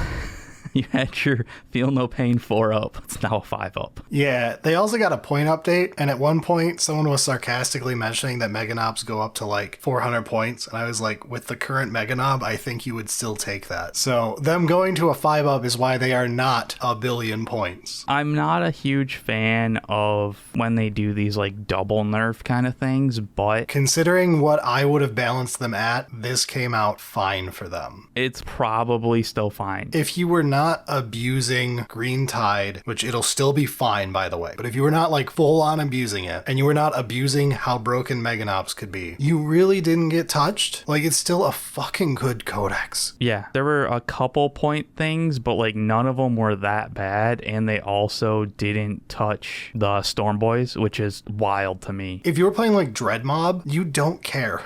You had your Feel No Pain 4-up. It's now a 5-up. Yeah, they also got a point update, and at one point, someone was sarcastically mentioning that Mega Knobs go up to like 400 points, and I was like, with the current Mega Knob, I think you would still take that. So them going to a 5-up is why they are not a billion points. I'm not a huge fan of when they do these like double nerf kind of things, but considering what I would have balanced them at, this came out fine for them. It's probably still fine. If you were not not abusing Green Tide, which it'll still be fine, by the way, but if you were not like full on abusing it, and you were not abusing how broken Meganops could be, you really didn't get touched. Like, it's still a fucking good codex. Yeah, there were a couple point things, but like none of them were that bad, and they also didn't touch the Storm Boys, which is wild to me. If you were playing like Dread Mob, you don't care.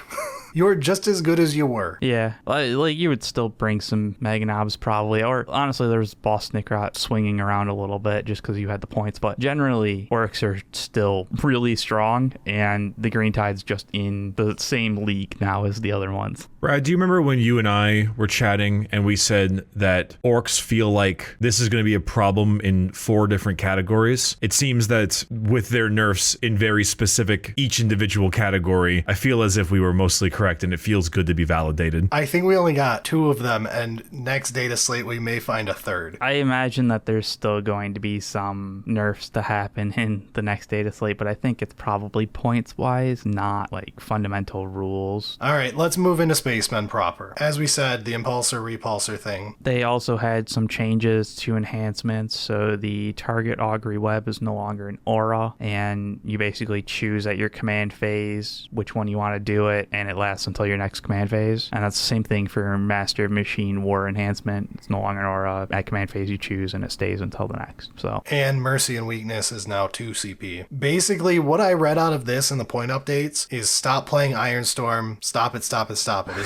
You're just as good as you were. Yeah, like you would still bring some Meganobs probably, or honestly, there's Boss Necrot swinging around a little bit just because you had the points, but generally, Orks are still really strong, and the Green Tide's just in the same league now as the other ones. Brad, do you remember when you and I were chatting and we said that Orks feel like this is going to be a problem in 4 different categories? It seems that with their nerfs in very specific, each individual category, I feel as if we were mostly correct, and it feels good to be validated. I think we only got 2 of them, and next data slate we may find a 3rd. I imagine that there's still going to be some nerfs to happen in the next data slate, but I think it's probably points-wise, not like fundamental rules. All right, let's move into Spacemen proper. As we said, the Impulsor Repulsor thing. They also had some changes to enhancements, so the target augury web is no longer an aura, and you basically choose at your command phase which one you want to do it, and it lasts until your next command phase. And that's the same thing for Master Machine War enhancement. It's no longer an aura. At command phase you choose, and it stays until the next. So. And Mercy and Weakness is now 2 CP. Basically, what I read out of this in the point updates is stop playing Ironstorm, stop it, is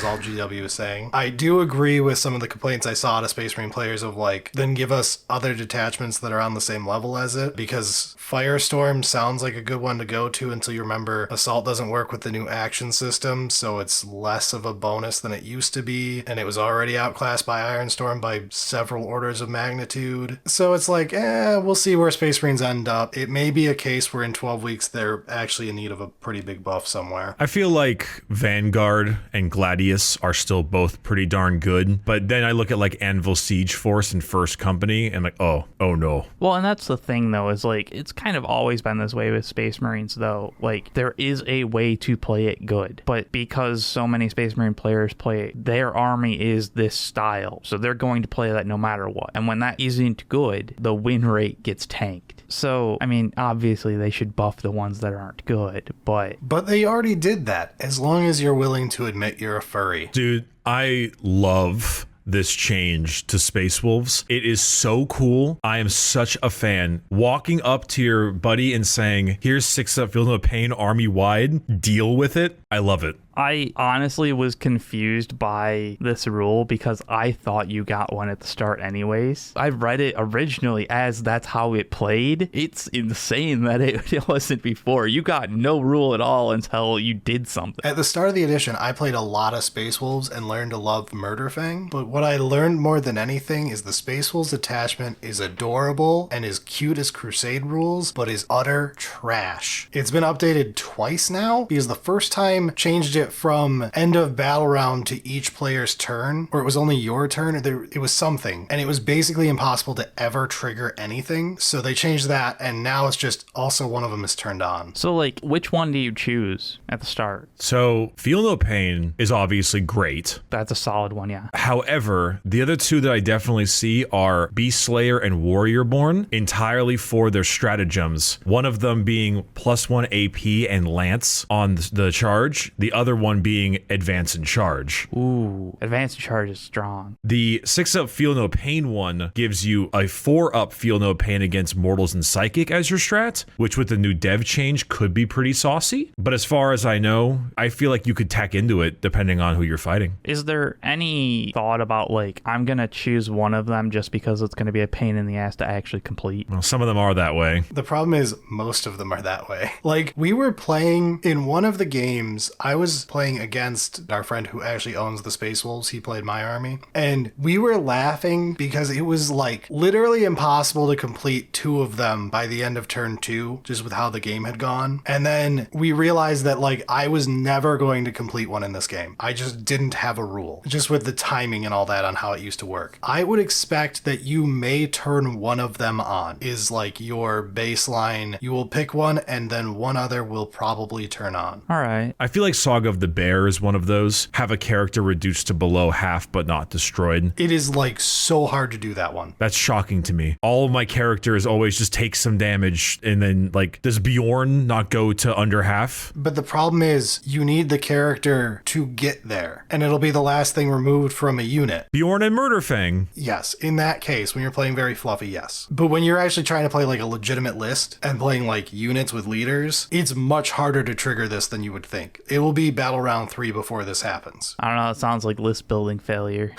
all GW is saying. I do agree with some of the complaints I saw to Space Marine players of like, then give us other detachments that are on the same level as it, because Firestorm sounds like a good one to go to until you remember Assault doesn't work with the new action system, so it's less of a bonus than it used to be, and it was already outclassed by Ironstorm by several orders of magnitude. So it's like, we'll see where Space Marines end up. It may be a case where in 12 weeks they're actually in need of a pretty big buff somewhere. I feel like Vanguard and Gladius are still both pretty darn good, but then I look at like Anvil Siege Force and First Company and like, oh no. Well, and that's the thing though, is like, it's kind of always been this way with Space Marines though. Like, there is a way to play it good, but because so many Space Marine players play it, their army is this style, so they're going to play that no matter what. And when that isn't good, the win rate gets tanked. So, I mean, obviously they should buff the ones that aren't good, but they already did that, as long as you're willing to admit you're a furry. Dude, I love this change to Space Wolves. It is so cool. I am such a fan. Walking up to your buddy and saying, here's 6-up Field of Pain army-wide, deal with it. I love it. I honestly was confused by this rule because I thought you got one at the start anyways. I read it originally as that's how it played. It's insane that it wasn't before. You got no rule at all until you did something. At the start of the edition, I played a lot of Space Wolves and learned to love Murderfang, but what I learned more than anything is the Space Wolves attachment is adorable and is cute as Crusade rules, but is utter trash. It's been updated twice now because the first time changed it from end of battle round to each player's turn, or it was only your turn, or it was something, and it was basically impossible to ever trigger anything, so they changed that, and now it's just also one of them is turned on. So like, which one do you choose at the start? So Feel No Pain is obviously great. That's a solid one, yeah. However, the other two that I definitely see are Beast Slayer and Warrior Born, entirely for their stratagems. One of them being +1 AP and Lance on the charge, the other one being Advance and Charge. Ooh, Advance and Charge is strong. The 6-up Feel No Pain one gives you a 4-up Feel No Pain against Mortals and Psychic as your strat, which with the new dev change could be pretty saucy. But as far as I know, I feel like you could tack into it depending on who you're fighting. Is there any thought about like, I'm gonna choose one of them just because it's gonna be a pain in the ass to actually complete? Well, some of them are that way. The problem is most of them are that way. Like, we were playing in one of the games, I was playing against our friend who actually owns the Space Wolves. He played my army, and we were laughing because it was like literally impossible to complete 2 of them by the end of turn 2, just with how the game had gone. And then we realized that like I was never going to complete one in this game. I just didn't have a rule, just with the timing and all that on how it used to work. I would expect that you may turn one of them on, is like your baseline. You will pick one and then one other will probably turn on. All right. I feel like Saga Saga of the Bear is one of those. Have a character reduced to below half but not destroyed. It is like so hard to do that one. That's shocking to me. All of my characters always just take some damage, and then like, does Bjorn not go to under half? But the problem is you need the character to get there, and it'll be the last thing removed from a unit. Bjorn and Murderfang. Yes, in that case, when you're playing very fluffy, yes. But when you're actually trying to play like a legitimate list and playing like units with leaders, it's much harder to trigger this than you would think. It will be battle round 3 before this happens. I don't know. It sounds like list building failure.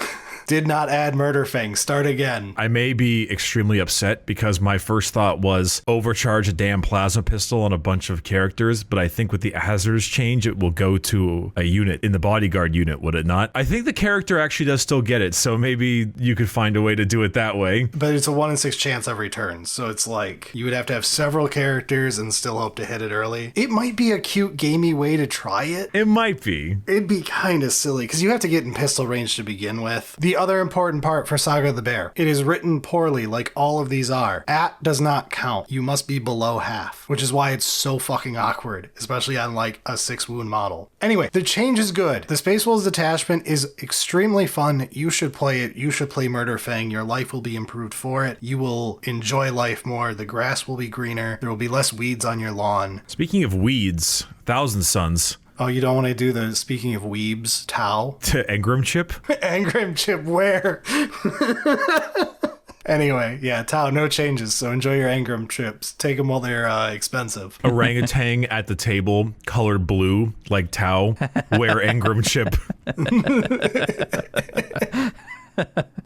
Did not add Murderfang. Start again. I may be extremely upset because my first thought was overcharge a damn plasma pistol on a bunch of characters, but I think with the hazards change, it will go to a unit in the bodyguard unit, would it not? I think the character actually does still get it, so maybe you could find a way to do it that way. But it's a 1 in 6 chance every turn, so it's like you would have to have several characters and still hope to hit it early. It might be a cute, gamey way to try it. It might be. It'd be kind of silly because you have to get in pistol range to begin with. The other important part for Saga of the Bear, it is written poorly like all of these are. At does not count. You must be below half, which is why it's so fucking awkward, especially on like a 6 wound model. Anyway, the change is good. The Space Wolves detachment is extremely fun. You should play it. You should play Murderfang. Your life will be improved for it. You will enjoy life more. The grass will be greener. There will be less weeds on your lawn. Speaking of weeds, Thousand Suns. Oh, you don't want to do the speaking of weebs, Tau? To Engram Chip? Engram Chip where? Anyway, yeah, Tau, no changes, so enjoy your Engram chips. Take them while they're expensive. Orangutan at the table, colored blue, like Tau, wear Engram Chip.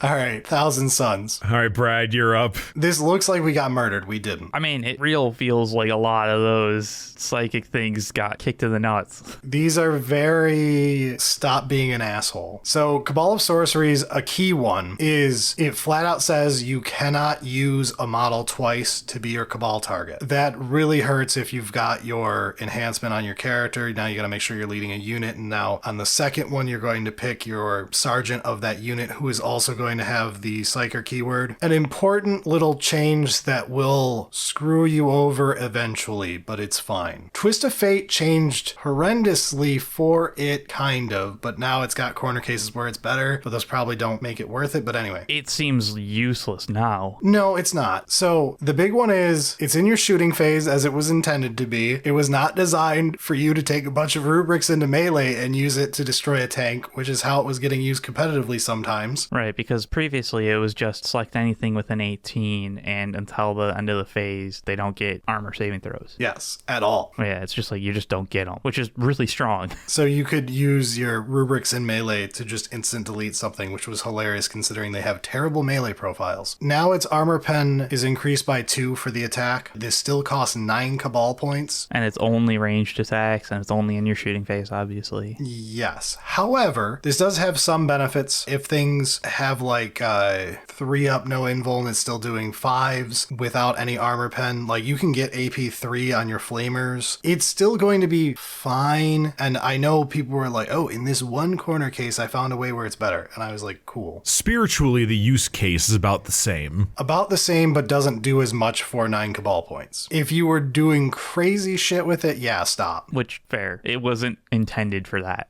All right, Thousand Suns. All right, Brad, you're up. This looks like we got murdered. We didn't. I mean, it real feels like a lot of those psychic things got kicked in the nuts. These are very stop being an asshole. So Cabal of Sorceries, a key one, is it flat out says you cannot use a model twice to be your Cabal target. That really hurts if you've got your enhancement on your character. Now you got to make sure you're leading a unit. And now on the second one, you're going to pick your sergeant of that unit who is also going to have the Psyker keyword. An important little change that will screw you over eventually, but it's fine. Twist of Fate changed horrendously for it, kind of, but now it's got corner cases where it's better, but those probably don't make it worth it. But anyway. It seems useless now. No, it's not. So the big one is it's in your shooting phase as it was intended to be. It was not designed for you to take a bunch of rubrics into melee and use it to destroy a tank, which is how it was getting used competitively sometimes. Right, because previously it was just select anything with an 18, and until the end of the phase, they don't get armor saving throws. Yes, at all. Yeah, it's just like you just don't get them, which is really strong. So you could use your rubrics in melee to just instant delete something, which was hilarious considering they have terrible melee profiles. Now its armor pen is increased by 2 for the attack. This still costs 9 Cabal points. And it's only ranged attacks, and it's only in your shooting phase, obviously. Yes. However, this does have some benefits. If things have like 3 up, no invul, and it's still doing 5s without any armor pen, like you can get AP 3 on your flamers. It's still going to be fine. And I know people were like, oh, in this one corner case, I found a way where it's better. And I was like, cool. Spiritually, the use case is about the same. About the same, but doesn't do as much for 9 Cabal points. If you were doing crazy shit with it, yeah, stop. Which, fair. It wasn't intended for that.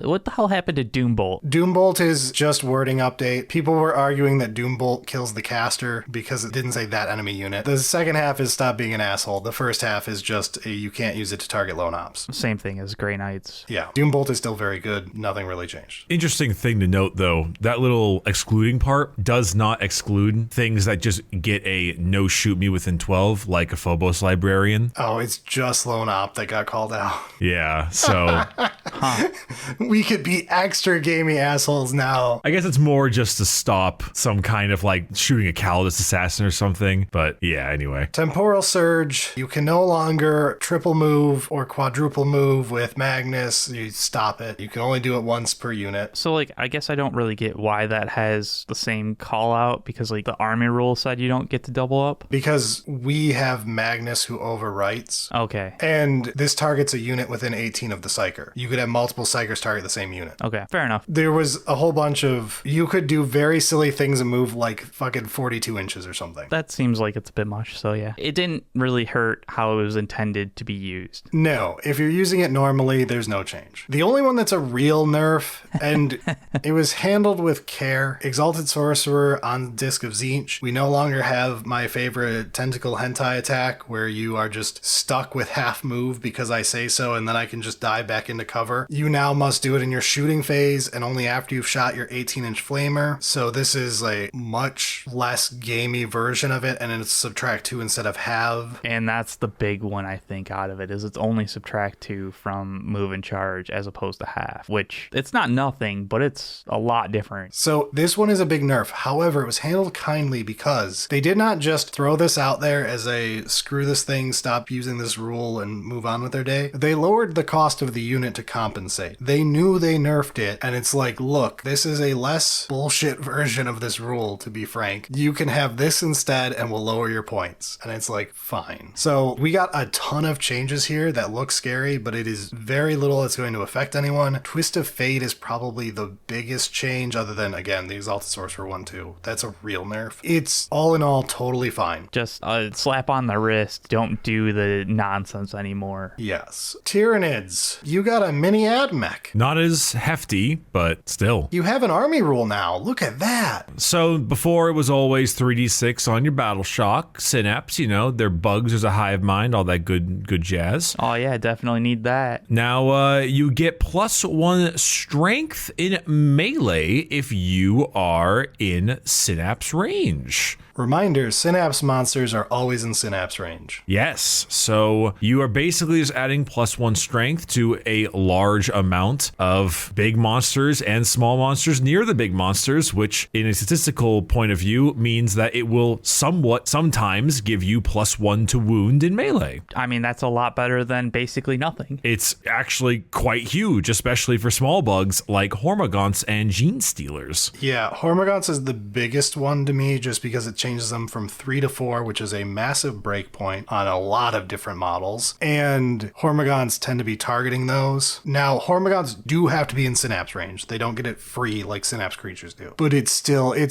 What the hell happened to Doombolt? Doombolt is just wording update. People were arguing that Doombolt kills the caster because it didn't say that enemy unit. The second half is stop being an asshole. The first half is just you can't use it to target lone ops. Same thing as Grey Knights. Yeah, Doombolt is still very good. Nothing really changed. Interesting thing to note, though, that little excluding part does not exclude things that just get a no shoot me within 12, like a Phobos Librarian. Oh, it's just lone op that got called out. Yeah, so... We could be extra gamey assholes now. I guess it's more just to stop some kind of like shooting a Calidus assassin or something. But yeah, anyway. Temporal Surge. You can no longer triple move or quadruple move with Magnus. You stop it. You can only do it once per unit. So like, I guess I don't really get why that has the same call out, because like the army rule said you don't get to double up. Because we have Magnus who overwrites. Okay. And this targets a unit within 18 of the Psyker. You could have multiple Psykers target the same unit. Okay, fair enough. There was a whole bunch of, you could do very silly things that move like fucking 42 inches or something. That seems like it's a bit much, so yeah. It didn't really hurt how it was intended to be used. No, if you're using it normally, there's no change. The only one that's a real nerf, and it was handled with care, Exalted Sorcerer on Disc of Tzeentch. We no longer have my favorite tentacle hentai attack where you are just stuck with half move because I say so and then I can just dive back into cover. You now must do it in your shooting phase and only after you've shot your 18-inch flamer. So this is a much less gamey version of it, and it's subtract 2 instead of have. And that's the big one, I think, out of it, is it's only subtract 2 from move and charge as opposed to half, which it's not nothing, but it's a lot different. So this one is a big nerf. However, it was handled kindly because they did not just throw this out there as a screw this thing, stop using this rule and move on with their day. They lowered the cost of the unit to compensate. They knew they nerfed it, and it's like, look, this is a less bullshit version of this rule, to be frank. You can have this instead and we'll lower your points. And it's like, fine. So we got a ton of changes here that look scary, but it is very little that's going to affect anyone. Twist of Fate is probably the biggest change, other than, again, the Exalted Sorcerer one too. That's a real nerf. It's all in all totally fine. Just a slap on the wrist. Don't do the nonsense anymore. Yes. Tyranids, you got a mini ad mech. Not as hefty, but still. You have an army rule now. Look at that. So before it was always 3d6 on your battle shock, synapse, their bugs, there's a hive mind, all that good jazz. Oh yeah, definitely need that. Now you get +1 strength in melee if you are in synapse range. Reminder, Synapse monsters are always in Synapse range. Yes, so you are basically just adding +1 strength to a large amount of big monsters and small monsters near the big monsters, which in a statistical point of view means that it will sometimes give you +1 to wound in melee. I mean, that's a lot better than basically nothing. It's actually quite huge, especially for small bugs like Hormagaunts and Genestealers. Yeah, Hormagaunts is the biggest one to me just because it changes them from 3 to 4, which is a massive breakpoint on a lot of different models. And Hormagaunts tend to be targeting those. Now, Hormagaunts do have to be in Synapse range. They don't get it free like Synapse creatures do. But it's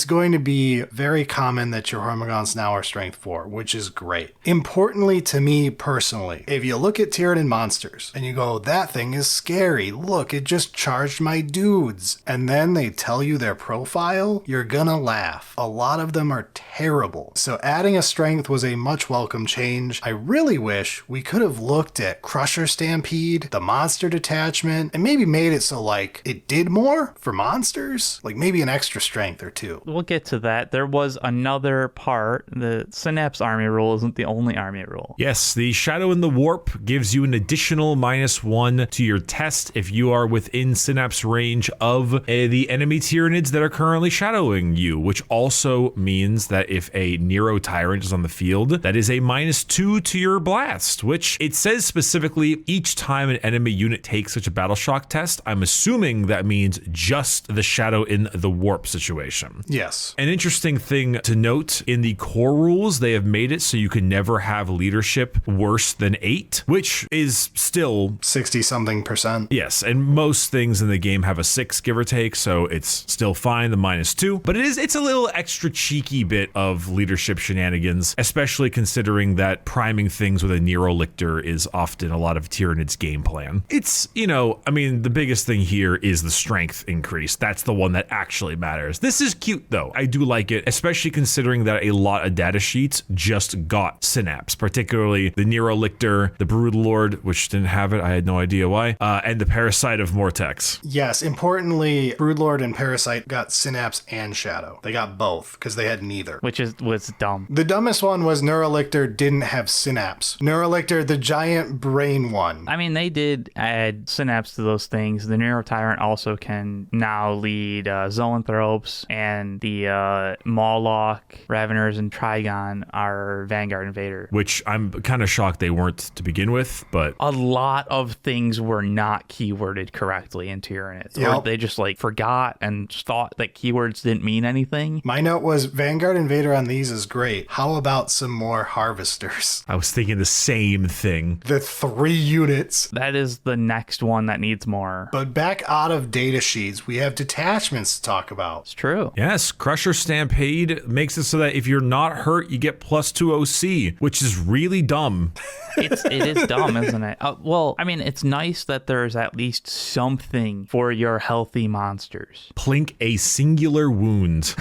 going to be very common that your Hormagaunts now are strength 4, which is great. Importantly to me personally, if you look at Tyranid monsters and you go, that thing is scary. Look, it just charged my dudes. And then they tell you their profile, you're gonna laugh. A lot of them are terrible. So adding a strength was a much welcome change. I really wish we could have looked at Crusher Stampede, the monster detachment, and maybe made it so like it did more for monsters, like maybe an extra strength or 2. We'll get to that. There was another part. The Synapse army rule isn't the only army rule. Yes, the Shadow in the Warp gives you an additional -1 to your test if you are within Synapse range of the enemy Tyranids that are currently shadowing you, which also means that if a Nero Tyrant is on the field, that is a -2 to your blast, which it says specifically each time an enemy unit takes such a battle shock test. I'm assuming that means just the Shadow in the Warp situation. Yes. An interesting thing to note, in the core rules, they have made it so you can never have leadership worse than 8, which is still 60-something%. Yes, and most things in the game have a 6, give or take, so it's still fine, the -2. But it's a little extra cheeky bit of leadership shenanigans, especially considering that priming things with a Nero Lictor is often a lot of Tyranid's game plan. It's, the biggest thing here is the strength increase. That's the one that actually matters. This is cute, though. I do like it, especially considering that a lot of data sheets just got Synapse, particularly the Nero Lictor, the Broodlord, which didn't have it, I had no idea why, and the Parasite of Mortex. Yes, importantly, Broodlord and Parasite got Synapse and Shadow. They got both, because they had neither. Which was dumb. The dumbest one was Neurolictor didn't have Synapse. Neurolictor, the giant brain one. I mean, they did add Synapse to those things. The Nero Tyrant also can now lead Zoanthropes, and the Mawloc, Raveners, and Trigon are Vanguard Invader. Which I'm kind of shocked they weren't to begin with, but... A lot of things were not keyworded correctly in Tyranids. Yep. Or they just forgot and thought that keywords didn't mean anything. My note was Vanguard Invader Invader on these is great. How about some more Harvesters? I was thinking the same thing. The 3 units. That is the next one that needs more. But back out of data sheets, we have detachments to talk about. It's true. Yes, Crusher Stampede makes it so that if you're not hurt, you get +2 OC, which is really dumb. It is dumb, isn't it? Well, I mean, it's nice that there's at least something for your healthy monsters. Plink a singular wound.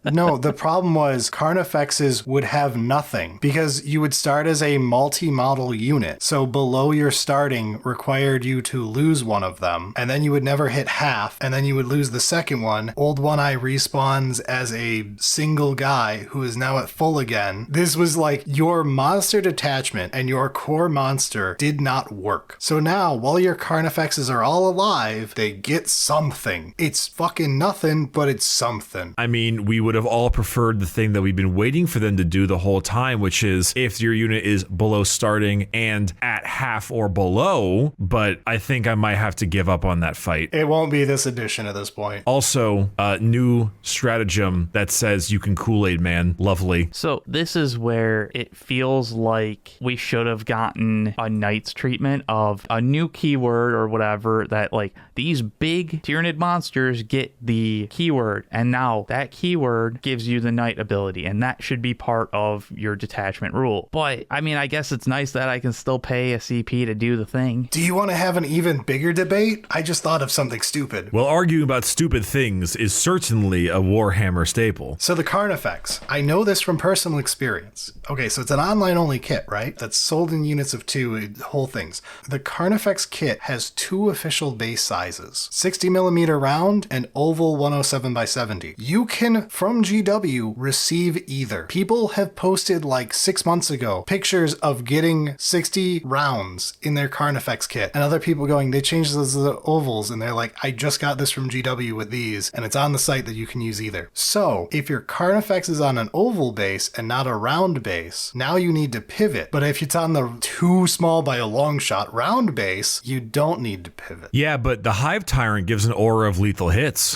No, the problem was Carnifexes would have nothing because you would start as a multi-model unit. So below your starting required you to lose one of them, and then you would never hit half, and then you would lose the second one. Old One Eye respawns as a single guy who is now at full again. This was like your monster detachment and your core monster did not work. So now, while your Carnifexes are all alive, they get something. It's fucking nothing, but it's something. I mean, we would have all preferred the thing that we've been waiting for them to do the whole time, which is if your unit is below starting and at half or below, but I think I might have to give up on that fight. It won't be this edition at this point. Also, new stratagem that says you can Kool-Aid Man. Lovely. So this is where it feels like we should have gotten a Knights treatment of a new keyword or whatever that like these big Tyranid monsters get the keyword, and now that keyword gives you the Knight ability, and that should be part of your detachment rule. But I mean, I guess it's nice that I can still pay a CP to do the thing. Do you want to have an even bigger debate? I just thought of something stupid. Well, arguing about stupid things is certainly a Warhammer staple. So the Carnifex, I know this from personal experience. Okay, so it's an online-only kit, right? That's sold in units of 2, whole things. The Carnifex kit has 2 official base sizes, 60mm round and oval 107x70. You can, from GW, receive either. People have posted like 6 months ago pictures of getting 60 rounds in their Carnifex kit, and other people going, they changed those to the ovals, and they're like, I just got this from GW with these, and it's on the site that you can use either. So if your Carnifex is on an oval base and not a round base, now you need to pivot. But if it's on the too small by a long shot round base, you don't need to pivot. Yeah, but the Hive Tyrant gives an aura of lethal hits.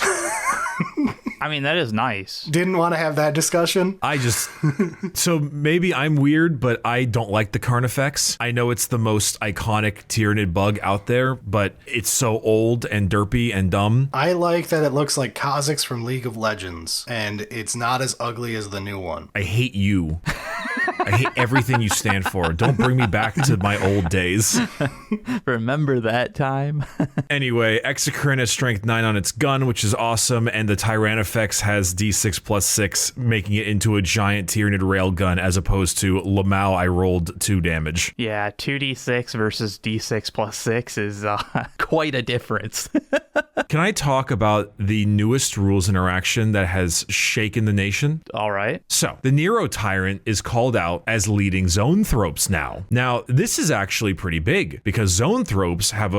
I mean, that is nice. Didn't want to have that discussion. So maybe I'm weird, but I don't like the Carnifex. I know it's the most iconic Tyranid bug out there, but it's so old and derpy and dumb. I like that it looks like Kha'Zix from League of Legends, and it's not as ugly as the new one. I hate you. I hate everything you stand for. Don't bring me back to my old days. Remember that time? Anyway, Exocrine has strength 9 on its gun, which is awesome, and the Tyrannifex has D6 plus 6, making it into a giant Tyranid railgun, as opposed to Lamau, I rolled 2 damage. Yeah, 2d6 versus d6 plus 6 is quite a difference. Can I talk about the newest rules interaction that has shaken the nation? All right. So, the Nero Tyrant is called out as leading Zoanthropes now. Now, this is actually pretty big, because Zoanthropes have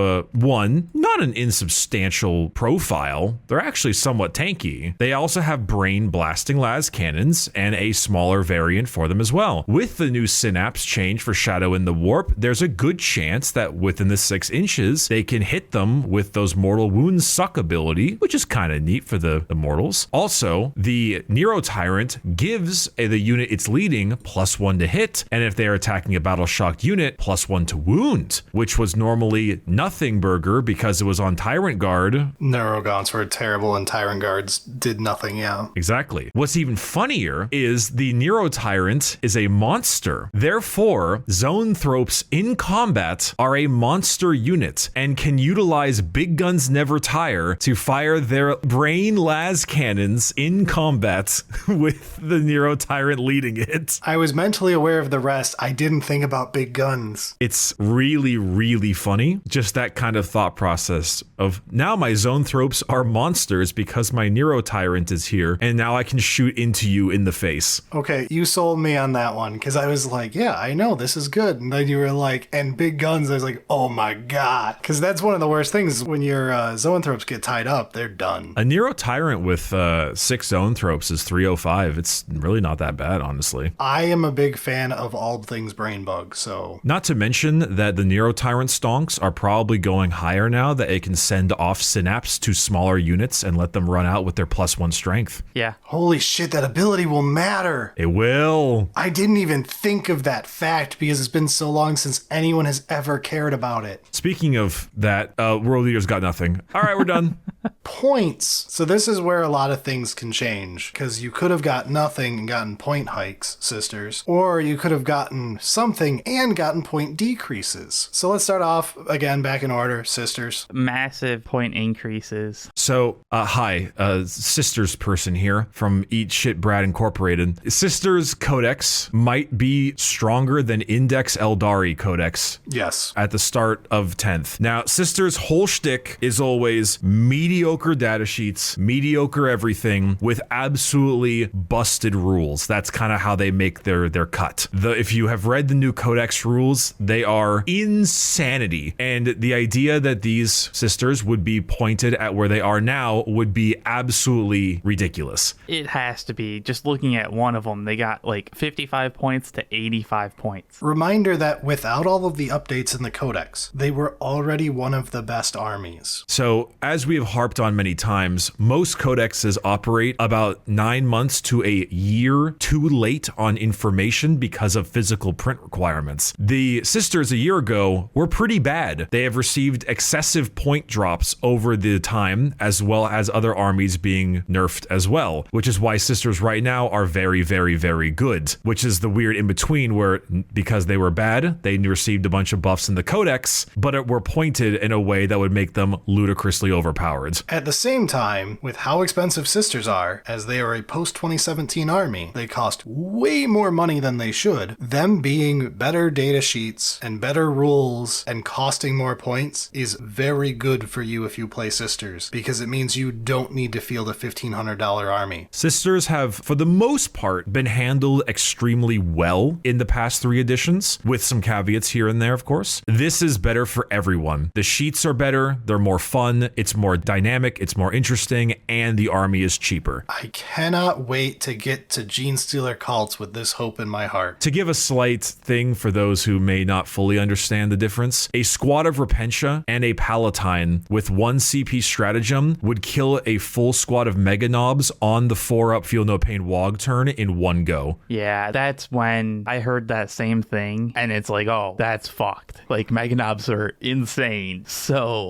not an insubstantial profile. They're actually somewhat tanky. They also have brain blasting las cannons and a smaller variant for them as well. With the new synapse change for Shadow in the Warp, there's a good chance that within the 6 inches, they can hit them with those Mortal Wounds suck ability, which is kind of neat for the mortals. Also, the Nero Tyrant gives the unit it's leading +1 to hit, and if they are attacking a battle shocked unit, +1 to wound, which was normally nothing burger because it was on Tyrant Guard. Neurogaunts were terrible and Tyrant Guards did nothing, yeah. Exactly. What's even funnier is the Nero Tyrant is a monster. Therefore, Zoanthropes in combat are a monster unit and can utilize Big Guns Never Tire to fire their brain las cannons in combat with the Nero Tyrant leading it. I was mentally aware of the rest. I didn't think about big guns. It's really, really funny. Just that kind of thought process of now my Zoanthropes are monsters because my Nero Tyrant is here, and now I can shoot into you in the face. Okay, you sold me on that one, because I was like, yeah, I know, this is good. And then you were like, and big guns, I was like, oh my god. Because that's one of the worst things when your Zoanthropes zoanthropes get tied up, they're done. A Nero Tyrant with 6 zoanthropes is 305. It's really not that bad, honestly. I am a big fan of all things brain bug, so... Not to mention that the Nero Tyrant stonks are probably going higher now that it can send off synapse to smaller units and let them run out with their +1 strength. Yeah. Holy shit, that ability will matter. It will. I didn't even think of that fact because it's been so long since anyone has ever cared about it. Speaking of that, World Leaders got nothing. All right, we're done. Points. So this is where a lot of things can change, because you could have got nothing and gotten point hikes, sisters, or you could have gotten something and gotten point decreases. So let's start off again back in order, sisters. Massive point increases. So, hi, Sisters person here from Eat Shit Brad Incorporated. Sisters Codex might be stronger than Index Eldari Codex. Yes. At the start of 10th. Now, Sisters' whole shtick is always mediocre data sheets, mediocre everything, with absolutely busted rules. That's kind of how they make their cut. If you have read the new Codex rules, they are insanity. And the idea that these sisters would be pointed at where they are now would be absolutely ridiculous. It has to be. Just looking at one of them, they got like 55 points to 85 points. Reminder that without all of the updates in the Codex, they were already one of the best armies. So, as we have harped on many times, most codexes operate about 9 months to a year too late on information because of physical print requirements. The sisters a year ago were pretty bad. They have received excessive point drops over the time, as well as other armies being nerfed as well, which is why sisters right now are very, very, very good, which is the weird in-between where, because they were bad, they received a bunch of buffs in the codex, but it were pointed in a way that would make them ludicrously overpowered. At the same time, with how expensive sisters are, as they are a post-2017 army, they cost way more money than they should. Them being better data sheets and better rules and costing more points is very good for you if you play sisters, because it means you don't need to field a $1,500 army. Sisters have, for the most part, been handled extremely well in the past 3 editions, with some caveats here and there, of course. This is better for everyone. The sheets are better, they're more fun, it's more dynamic, it's more interesting, and the army is cheaper. I cannot wait to get to Genestealer Cults with this hope in my heart. To give a slight thing for those who may not fully understand the difference, a squad of Repentia and a Palatine with 1 CP stratagem would kill a full squad of Mega Knobs on the 4-up Feel No Pain Wog turn in one go. Yeah, that's when I heard that same thing, and it's like, oh, that's fucked. Like, Mega Knobs are insane. So,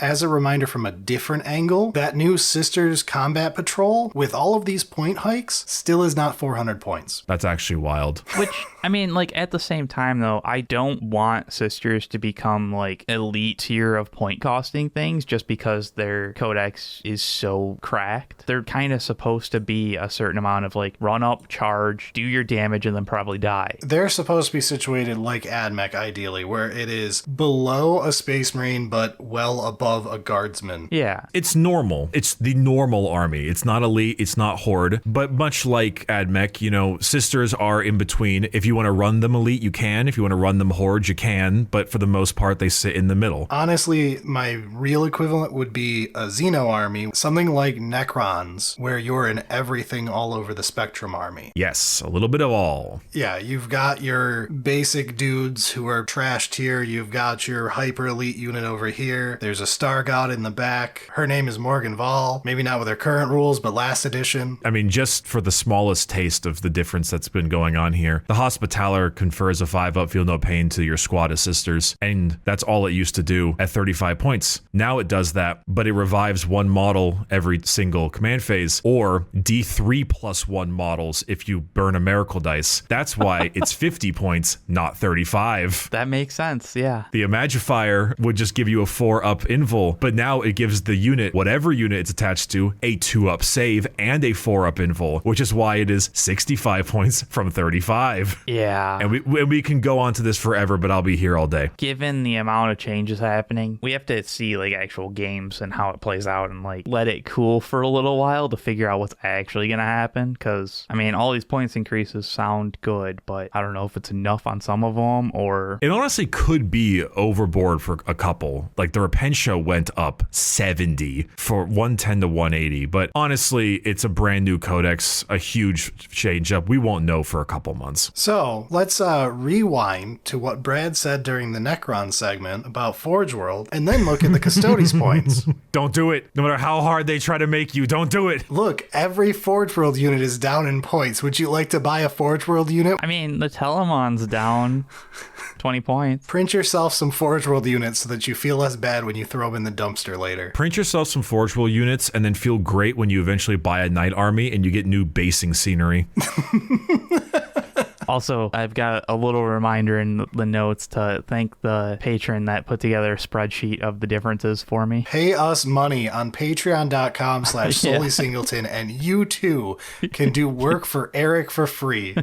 As a reminder from a different angle, that new Sisters Combat Patrol, with all of these point hikes, still is not 400 points. That's actually wild. which, I mean, like, at the same time, though, I don't want sisters to become, like, elite tier of point costing things just because their codex is so cracked. They're kind of supposed to be a certain amount of, like, run up, charge, do your damage, and then probably die. They're supposed to be situated like AdMech, ideally, where it is below a Space Marine, but well above a Guardsman. Yeah. It's normal. It's the normal army. It's not elite, it's not horde, but much like AdMech, you know, sisters are in between. If you want to run them elite, you can. If you want to run them horde, you can, but for the most part, they sit in the middle. Honestly, my real equivalent would be a Xeno army, something like Necrons, where you're an everything all over the spectrum army. Yes, a little bit of all. Yeah, you've got your basic dudes who are trash tier, you've got your hyper elite unit over here, there's a Star God in the back, her name is Morgan Val, maybe not with her current rules, but last edition. I mean, just for the smallest taste of the difference that's been going on here, the Hospitaller confers a 5-up Feel No Pain to your squad of sisters, and that's all it used to do at 35 points. Now it does that, but it revives 1 model every single command phase, or D3 plus 1 models if you burn a miracle dice. That's why it's 50 points, not 35. That makes sense, yeah. The Imagifier would just give you a 4-up invul, but now it gives the unit, whatever unit it's attached to, a 2-up save and a 4-up invul, which is why it is 65 points from 35. Yeah. And we can go on to this forever, but I'll be here all day. Given the amount of changes happening, we have to see, like, actual games and how it plays out and, like, let it cool for a little while to figure out what's actually going to happen. Because, I mean, all these points increases sound good, but I don't know if it's enough on some of them or... It honestly could be overboard for a couple. Like, the Repentia went up 170 for 110 to 180. But honestly, it's a brand new codex, a huge change up. We won't know for a couple months. So let's rewind to what Brad said during the Necron segment about Forge World, and then look at the Custodes points. Don't do it. No matter how hard they try to make you, don't do it. Look, every Forge World unit is down in points. Would you like to buy a Forge World unit? I mean, the Telemon's down 20 points. Print yourself some Forge World units so that you feel less bad when you throw them in the dumpster later. Print yourself some Forge World units and then feel great when you eventually buy a Knight army and you get new basing scenery. Also, I've got a little reminder in the notes to thank the patron that put together a spreadsheet of the differences for me. Pay us money on patreon.com/solely-singleton, and you too can do work for Eric for free.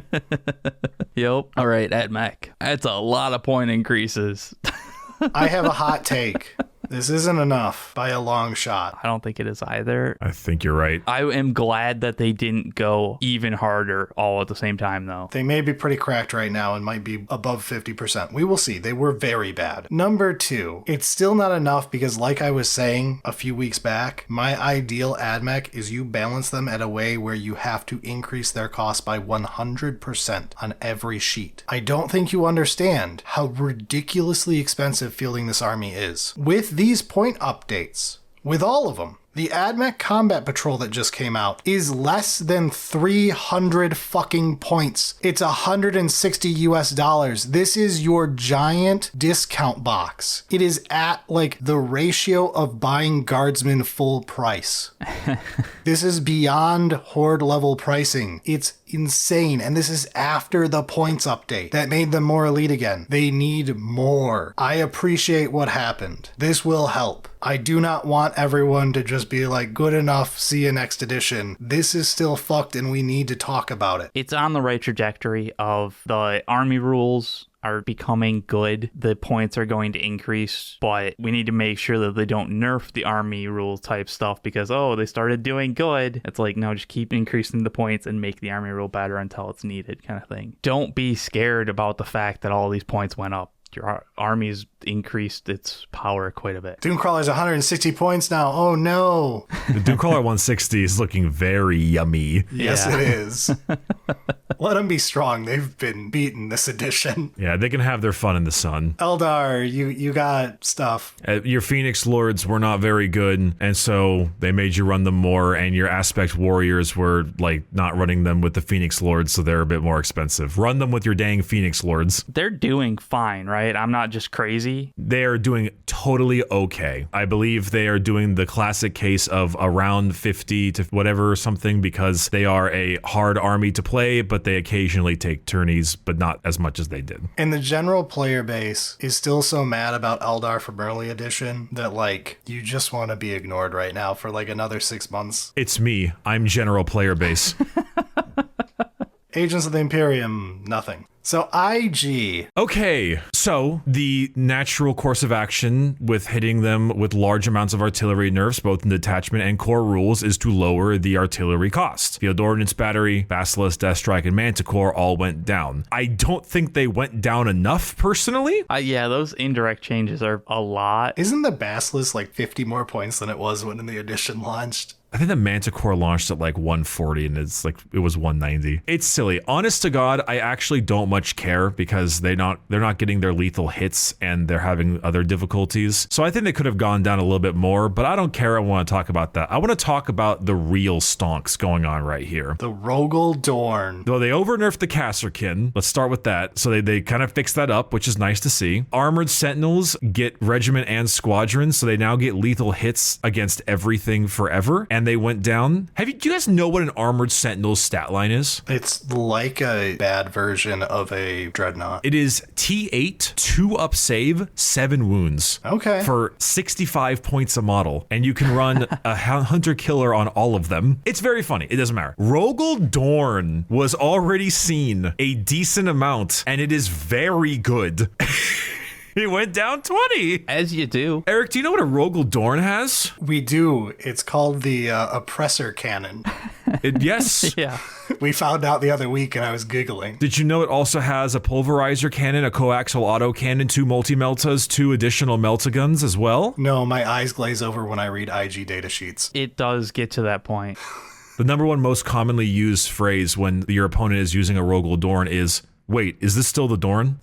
Yep. All right, AdMech. That's a lot of point increases. I have a hot take. This isn't enough by a long shot. I don't think it is either. I think you're right. I am glad that they didn't go even harder all at the same time, though. They may be pretty cracked right now and might be above 50%. We will see. They were very bad. Number 2, it's still not enough because, like I was saying a few weeks back, my ideal AdMech is you balance them at a way where you have to increase their cost by 100% on every sheet. I don't think you understand how ridiculously expensive fielding this army is. With these point updates, with all of them, the AdMech Combat Patrol that just came out is less than 300 fucking points. It's $160 US. This is your giant discount box. It is at like the ratio of buying Guardsman full price. This is beyond Horde level pricing. It's insane. And this is after the points update that made them more elite again. They need more. I appreciate what happened. This will help. I do not want everyone to just be like, good enough, see you next edition. This is still fucked and we need to talk about it. It's on the right trajectory of the army rules are becoming good. The points are going to increase, but we need to make sure that they don't nerf the army rule type stuff because, oh, they started doing good. It's like, no, just keep increasing the points and make the army rule better until it's needed kind of thing. Don't be scared about the fact that all these points went up. Your army's increased its power quite a bit. Doomcrawler's 160 points now. Oh no. The Doomcrawler 160 is looking very yummy. Yes, it is. Let them be strong. They've been beaten this edition. Yeah, they can have their fun in the sun. Eldar, you got stuff. Your Phoenix Lords were not very good, and so they made you run them more, and your Aspect Warriors were like not running them with the Phoenix Lords, so they're a bit more expensive. Run them with your dang Phoenix Lords. They're doing fine, right? I'm not just crazy. They are doing totally okay. I believe they are doing the classic case of around 50 to whatever or something because they are a hard army to play, but they occasionally take tourneys, but not as much as they did. And the general player base is still so mad about Eldar from early edition that like you just want to be ignored right now for like another 6 months. It's me. I'm general player base. Agents of the Imperium, nothing. So IG. Okay, so the natural course of action with hitting them with large amounts of artillery nerfs, both in detachment and core rules, is to lower the artillery cost. Field Ordnance Battery, Basilisk, Deathstrike, and Manticore all went down. I don't think they went down enough, personally. Yeah, those indirect changes are a lot. Isn't the Basilisk like 50 more points than it was when the edition launched? I think the Manticore launched at like 140 and it was 190. It's silly. Honest to God, I actually don't much care because they're not getting their lethal hits and they're having other difficulties. So I think they could have gone down a little bit more, but I don't care. I want to talk about that. I want to talk about the real stonks going on right here. The Rogel Dorn. Though they over-nerfed the Casterkin. Let's start with that. So they kind of fixed that up, which is nice to see. Armored Sentinels get regiment and squadron, so they now get lethal hits against everything forever. And they went down. Do you guys know what an Armored Sentinel's stat line is? It's like a bad version of a Dreadnought. It is T8, 2 up save, 7 wounds. Okay. For 65 points a model. And you can run a Hunter Killer on all of them. It's very funny. It doesn't matter. Rogel Dorn was already seen a decent amount, and it is very good. He went down 20. As you do. Eric, do you know what a Rogel Dorn has? We do. It's called the Oppressor Cannon. Yes. Yeah. We found out the other week and I was giggling. Did you know it also has a pulverizer cannon, a coaxial auto cannon, 2 multi-meltas, 2 additional meltaguns as well? No, my eyes glaze over when I read IG data sheets. It does get to that point. The number one most commonly used phrase when your opponent is using a Rogel Dorn is, wait, is this still the Dorn?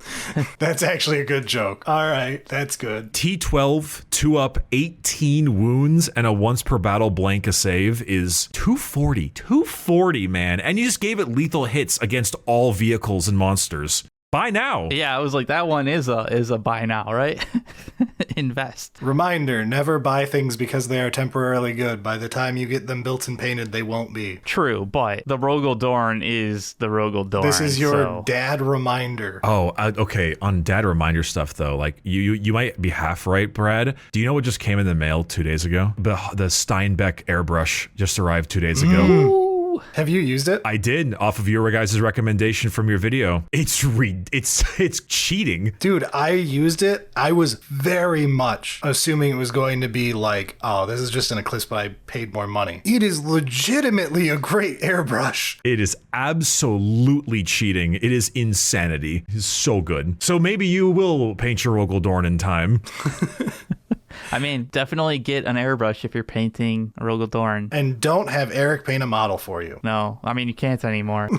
That's actually a good joke. All right, that's good. T12, 2 up, 18 wounds, and a once per battle blank a save is 240. 240, man. And you just gave it lethal hits against all vehicles and monsters. Buy now. Yeah, I was like, that one is a buy now, right? Invest. Reminder, never buy things because they are temporarily good. By the time you get them built and painted, they won't be. True, but the Rogel Dorn is the Rogel Dorn. This is your dad reminder. Oh, okay. On dad reminder stuff, though, like you might be half right, Brad. Do you know what just came in the mail 2 days ago? The Steinbeck airbrush just arrived 2 days ago. Ooh. Have you used it? I did, off of your guys' recommendation from your video. It's cheating. Dude, I used it. I was very much assuming it was going to be like, oh, this is just an Eclipse, but I paid more money. It is legitimately a great airbrush. It is absolutely cheating. It is insanity. It's so good. So maybe you will paint your Rogel Dorn in time. I mean, definitely get an airbrush if you're painting a Rogel Dorn. And don't have Eric paint a model for you. No, I mean, you can't anymore.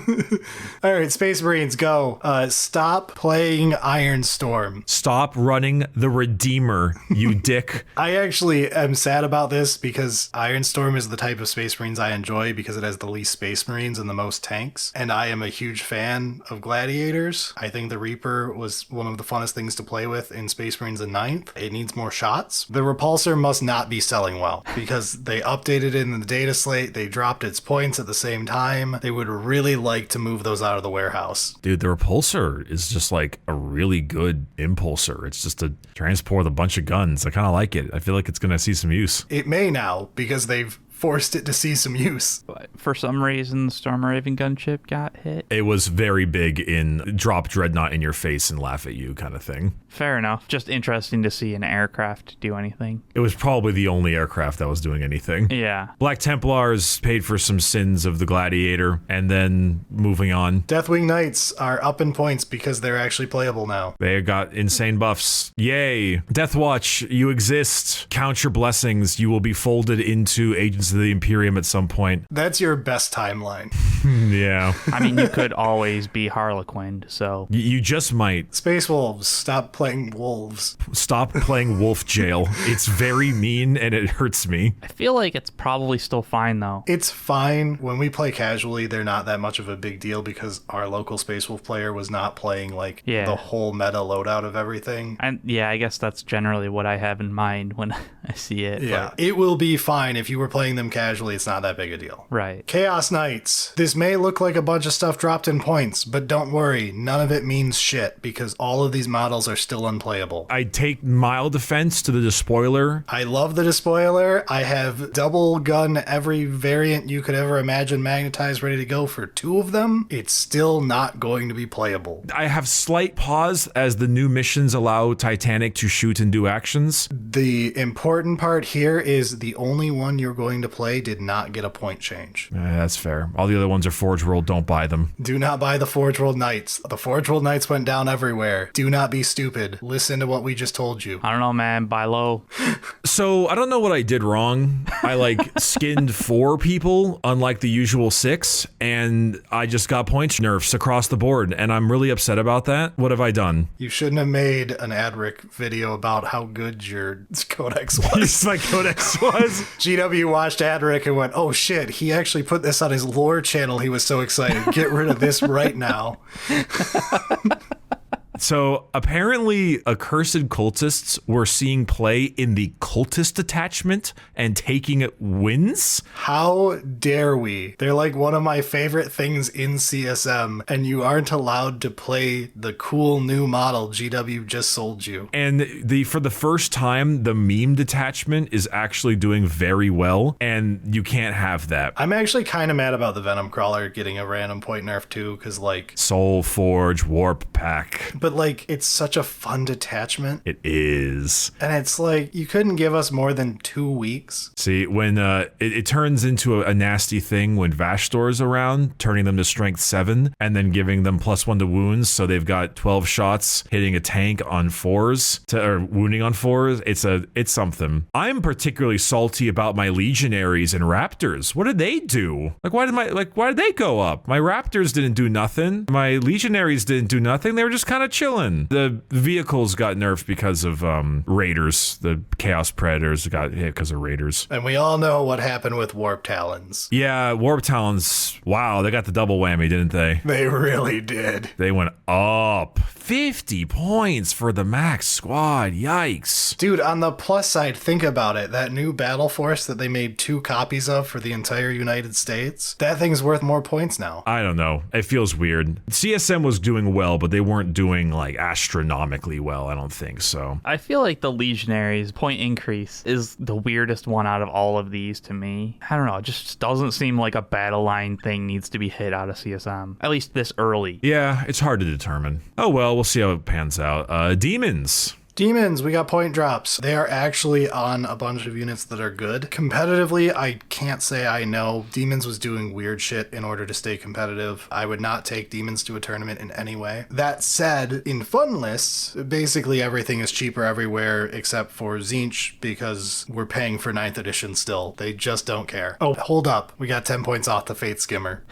All right, Space Marines, go. Stop playing Iron Storm. Stop running the Redeemer, you dick. I actually am sad about this because Iron Storm is the type of Space Marines I enjoy because it has the least Space Marines and the most tanks. And I am a huge fan of Gladiators. I think the Reaper was one of the funnest things to play with in Space Marines in 9th. It needs more shots. The Repulsor must not be selling well because they updated it in the data slate. They dropped its points at the same time. They would really like to move those out of the warehouse. Dude, the Repulsor is just like a really good impulsor. It's just a transport with a bunch of guns. I kind of like it. I feel like it's going to see some use. It may now because they've forced it to see some use. But for some reason, the Storm Raven gunship got hit. It was very big in drop Dreadnought in your face and laugh at you kind of thing. Fair enough. Just interesting to see an aircraft do anything. It was probably the only aircraft that was doing anything. Yeah. Black Templars paid for some sins of the Gladiator, and then moving on. Deathwing Knights are up in points because they're actually playable now. They got insane buffs. Yay. Deathwatch, you exist. Count your blessings. You will be folded into Agents of the Imperium at some point. That's your best timeline. Yeah. I mean, you could always be Harlequined, so... You just might. Space Wolves, stop playing wolves. Stop playing Wolf Jail. It's very mean and it hurts me. I feel like it's probably still fine, though. It's fine. When we play casually, they're not that much of a big deal because our local Space Wolf player was not playing like the whole meta loadout of everything. And yeah, I guess that's generally what I have in mind when I see it. Yeah, but... it will be fine if you were playing them casually. It's not that big a deal. Right. Chaos Knights. This may look like a bunch of stuff dropped in points, but don't worry, none of it means shit because all of these models are still unplayable. I take mild offense to the Despoiler. I love the Despoiler. I have double gun every variant you could ever imagine magnetized ready to go for 2 of them. It's still not going to be playable. I have slight pause as the new missions allow Titanic to shoot and do actions. The important part here is the only one you're going to play did not get a point change. That's fair. All the other ones are Forge World. Don't buy them. Do not buy the Forge World Knights. The Forge World Knights went down everywhere. Do not be stupid. Listen to what we just told you. I don't know, man. Buy low. So I don't know what I did wrong. I skinned 4 people, unlike the usual 6, and I just got points nerfs across the board, and I'm really upset about that. What have I done? You shouldn't have made an Adric video about how good your codex was. My codex was. GW watched Adric and went, oh shit, he actually put this on his lore channel. He was so excited. Get rid of this right now. So apparently accursed cultists were seeing play in the cultist attachment and taking wins. How dare we? They're like one of my favorite things in CSM, and you aren't allowed to play the cool new model GW just sold you. And for the first time, the meme detachment is actually doing very well, and you can't have that. I'm actually kind of mad about the Venom Crawler getting a random point nerf too, because Soul Forge Warp Pack. But but like it's such a fun detachment. It is. And it's like you couldn't give us more than 2 weeks. See, when it turns into a nasty thing when Vashtor's around, turning them to strength 7 and then giving them +1 to wounds, so they've got 12 shots hitting a tank on 4s or wounding on 4s. It's something. I'm particularly salty about my legionaries and raptors. What did they do? Why did they go up? My raptors didn't do nothing. My legionaries didn't do nothing. They were just kind of chilling. The vehicles got nerfed because of raiders. The Chaos Predators got hit because of raiders. And we all know what happened with Warp Talons. Yeah, Warp Talons. Wow, they got the double whammy, didn't they? They really did. They went up 50 points for the max squad. Yikes. Dude, on the plus side, think about it. That new battle force that they made 2 copies of for the entire United States, that thing's worth more points now. I don't know. It feels weird. CSM was doing well, but they weren't doing like astronomically well, I don't think so. I feel like the Legionaries point increase is the weirdest one out of all of these to me. I don't know. It just doesn't seem like a battle line thing needs to be hit out of CSM, at least this early. Yeah, it's hard to determine. Oh well, we'll see how it pans out. Demons. Demons, we got point drops. They are actually on a bunch of units that are good. Competitively, I can't say I know. Demons was doing weird shit in order to stay competitive. I would not take Demons to a tournament in any way. That said, in fun lists, basically everything is cheaper everywhere except for Tzeentch because we're paying for 9th edition still. They just don't care. Oh, hold up. We got 10 points off the Fate Skimmer.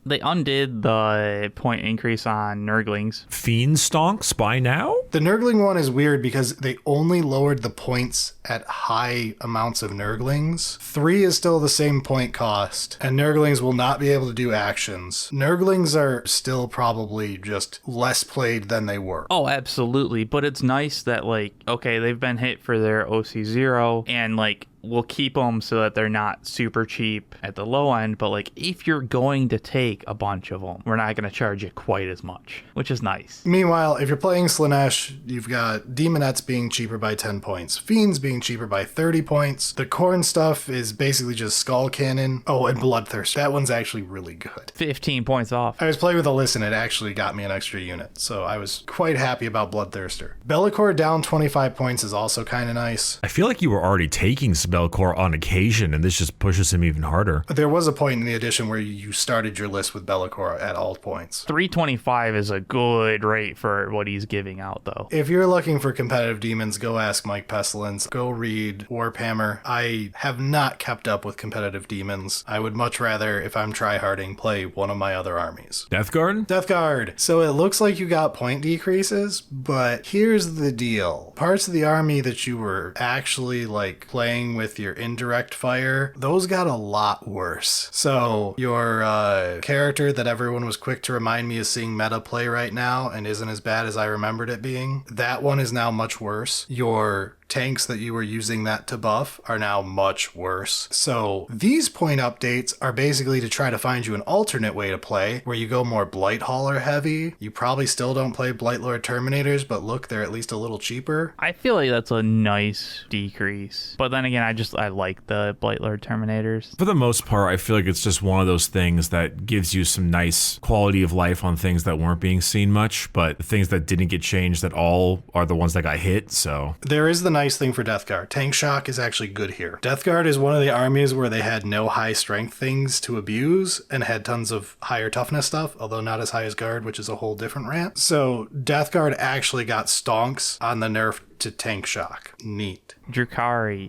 They undid the point increase on Nurglings. Fiend Stonks by now? The Nurgling one is weird because they only lowered the points at high amounts of Nurglings. 3 is still the same point cost, and Nurglings will not be able to do actions. Nurglings are still probably just less played than they were. Oh, absolutely. But it's nice that, like, okay, they've been hit for their OC0, and, like, we'll keep them so that they're not super cheap at the low end, but like if you're going to take a bunch of them, we're not going to charge you quite as much, which is nice. Meanwhile, if you're playing Slaanesh, you've got Demonettes being cheaper by 10 points, Fiends being cheaper by 30 points. The Khorne stuff is basically just Skull Cannon. Oh, and Bloodthirst. That one's actually really good. 15 points off. I was playing with Alyssa and it actually got me an extra unit, so I was quite happy about Bloodthirster. Bellicor down 25 points is also kind of nice. I feel like you were already taking Bellicor on occasion, and this just pushes him even harder. There was a point in the edition where you started your list with Bellicor at alt points. 325 is a good rate for what he's giving out, though. If you're looking for competitive demons, go ask Mike Pestilence. Go read Warhammer. I have not kept up with competitive demons. I would much rather, if I'm tryharding, play one of my other armies. Death Guard? Death Guard. So it looks like you got point decreases, but here's the deal. Parts of the army that you were actually like playing with your indirect fire, those got a lot worse. So your character that everyone was quick to remind me is seeing meta play right now and isn't as bad as I remembered it being, that one is now much worse. Your tanks that you were using that to buff are now much worse. So these point updates are basically to try to find you an alternate way to play where you go more Blight Hauler heavy. You probably still don't play Blightlord Terminators, but look, they're at least a little cheaper. I feel like that's a nice decrease. But then again, I like the Blightlord Terminators. For the most part, I feel like it's just one of those things that gives you some nice quality of life on things that weren't being seen much, but the things that didn't get changed at all are the ones that got hit, so. There is the nice thing for Death Guard. Tank Shock is actually good here. Death Guard is one of the armies where they had no high strength things to abuse and had tons of higher toughness stuff, although not as high as Guard, which is a whole different rant. So Death Guard actually got stonks on the nerf to Tank Shock. Neat. Drukhari,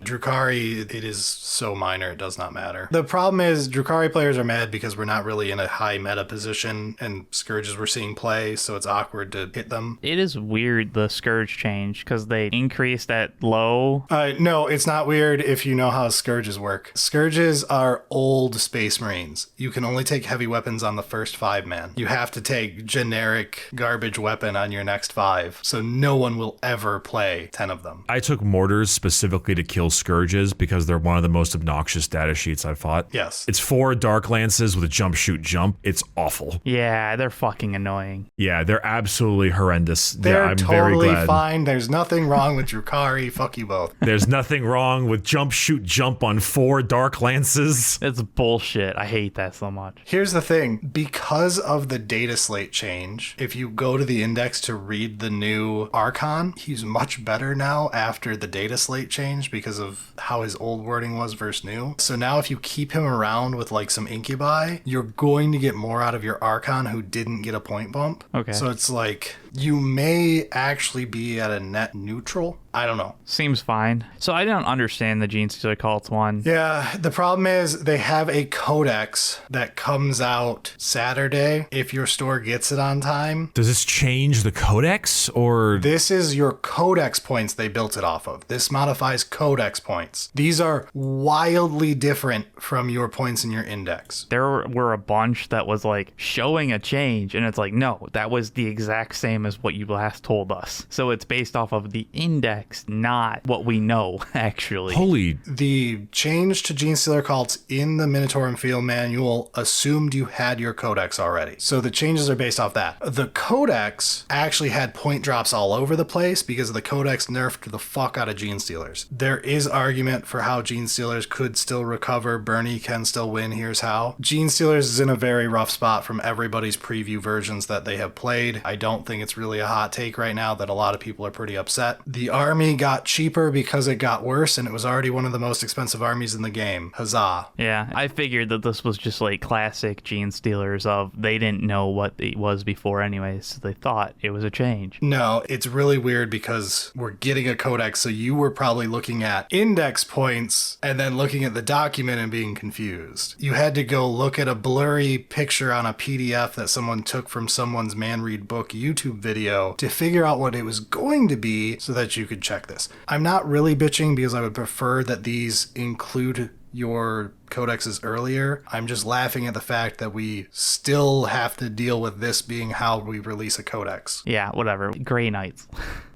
it is so minor, it does not matter. The problem is Drukhari players are mad because we're not really in a high meta position and Scourges we're seeing play, so it's awkward to hit them. It is weird, the Scourge change, because they increased at low. No, it's not weird if you know how Scourges work. Scourges are old Space Marines. You can only take heavy weapons on the first 5-man. You have to take generic garbage weapon on your next 5, so no one will ever play buy 10 of them. I took mortars specifically to kill scourges because they're one of the most obnoxious data sheets I've fought. Yes. It's 4 dark lances with a jump, shoot, jump. It's awful. Yeah, they're fucking annoying. Yeah, they're absolutely horrendous. They're I'm totally very glad. fine. There's nothing wrong with Drukhari. Fuck you both. There's nothing wrong with jump, shoot, jump on 4 dark lances. It's bullshit. I hate that so much. Here's the thing. Because of the data slate change, if you go to the index to read the new Archon, he's much better now after the data slate change because of how his old wording was versus new. So now if you keep him around with like some incubi, you're going to get more out of your Archon who didn't get a point bump. Okay. So it's like you may actually be at a net neutral. I don't know. Seems fine. So I don't understand the Genestealer Cults one. Yeah, the problem is they have a codex that comes out Saturday if your store gets it on time. Does this change the codex or? This is your codex points they built it off of. This modifies codex points. These are wildly different from your points in your index. There were a bunch that was like showing a change, and it's like, no, that was the exact same as what you last told us. So it's based off of the index, not what we know, actually. Holy. The change to Genestealer Cults in the Minotaurum Field Manual assumed you had your codex already. So the changes are based off that. The codex actually had point drops all over the place because the codex nerfed the fuck out of Genestealers. There is argument for how Genestealers could still recover. Bernie can still win. Here's how. Genestealers is in a very rough spot from everybody's preview versions that they have played. I don't think it's really a hot take right now that a lot of people are pretty upset. The army got cheaper because it got worse, and it was already one of the most expensive armies in the game. Huzzah. Yeah, I figured that this was just like classic Genestealers of they didn't know what it was before anyways, so they thought it was a change. No, it's really weird because we're getting a codex, so you were probably looking at index points and then looking at the document and being confused. You had to go look at a blurry picture on a PDF that someone took from someone's Man Read Book YouTube video to figure out what it was going to be so that you could check this. I'm not really bitching because I would prefer that these include your codexes earlier. I'm just laughing at the fact that we still have to deal with this being how we release a codex. Yeah, whatever. Grey Knights.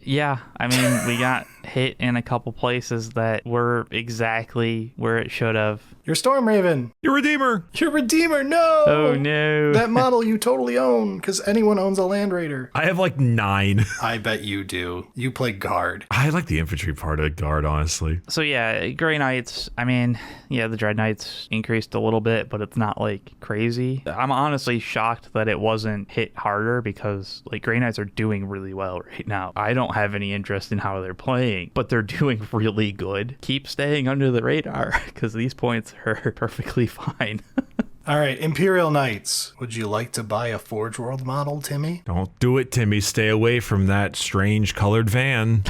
Yeah, I mean, we got hit in a couple places that were exactly where it should have. Your Storm Raven. Your Redeemer. Your Redeemer, no! Oh, no. That model you totally own, because anyone owns a Land Raider. I have like 9. I bet you do. You play Guard. I like the infantry part of guard, honestly. So yeah, Grey Knights, I mean, yeah, the Dread Knights increased a little bit, but it's not like crazy. I'm honestly shocked that it wasn't hit harder because like Grey Knights are doing really well right now. I don't have any interest in how they're playing, but they're doing really good. Keep staying under the radar because these points are perfectly fine. All right, Imperial Knights. Would you like to buy a Forge World model, Timmy? Don't do it, Timmy. Stay away from that strange colored van.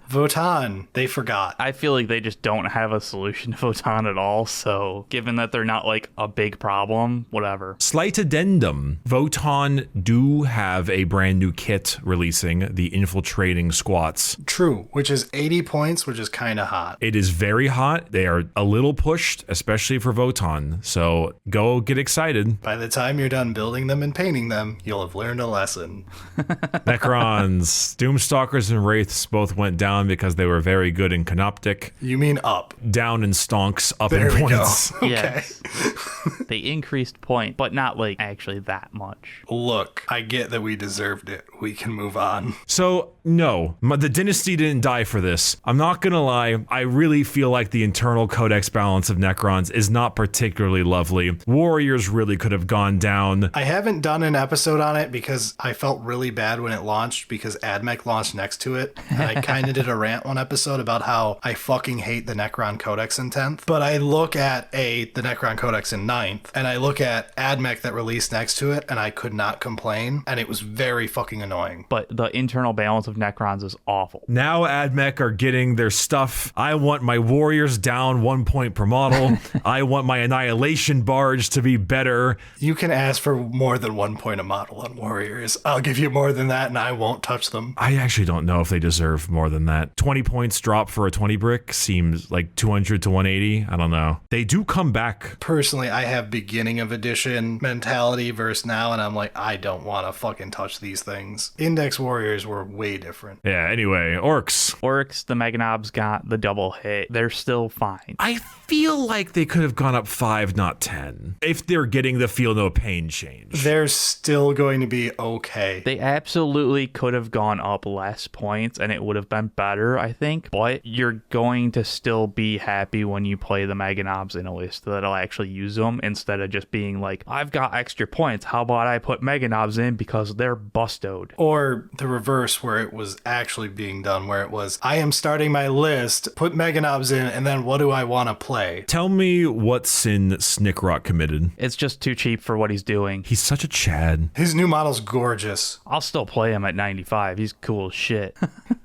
Votann, they forgot. I feel like they just don't have a solution to Votann at all, so given that they're not like a big problem, whatever. Slight addendum. Votann do have a brand new kit releasing, the Infiltrating Squats. True, which is 80 points, which is kind of hot. It is very hot. They are a little pushed, especially for Votann. So go get excited. By the time you're done building them and painting them, you'll have learned a lesson. Necrons, Doomstalkers, and Wraiths both went down because they were very good in Canoptic. You mean up. Down in Stonks, up There in we go. points. Okay. Yes. They increased point, but not like actually that much. Look, I get that we deserved it. We can move on. So, no, the dynasty didn't die for this. I'm not gonna lie, I really feel like the internal codex balance of Necrons is not particularly lovely. Warriors really could have gone down. I haven't done an episode on it because I felt really bad when it launched because AdMech launched next to it. And I kind of did a rant one episode about how I fucking hate the Necron Codex in 10th. But I look at the Necron Codex in 9th, and I look at AdMech that released next to it, and I could not complain, and it was very fucking annoying. But the internal balance of Necrons is awful. Now AdMech are getting their stuff. I want my warriors down 1 point per model. I want my Annihilation Barge to be better. You can ask for more than 1 point a model on warriors. I'll give you more than that, and I won't touch them. I actually don't know if they deserve more than than that. 20 points drop for a 20 brick seems like 200 to 180. I don't know. They do come back. Personally, I have beginning of edition mentality versus now, and I'm like, I don't want to fucking touch these things. Index warriors were way different. Yeah, anyway, Orks. Orks, the Meganobs got the double hit. They're still fine. I feel like they could have gone up 5, not 10, if they're getting the feel no pain change. They're still going to be okay. They absolutely could have gone up less points and it would have been better, I think. But you're going to still be happy when you play the Meganobs in a list that'll actually use them instead of just being like, I've got extra points. How about I put Meganobs in because they're bustoed? Or the reverse, where it was actually being done, where it was, I am starting my list, put Meganobs in, and then what do I want to play? Tell me what sin Snickrock committed. It's just too cheap for what he's doing. He's such a Chad. His new model's gorgeous. I'll still play him at 95. He's cool as shit.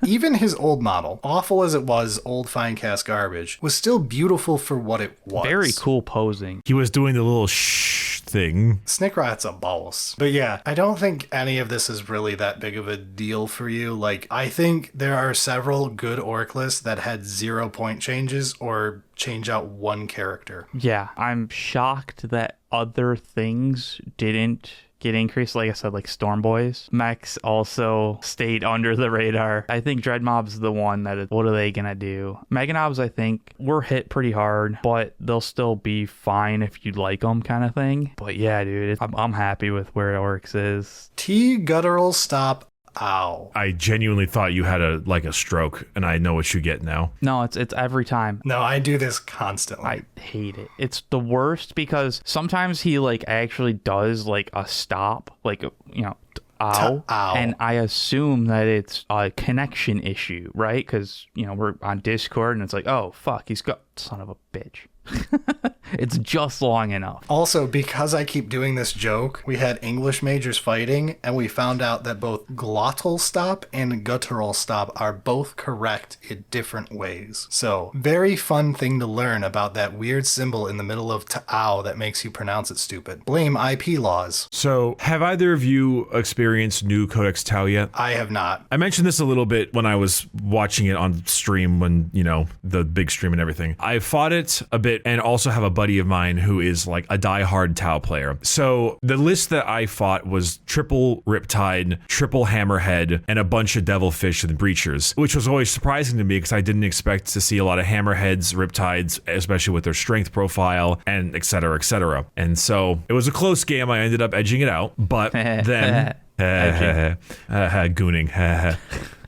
Even his old model, awful as it was, old fine cast garbage, was still beautiful for what it was. Very cool posing. He was doing the little shh thing. Snickrat's a boss. But yeah, I don't think any of this is really that big of a deal for you. Like, I think there are several good orc lists that had 0 point changes or change out one character. Yeah, I'm shocked that other things didn't get increased. Like I said, like Storm Boys. Mechs also stayed under the radar. I think Dreadmob's the one that what are they gonna do? Meganobs, I think, were hit pretty hard, but they'll still be fine if you like them kind of thing. But yeah, dude, I'm happy with where Orcs is. T guttural stop. Ow. I genuinely thought you had a stroke, and I know what you get now. No, it's every time. No, I do this constantly. I hate it. It's the worst because sometimes he like actually does like a stop, like, you know, ow. Ow. And I assume that it's a connection issue, right? Because, you know, we're on Discord and it's like, oh, fuck, he's got son of a bitch. It's just long enough. Also, because I keep doing this joke, we had English majors fighting, and we found out that both glottal stop and guttural stop are both correct in different ways. So, very fun thing to learn about that weird symbol in the middle of ta'ow that makes you pronounce it stupid. Blame IP laws. So, have either of you experienced new Codex Tau yet? I have not. I mentioned this a little bit when I was watching it on stream, when, you know, the big stream and everything. I fought it a bit and also have a buddy of mine who is like a diehard Tau player. So the list that I fought was triple Riptide, triple Hammerhead, and a bunch of Devilfish and Breachers, which was always surprising to me because I didn't expect to see a lot of Hammerheads, Riptides, especially with their strength profile, and et cetera, et cetera. And so it was a close game. I ended up edging it out, but then gooning.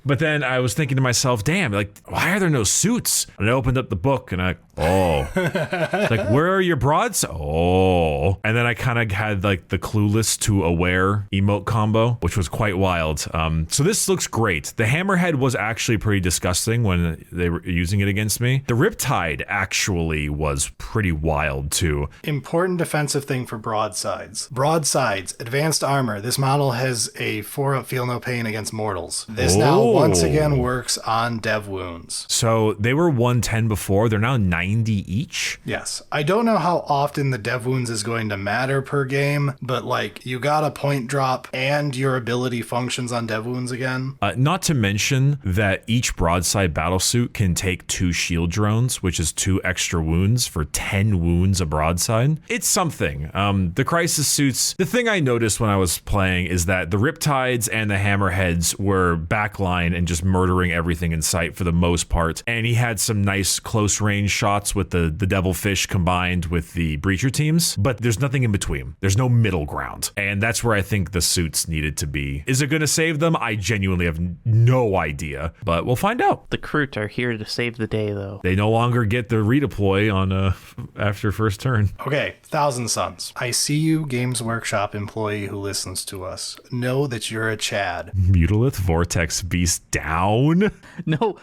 But then I was thinking to myself, damn, like, why are there no suits? And I opened up the book and like, where are your broads? Oh. And then I kind of had like the clueless to aware emote combo, which was quite wild. So this looks great. The Hammerhead was actually pretty disgusting when they were using it against me. The Riptide actually was pretty wild too. Important defensive thing for broadsides. Broadsides, advanced armor. This model has a 4-up feel no pain against mortals. This now once again works on dev wounds. So they were 110 before, they're now 90 each? Yes. I don't know how often the dev wounds is going to matter per game, but like, you got a point drop and your ability functions on dev wounds again. Not to mention that each broadside battlesuit can take 2 shield drones, which is 2 extra wounds for 10 wounds a broadside. It's something. The crisis suits, the thing I noticed when I was playing is that the Riptides and the Hammerheads were backline and just murdering everything in sight for the most part. And he had some nice close range shots with the Devilfish combined with the Breacher teams, but there's nothing in between. There's no middle ground. And that's where I think the suits needed to be. Is it going to save them? I genuinely have no idea, but we'll find out. The Kroot are here to save the day, though. They no longer get the redeploy on after first turn. Okay, Thousand Suns. I see you, Games Workshop employee who listens to us. Know that you're a Chad. Mutalith Vortex Beast down?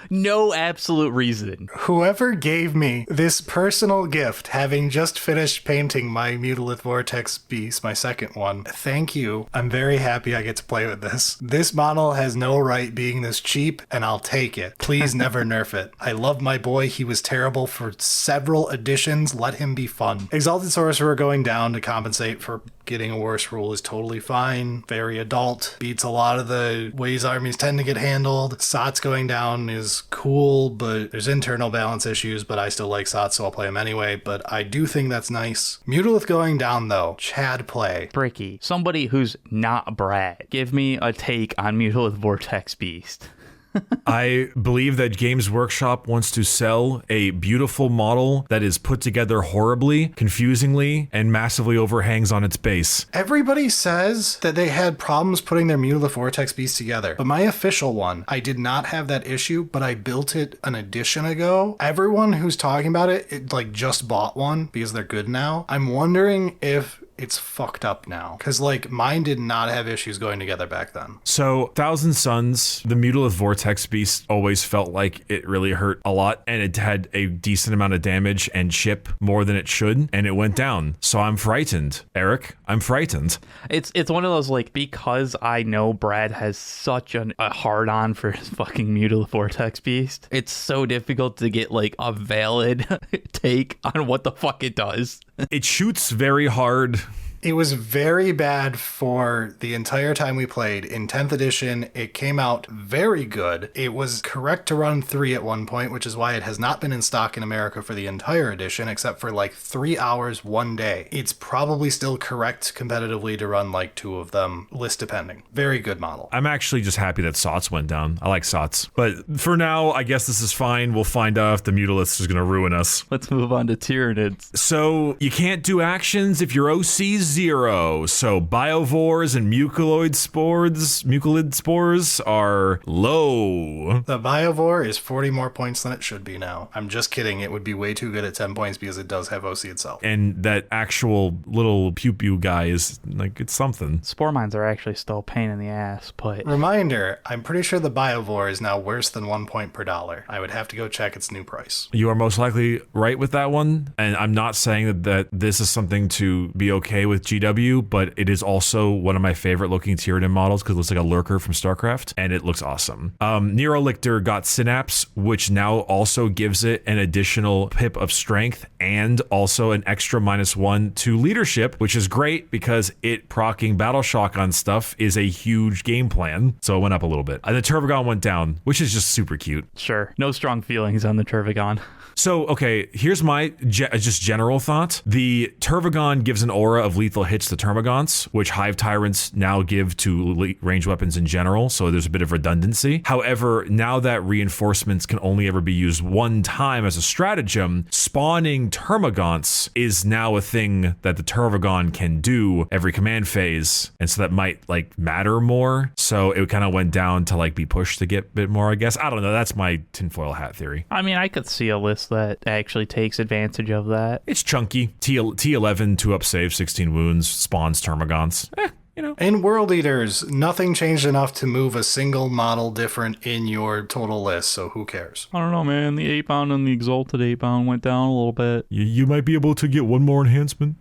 No absolute reason. Whoever gave me this personal gift, having just finished painting my Mutalith Vortex Beast, my second one, thank you. I'm very happy I get to play with this. This model has no right being this cheap, and I'll take it. Please never nerf it. I love my boy. He was terrible for several editions. Let him be fun. Exalted Sorcerer going down to compensate for getting a worse rule is totally fine. Very adult, beats a lot of the ways armies tend to get handled. Sots going down is cool, but there's internal balance issues, but I still like Sots, so I'll play him anyway. But I do think that's nice. Mutalith going down, though. Chad play. Bricky, somebody who's not Brad, give me a take on Mutalith Vortex Beast. I believe that Games Workshop wants to sell a beautiful model that is put together horribly, confusingly, and massively overhangs on its base. Everybody says that they had problems putting their Mutalith Vortex Beast together, but my official one, I did not have that issue, but I built it an edition ago. Everyone who's talking about it like just bought one because they're good now. I'm wondering if it's fucked up now, because like mine did not have issues going together back then. So Thousand Suns, the Mutalith Vortex Beast always felt like it really hurt a lot, and it had a decent amount of damage and chip more than it should, and it went down. So I'm frightened, Eric. I'm frightened. It's one of those, like, because I know Brad has such a hard on for his fucking Mutalith Vortex Beast, it's so difficult to get like a valid take on what the fuck it does. It shoots very hard. It was very bad for the entire time we played. In 10th edition, it came out very good. It was correct to run 3 at one point, which is why it has not been in stock in America for the entire edition, except for like 3 hours one day. It's probably still correct competitively to run like 2 of them, list depending. Very good model. I'm actually just happy that Sots went down. I like Sots. But for now, I guess this is fine. We'll find out if the Mutalith is going to ruin us. Let's move on to Tyranids. So you can't do actions if your OC's 0. So biovores and mucolid spores are low. The biovore is 40 more points than it should be now. I'm just kidding. It would be way too good at 10 points because it does have OC itself. And that actual little pew-pew guy is like, it's something. Spore mines are actually still a pain in the ass, but... Reminder, I'm pretty sure the biovore is now worse than 1 point per dollar. I would have to go check its new price. You are most likely right with that one. And I'm not saying that this is something to be okay with GW, but it is also one of my favorite looking Tyranid models because it looks like a lurker from StarCraft, and it looks awesome. Neurolictor got Synapse, which now also gives it an additional pip of strength and also an extra -1 to leadership, which is great because it proccing Battle Shock on stuff is a huge game plan. So it went up a little bit. And the Turvagon went down, which is just super cute. Sure. No strong feelings on the Turvagon. So, okay, here's my just general thought. The Turvagon gives an aura of lethal hits to Termagants, which Hive Tyrants now give to ranged weapons in general, so there's a bit of redundancy. However, now that reinforcements can only ever be used one time as a stratagem, spawning Termagants is now a thing that the Turvagon can do every command phase, and so that might, like, matter more. So it kind of went down to, like, be pushed to get a bit more, I guess. I don't know, that's my tinfoil hat theory. I mean, I could see a list that actually takes advantage of that. It's chunky. T11, 2-up save, 16 wounds, spawns Termagants. You know. In World Eaters, nothing changed enough to move a single model different in your total list, so who cares? I don't know, man. The 8-pound and the Exalted 8-pound went down a little bit. You might be able to get one more enhancement.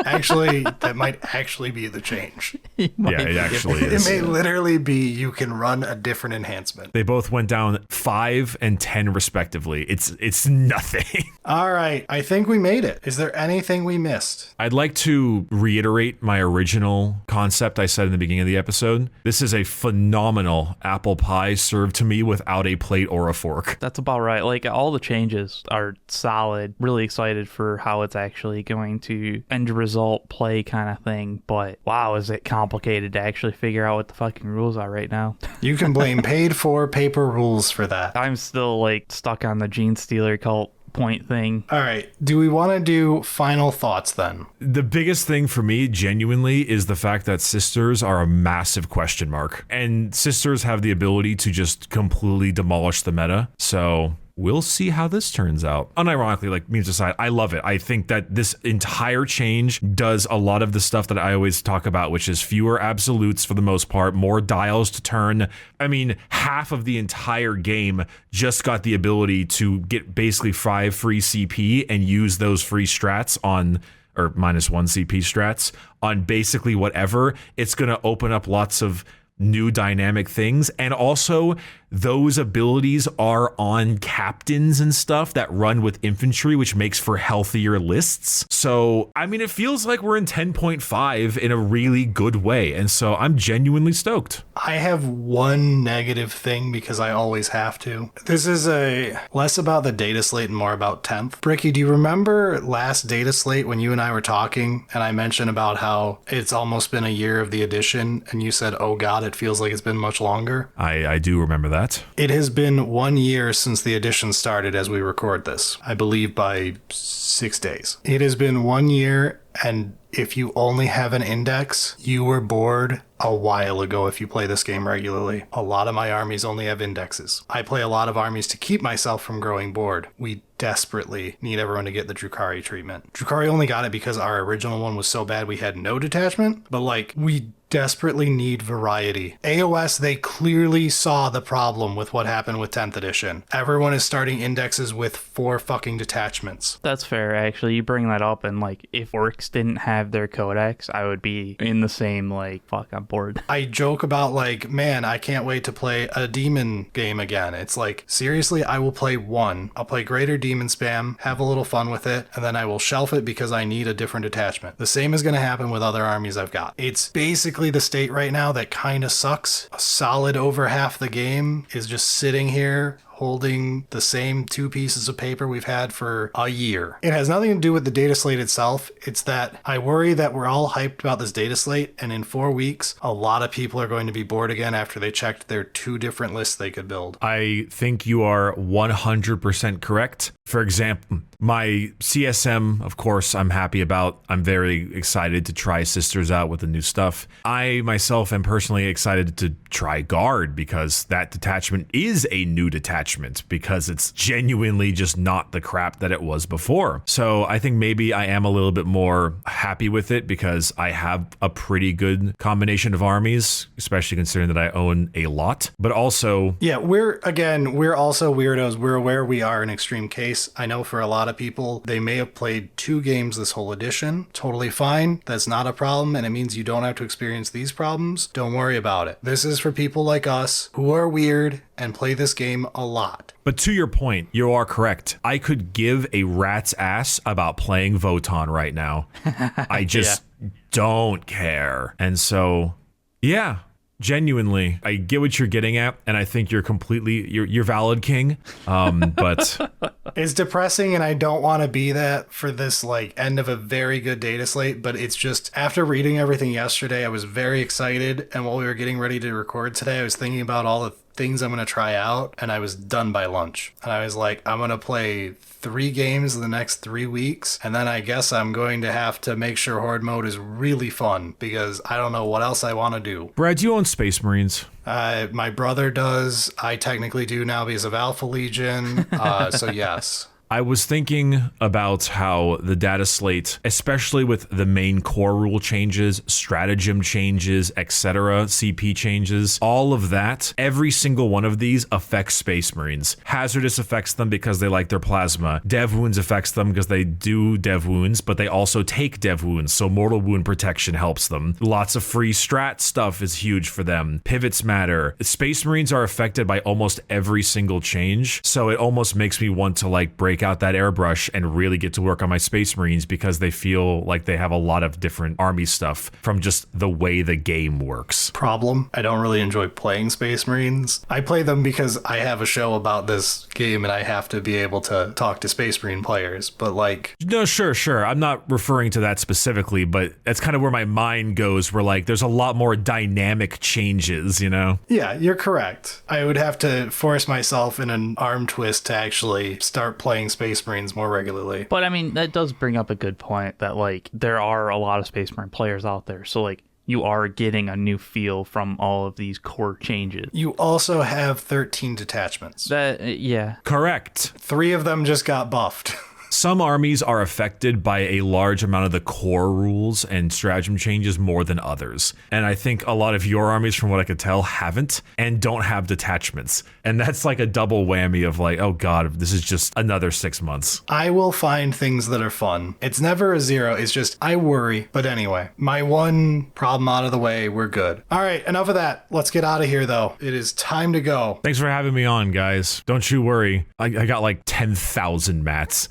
Actually, that might actually be the change. Yeah, it actually is. It may literally be you can run a different enhancement. They both went down 5 and 10 respectively. It's nothing. All right, I think we made it. Is there anything we missed? I'd like to reiterate my original concept I said in the beginning of the episode. This is a phenomenal apple pie served to me without a plate or a fork. That's about right. Like, all the changes are solid. Really excited for how it's actually going to end result play kind of thing, but wow, is it complicated to actually figure out what the fucking rules are right now. You can blame paid for paper rules for that. I'm still like stuck on the Genestealer Cult point thing. All right, do we want to do final thoughts then? The biggest thing for me genuinely is the fact that sisters are a massive question mark, and sisters have the ability to just completely demolish the meta. So we'll see how this turns out. Unironically, like, memes aside, I love it. I think that this entire change does a lot of the stuff that I always talk about, which is fewer absolutes for the most part, more dials to turn. I mean, half of the entire game just got the ability to get basically 5 free CP and use those free strats on, or -1 CP strats on basically whatever. It's going to open up lots of new dynamic things, and also those abilities are on captains and stuff that run with infantry, which makes for healthier lists. So, I mean, it feels like we're in 10.5 in a really good way. And so I'm genuinely stoked. I have one negative thing because I always have to. This is a less about the data slate and more about 10th. Bricky, do you remember last data slate when you and I were talking and I mentioned about how it's almost been a year of the edition and you said, oh God, it feels like it's been much longer? I do remember that. It has been 1 year since the edition started as we record this. I believe by 6 days. It has been 1 year, and if you only have an index, you were bored a while ago if you play this game regularly. A lot of my armies only have indexes. I play a lot of armies to keep myself from growing bored. We desperately need everyone to get the Drukhari treatment. Drukhari only got it because our original one was so bad we had no detachment, but like, we desperately need variety. AOS, they clearly saw the problem with what happened with 10th edition. Everyone is starting indexes with 4 fucking detachments. That's fair, actually. You bring that up, and like, if Orks didn't have their codex, I would be in the same, like, fuck, I'm bored. I joke about, like, man, I can't wait to play a demon game again. It's like, seriously, I will play one. I'll play Greater Demon Spam, have a little fun with it, and then I will shelf it because I need a different detachment. The same is going to happen with other armies I've got. It's basically the state right now that kind of sucks. A solid over half the game is just sitting here holding the same 2 pieces of paper we've had for a year. It has nothing to do with the data slate itself. It's that I worry that we're all hyped about this data slate, and in 4 weeks, a lot of people are going to be bored again after they checked their 2 different lists they could build. I think you are 100% correct. For example, my CSM, of course, I'm happy about. I'm very excited to try Sisters out with the new stuff. I myself am personally excited to try Guard because that detachment is a new detachment because it's genuinely just not the crap that it was before. So I think maybe I am a little bit more happy with it because I have a pretty good combination of armies, especially considering that I own a lot. But also... yeah, we're also weirdos. We're aware we are an extreme case. I know for a lot of people, they may have played 2 games this whole edition. Totally fine. That's not a problem, and it means you don't have to experience these problems. Don't worry about it. This is for people like us who are weird and play this game a lot. But to your point, you are correct. I could give a rat's ass about playing Votann right now. I just don't care. And so, yeah, genuinely, I get what you're getting at, and I think you're valid, King. But it's depressing, and I don't want to be that for this like end of a very good data slate, but it's just after reading everything yesterday, I was very excited, and while we were getting ready to record today, I was thinking about all the things I'm going to try out, and I was done by lunch. And I was like, I'm going to play 3 games in the next 3 weeks, and then I guess I'm going to have to make sure Horde mode is really fun, because I don't know what else I want to do. Brad, do you own Space Marines? My brother does. I technically do now because of Alpha Legion, so yes. I was thinking about how the data slate, especially with the main core rule changes, stratagem changes, etc., CP changes, all of that, every single one of these affects Space Marines. Hazardous affects them because they like their plasma. Dev Wounds affects them because they do Dev Wounds, but they also take Dev Wounds, so mortal wound protection helps them. Lots of free strat stuff is huge for them. Pivots matter. Space Marines are affected by almost every single change, so it almost makes me want to like break out that airbrush and really get to work on my Space Marines because they feel like they have a lot of different army stuff from just the way the game works. Problem, I don't really enjoy playing Space Marines. I play them because I have a show about this game and I have to be able to talk to Space Marine players, but like... No, sure. I'm not referring to that specifically, but that's kind of where my mind goes, where like there's a lot more dynamic changes, you know? Yeah, you're correct. I would have to force myself in an arm twist to actually start playing Space Marines more regularly. But I mean, that does bring up a good point that like there are a lot of Space Marine players out there. So like you are getting a new feel from all of these core changes. You also have 13 detachments. Yeah. Correct. 3 of them just got buffed. Some armies are affected by a large amount of the core rules and stratagem changes more than others. And I think a lot of your armies, from what I could tell, haven't and don't have detachments. And that's like a double whammy of like, oh God, this is just another 6 months. I will find things that are fun. It's never a zero. It's just, I worry. But anyway, my one problem out of the way, we're good. All right, enough of that. Let's get out of here, though. It is time to go. Thanks for having me on, guys. Don't you worry. I got like 10,000 mats.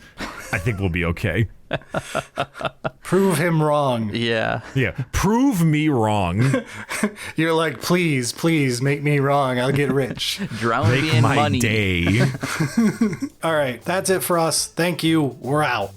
I think we'll be okay. Prove him wrong. Yeah. Yeah. Prove me wrong. You're like, please make me wrong. I'll get rich. Drown me Make in my money. day. All right, that's it for us. Thank you. We're out.